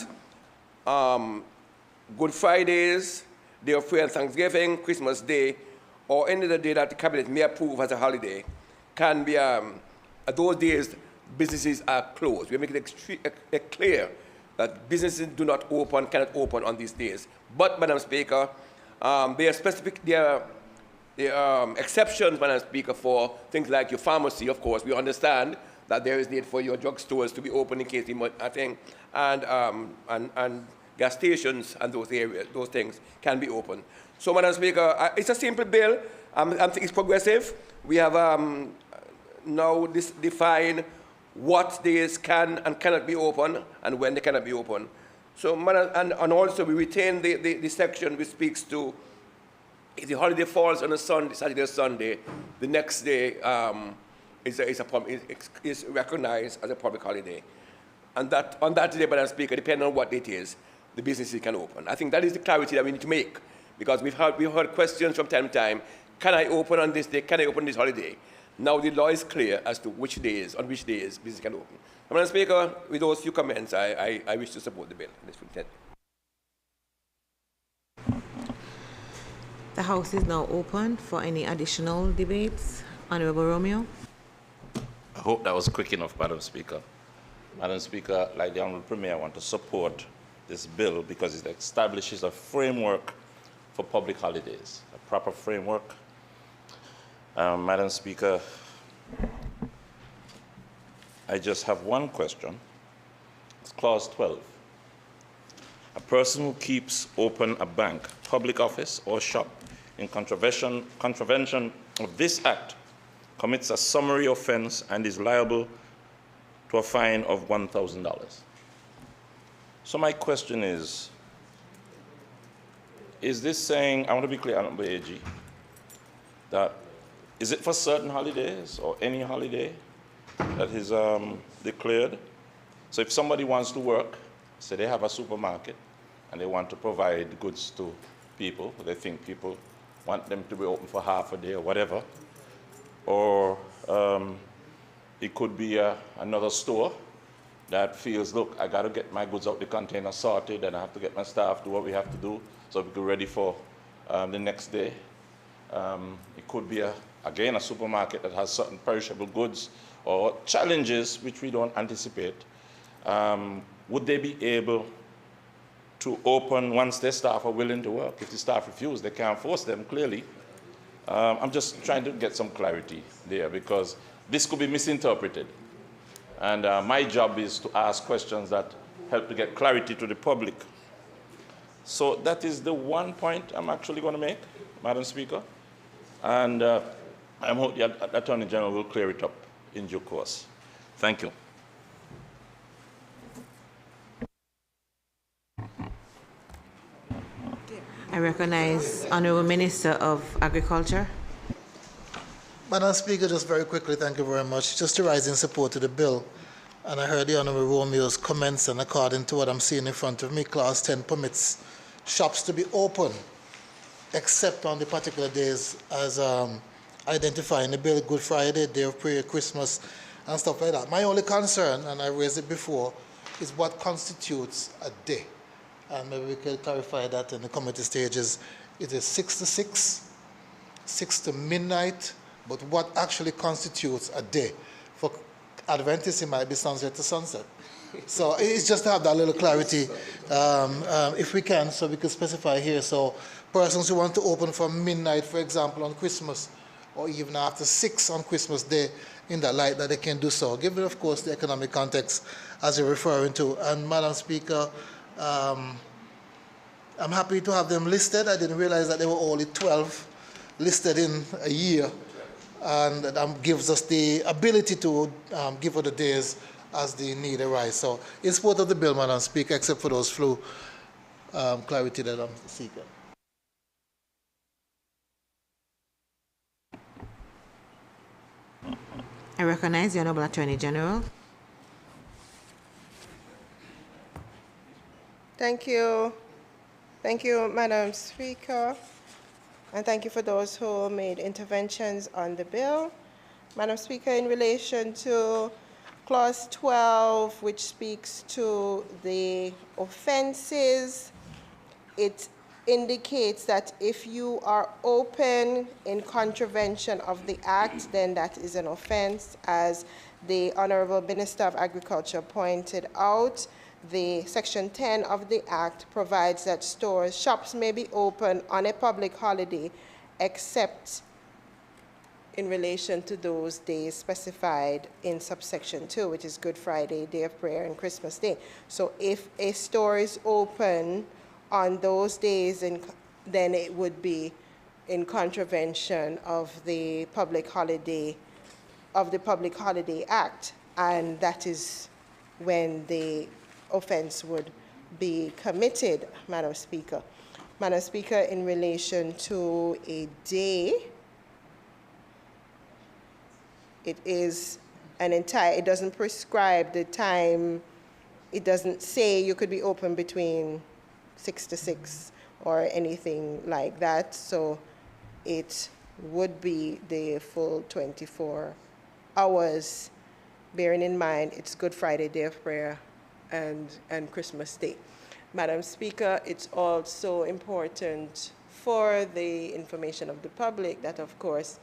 Good Fridays, Day of Prayer and Thanksgiving, Christmas Day, or any other day that the Cabinet may approve as a holiday can be, those days businesses are closed. We make it clear that businesses cannot open on these days. But, Madam Speaker, there are exceptions, Madam Speaker, for things like your pharmacy, of course. We understand that there is need for your drugstores to be open in case and gas stations and those areas, those things can be open. So, Madam Speaker, it's a simple bill. I think it's progressive. We have now defined what days can and cannot be open and when they cannot be open. So, and also we retain the section which speaks to if the holiday falls on a Sunday, Saturday or Sunday, the next day is recognized as a public holiday. And that on that day, Madam Speaker, depending on what it is, the businesses can open. I think that is the clarity that we need to make, because we've heard questions from time to time. Can I open on this day? Can I open this holiday? Now the law is clear as to on which days business can open. Madam Speaker, with those few comments, I wish to support the bill. The House is now open for any additional debates. Honorable Romeo. I hope that was quick enough, Madam Speaker. Madam Speaker, like the Honourable Premier, I want to support this bill because it establishes a framework for public holidays, a proper framework. Madam Speaker, I just have one question. It's clause 12. A person who keeps open a bank, public office, or shop in contravention of this act commits a summary offense and is liable to a fine of $1,000. So my question is this saying, I want to be clear, Honorable AG, that is it for certain holidays or any holiday that is declared? So if somebody wants to work, say they have a supermarket and they want to provide goods to people, they think people want them to be open for half a day or whatever, or it could be another store that feels, look, I got to get my goods out the container sorted and I have to get my staff to do what we have to do so we can be ready for the next day. It could be, again, a supermarket that has certain perishable goods or challenges which we don't anticipate. Would they be able to open once their staff are willing to work? If the staff refuse, they can't force them, clearly. I'm just trying to get some clarity there because this could be misinterpreted. And my job is to ask questions that help to get clarity to the public. So that is the one point I'm actually going to make, Madam Speaker. And I hope the Attorney General will clear it up in due course. Thank you. I recognize Honourable Minister of Agriculture. Madam Speaker, just very quickly, thank you very much. Just to rise in support of the bill, and I heard the Honourable Romeo's comments, and according to what I'm seeing in front of me, Clause 10 permits shops to be open, except on the particular days as identifying the bill, Good Friday, Day of Prayer, Christmas, and stuff like that. My only concern, and I raised it before, is what constitutes a day. And maybe we can clarify that in the committee stages. It is 6 to 6, 6 to midnight, but what actually constitutes a day? For Adventists, it might be sunset to sunset. So it's just to have that little clarity, if we can, so we can specify here. So persons who want to open from midnight, for example, on Christmas, or even after 6 on Christmas Day, in that light, that they can do so, given, of course, the economic context as you're referring to. And Madam Speaker, I'm happy to have them listed. I didn't realize that there were only 12 listed in a year, and that gives us the ability to give her the days as the need arises. So in support of the bill, Madam Speaker, except for those few clarity that I'm seeking. I recognize the Honourable Attorney General. Thank you. Thank you, Madam Speaker. And thank you for those who made interventions on the bill. Madam Speaker, in relation to Clause 12, which speaks to the offenses, it indicates that if you are open in contravention of the Act, then that is an offense. As the Honourable Minister of Agriculture pointed out, the Section 10 of the Act provides that shops may be open on a public holiday except in relation to those days specified in subsection 2, which is Good Friday, Day of Prayer, and Christmas Day. So if a store is open on those days, then it would be in contravention of the Public Holiday Act, and that is when the offense would be committed, Madam Speaker. Madam Speaker, in relation to a day, it is it doesn't prescribe the time it doesn't say you could be open between 6 to 6 or anything like that. So it would be the full 24 hours, bearing in mind it's Good Friday, Day of Prayer, and Christmas Day. Madam Speaker, it's also important for the information of the public that, of course,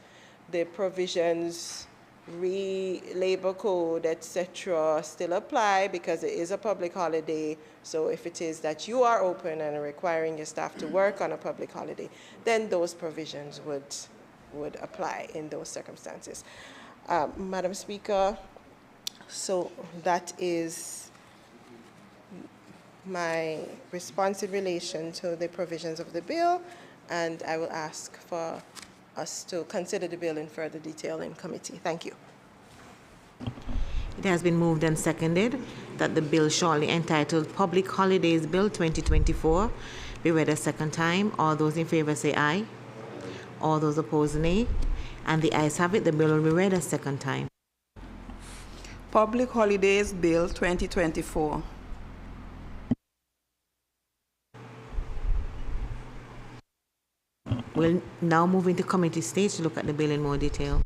the provisions, labor code, etc., still apply because it is a public holiday. So if it is that you are open and requiring your staff to work on a public holiday, then those provisions would apply in those circumstances. Madam Speaker, so that is my response in relation to the provisions of the bill, and I will ask for us to consider the bill in further detail in committee. Thank you. It has been moved and seconded that the bill shortly entitled Public Holidays Bill 2024 be read a second time. All those in favor say aye. All those opposed, nay. And the ayes have it. The bill will be read a second time. Public Holidays Bill 2024. We'll now move into committee stage to look at the bill in more detail.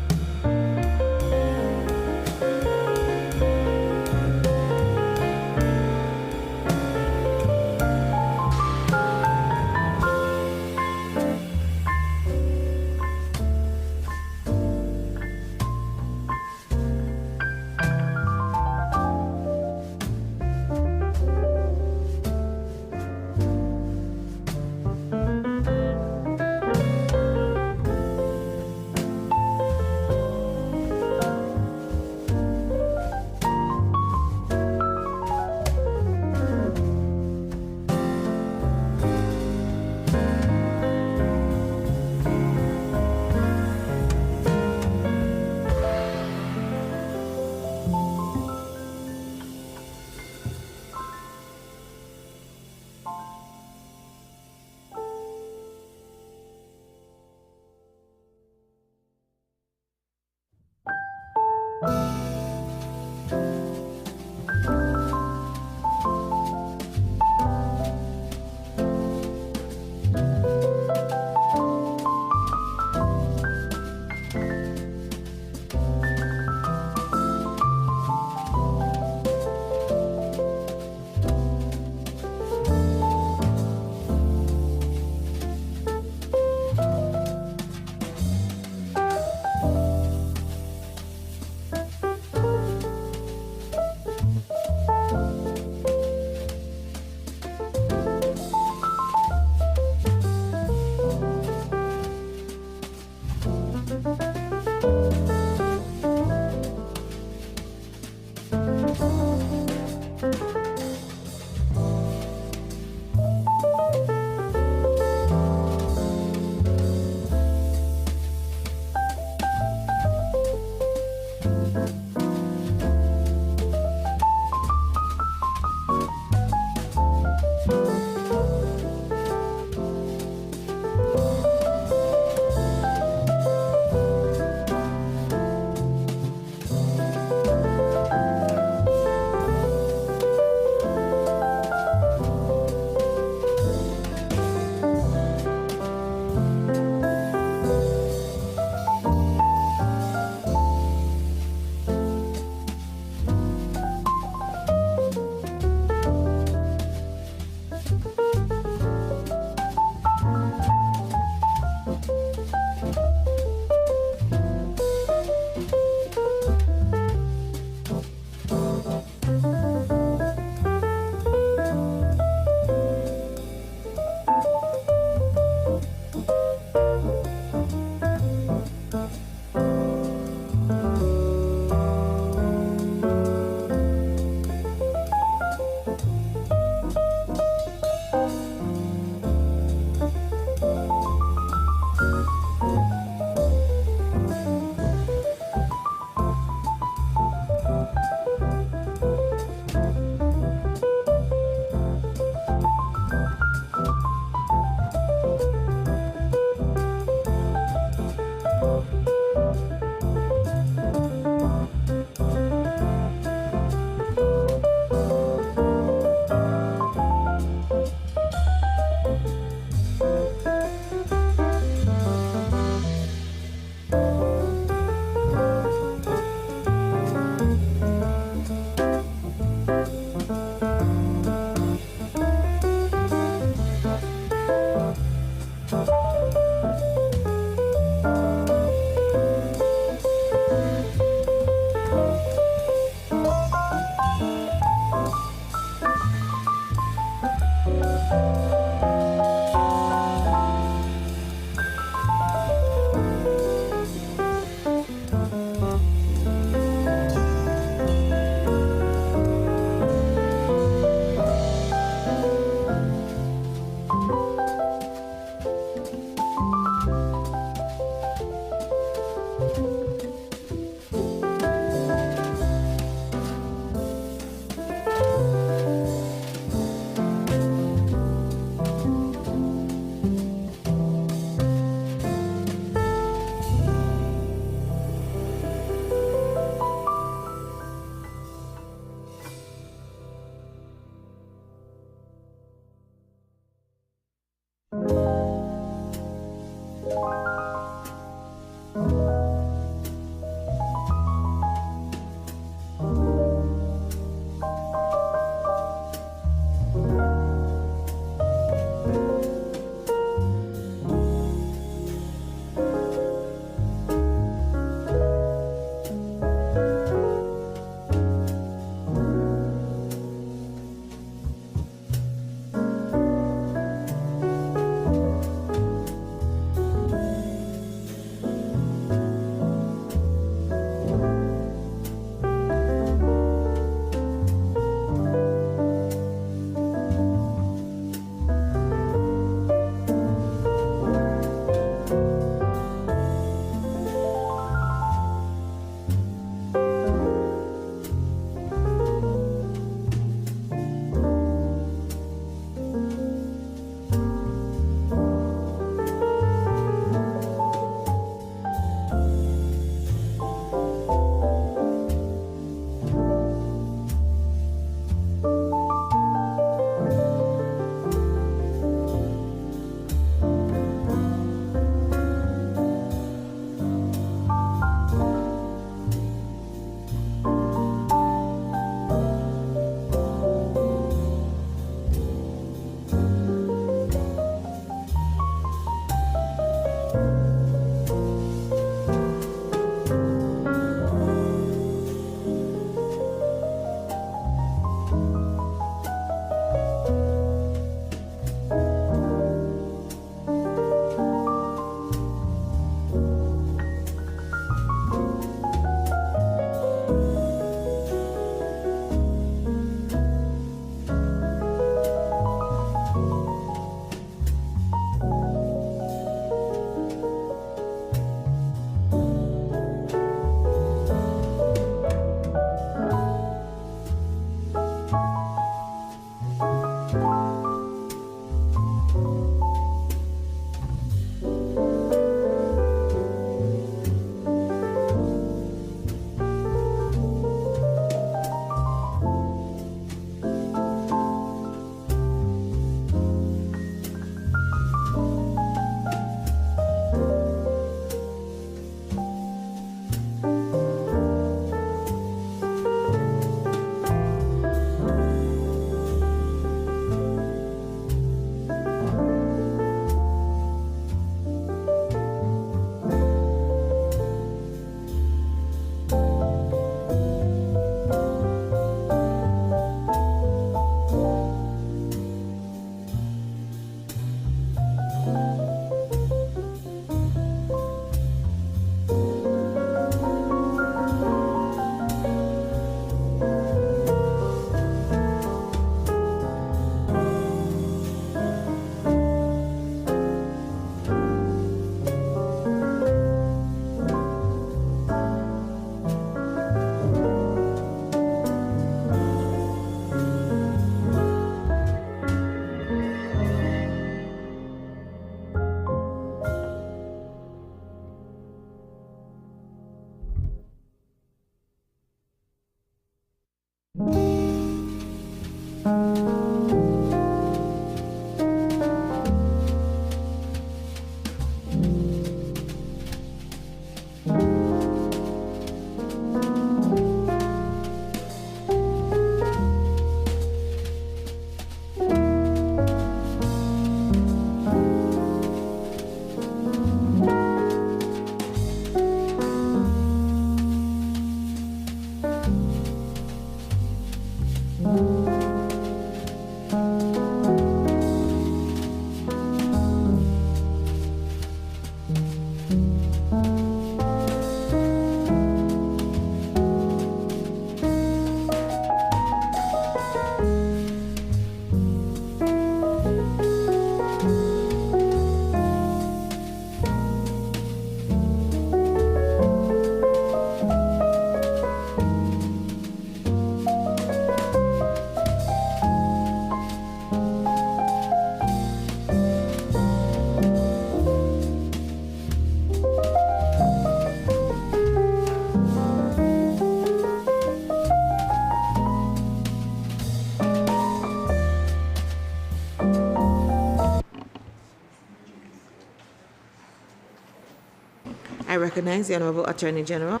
I recognize the Honorable Attorney General.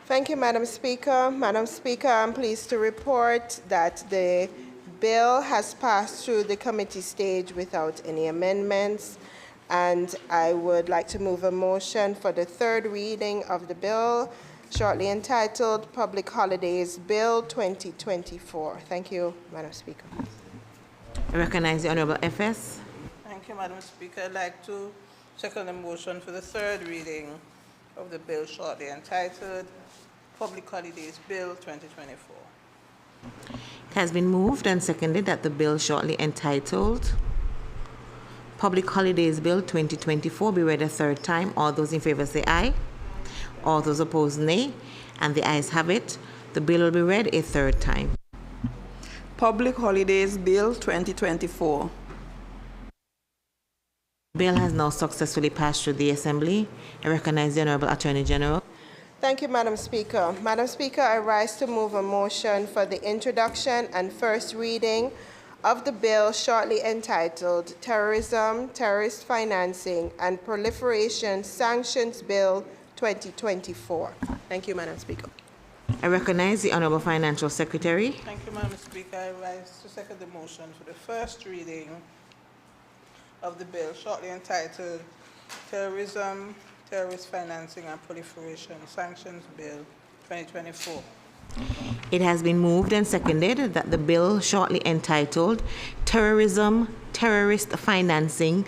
Thank you, Madam Speaker. Madam Speaker, I'm pleased to report that the bill has passed through the committee stage without any amendments, and I would like to move a motion for the third reading of the bill, shortly entitled Public Holidays Bill 2024. Thank you, Madam Speaker. I recognize the Honorable FS. Thank you, Madam Speaker. I'd like to second the motion for the third reading of the bill shortly entitled Public Holidays Bill 2024. It has been moved and seconded that the bill shortly entitled Public Holidays Bill 2024 be read a third time. All those in favor say aye. All those opposed nay. And the ayes have it. The bill will be read a third time. Public Holidays Bill 2024. Bill has now successfully passed through the Assembly. I recognize the Honorable Attorney General. Thank you, Madam Speaker. Madam Speaker, I rise to move a motion for the introduction and first reading of the bill shortly entitled Terrorism, Terrorist Financing, and Proliferation Sanctions Bill 2024. Thank you, Madam Speaker. I recognize the Honorable Financial Secretary. Thank you, Madam Speaker. I rise to second the motion for the first reading of the bill shortly entitled Terrorism, Terrorist Financing and Proliferation Sanctions Bill 2024. It has been moved and seconded that the bill shortly entitled Terrorism, Terrorist Financing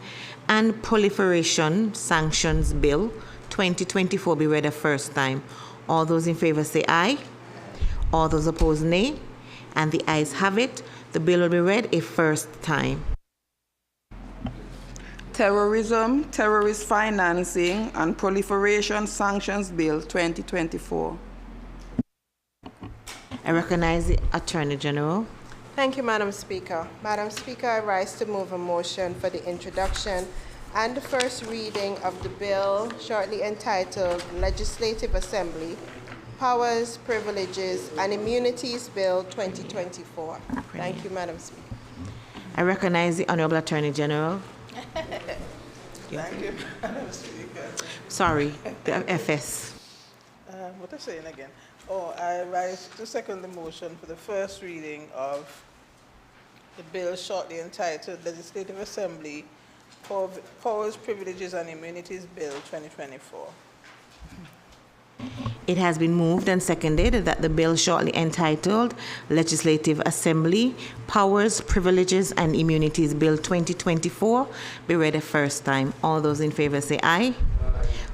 and Proliferation Sanctions Bill 2024 be read a first time. All those in favor say aye. All those opposed nay. And the ayes have it. The bill will be read a first time. Terrorism, Terrorist Financing, and Proliferation Sanctions Bill 2024. I recognize the Attorney General. Thank you, Madam Speaker. Madam Speaker, I rise to move a motion for the introduction and the first reading of the bill shortly entitled Legislative Assembly, Powers, Privileges, and Immunities Bill 2024. Thank you, Madam Speaker. I recognize the Honorable Attorney General. Thank you, Madam Speaker. Sorry, the FS. What am I saying again? Oh, I rise to second the motion for the first reading of the bill shortly entitled Legislative Assembly, Powers, Privileges, and Immunities Bill 2024. It has been moved and seconded that the bill shortly entitled Legislative Assembly, Powers, Privileges, and Immunities Bill 2024 be read a first time. All those in favor say aye.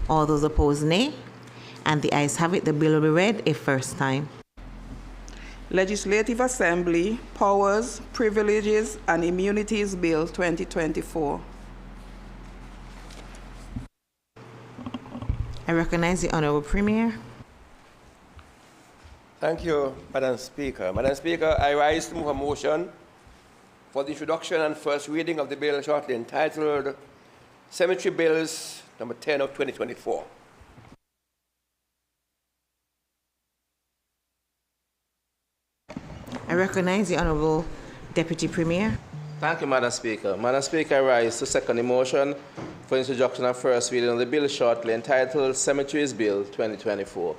All those opposed nay. And the ayes have it. The bill will be read a first time. Legislative Assembly, Powers, Privileges, and Immunities Bill 2024. I recognize the Honorable Premier. Thank you, Madam Speaker. Madam Speaker, I rise to move a motion for the introduction and first reading of the bill shortly entitled Cemetery Bills number 10 of 2024. I recognize the Honorable Deputy Premier. Thank you, Madam Speaker. Madam Speaker, I rise to second the motion for introduction and first reading of the bill shortly entitled Cemeteries Bill 2024.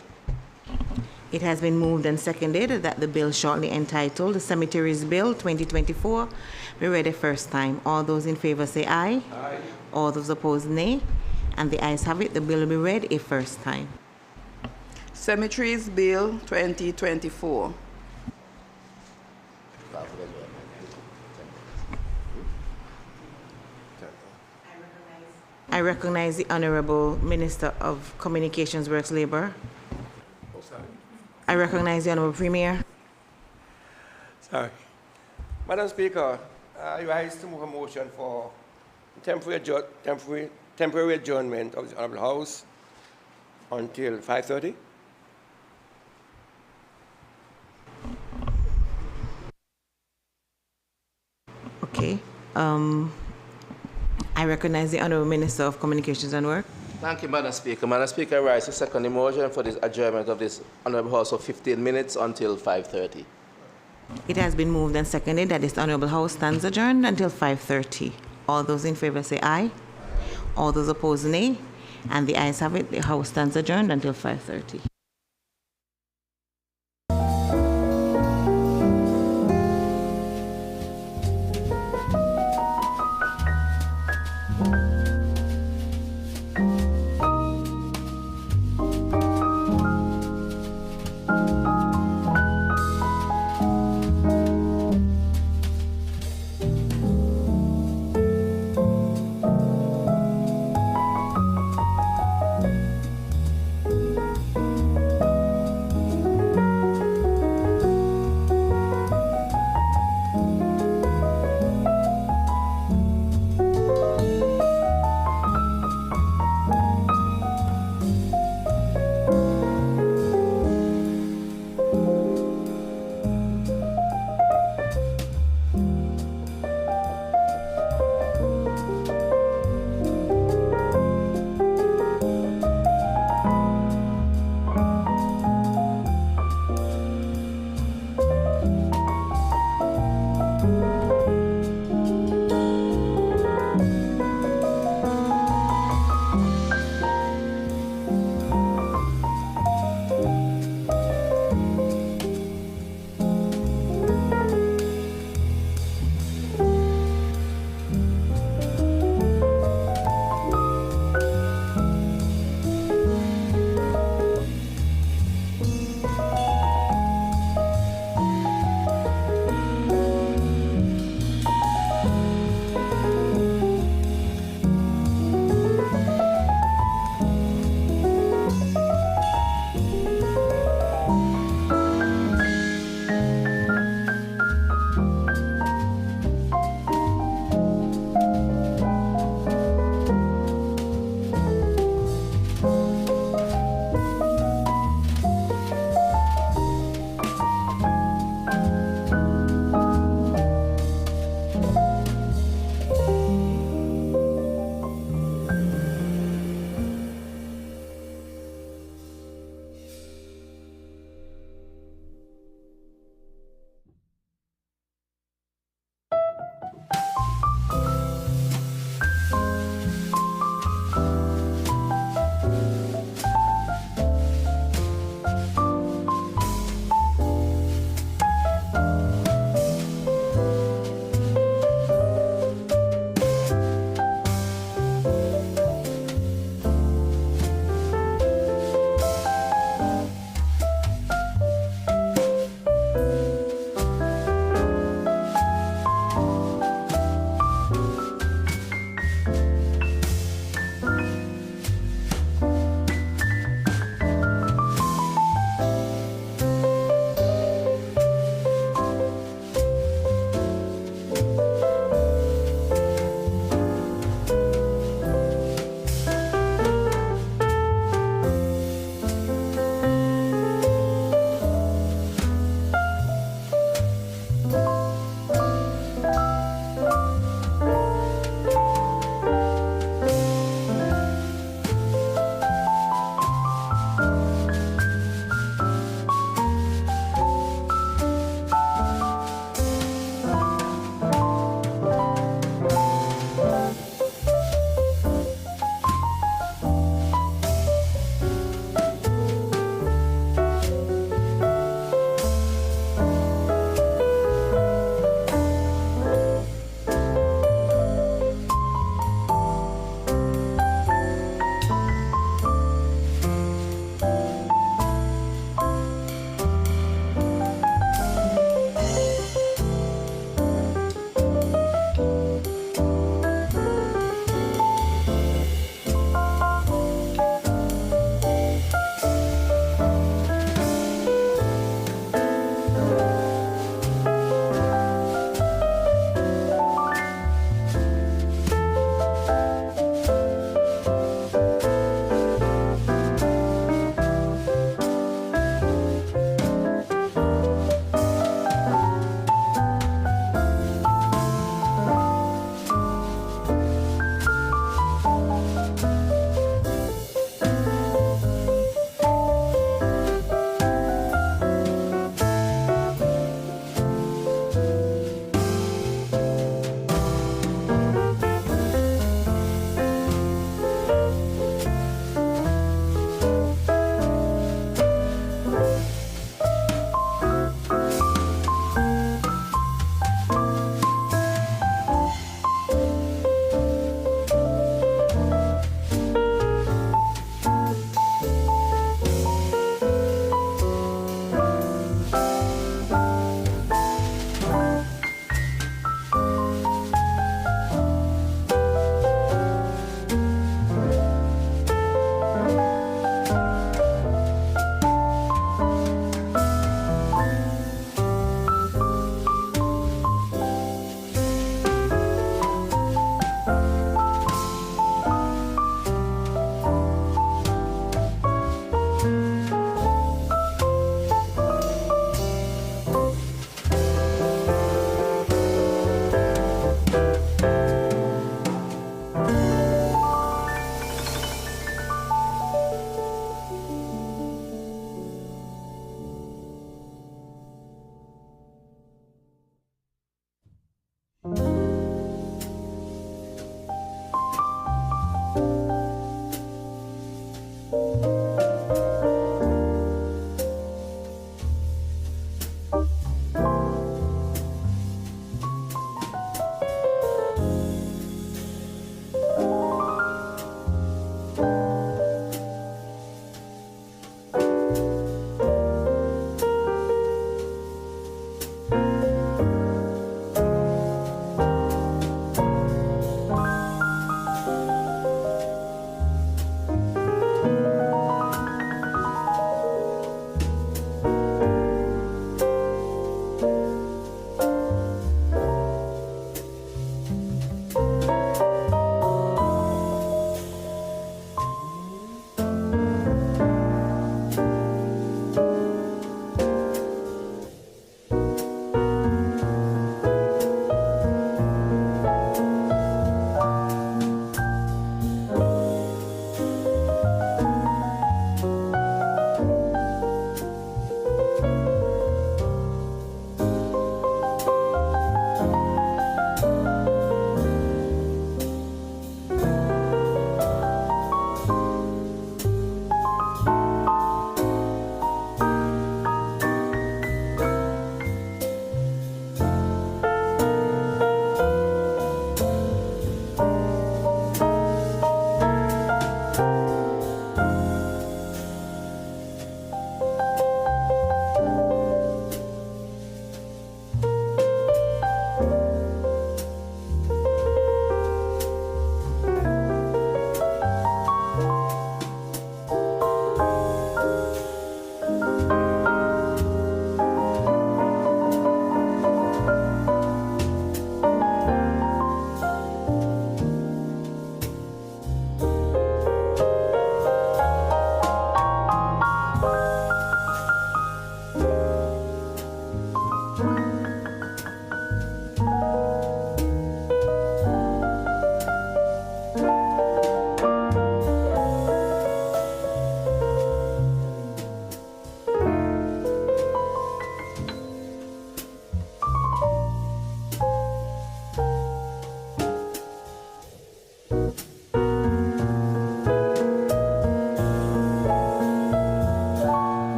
It has been moved and seconded that the bill shortly entitled Cemeteries Bill 2024 be read a first time. All those in favor say aye. Aye. All those opposed nay. And the ayes have it. The bill will be read a first time. Cemeteries Bill 2024. I recognize the Honorable Minister of Communications, Works, Labor. I recognize the Honorable Premier. Sorry. Madam Speaker, I rise to move a motion for temporary adjournment of the Honorable House until 5:30. Okay. I recognize the Honorable Minister of Communications and Work. Thank you, Madam Speaker. Madam Speaker, I rise to second the motion for this adjournment of this Honourable House for 15 minutes until 5:30. It has been moved and seconded that this Honorable House stands adjourned until 5:30. All those in favor say aye. All those opposed nay. And the ayes have it. The House stands adjourned until 5:30.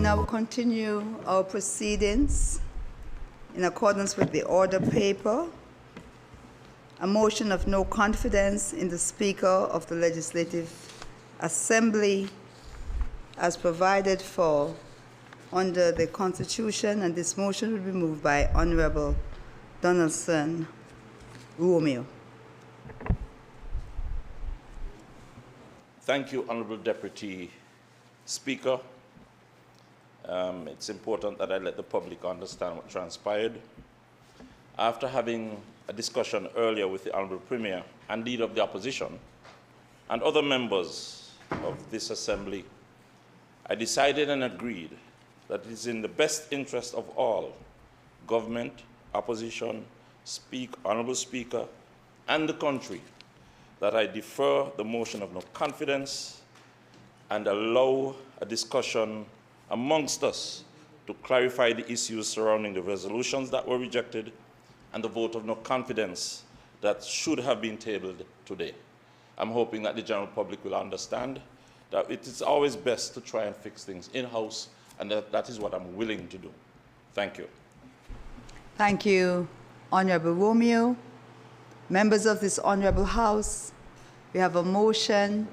now continue our proceedings in accordance with the order paper. A motion of no confidence in the Speaker of the Legislative Assembly as provided for under the Constitution, and this motion will be moved by Honorable Donaldson Romeo. Thank you, Honorable Deputy Speaker. It's important that I let the public understand what transpired. After having a discussion earlier with the Honorable Premier and Leader of the Opposition and other members of this Assembly, I decided and agreed that it is in the best interest of all, government, opposition, Honorable Speaker, and the country, that I defer the motion of no confidence and allow a discussion amongst us to clarify the issues surrounding the resolutions that were rejected and the vote of no confidence that should have been tabled today. I'm hoping that the general public will understand that it is always best to try and fix things in-house, and that is what I'm willing to do. Thank you. Thank you, Honorable Romeo. Members of this Honorable House, we have a motion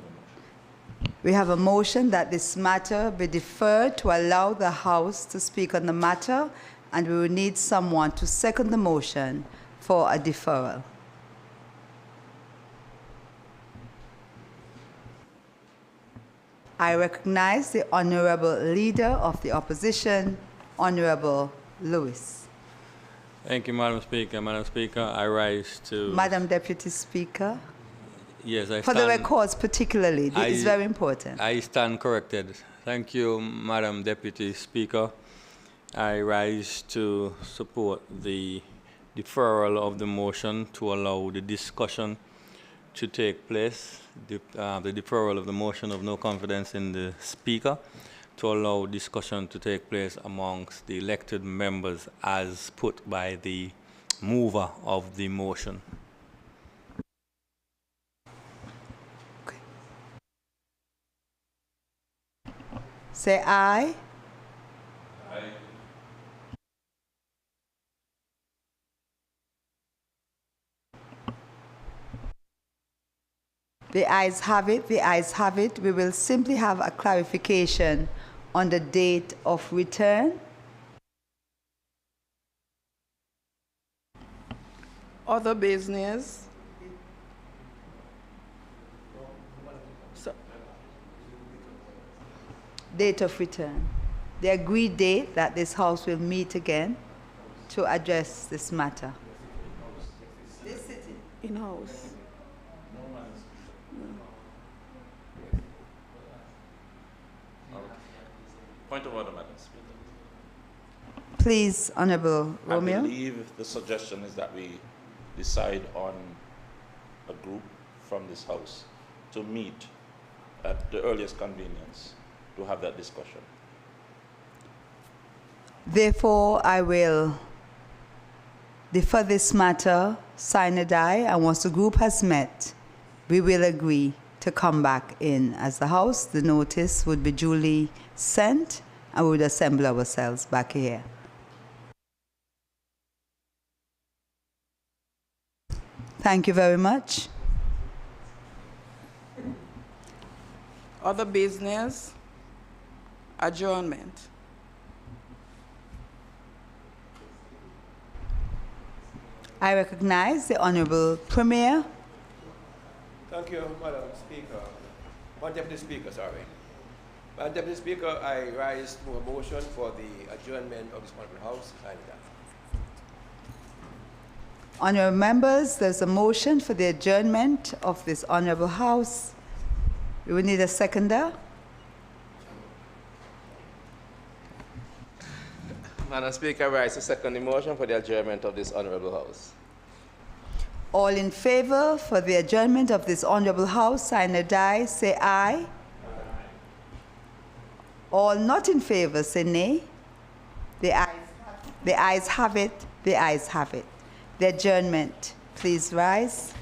that this matter be deferred to allow the House to speak on the matter, and we will need someone to second the motion for a deferral. I recognize the Honorable Leader of the Opposition, Honorable Lewis. Thank you, Madam Speaker. Madam Speaker, I rise to... Madam Deputy Speaker. Yes, I For stand... the records particularly, this is very important. I stand corrected. Thank you, Madam Deputy Speaker. I rise to support the deferral of the motion to allow the discussion to take place, the deferral of the motion of no confidence in the Speaker, to allow discussion to take place amongst the elected members as put by the mover of the motion. Okay. Say aye. Aye. The ayes have it, the ayes have it. We will simply have a clarification on the date of return. Other business. Date of return. The agreed date that this House will meet again to address this matter. This sitting. In-house. Point of order, Madam Speaker. Please, Honorable Romeo. I believe the suggestion is that we decide on a group from this House to meet at the earliest convenience to have that discussion. Therefore, I will defer this matter, sine die, and once the group has met, we will agree to come back in as the House. The notice would be duly sent, and we would assemble ourselves back here. Thank you very much. Other business. Adjournment. I recognize the Honorable Premier. Thank you, Madam Speaker. Madam Deputy Speaker, sorry. Madam Deputy Speaker, I rise to a motion for the adjournment of this Honorable House. Honorable members, there's a motion for the adjournment of this Honorable House. We will need a seconder. Madam Speaker, I rise to second the motion for the adjournment of this Honorable House. All in favor for the adjournment of this Honorable House, sign a die, say aye. Aye. All not in favor, say nay. The ayes have it, the ayes have it. The adjournment, please rise.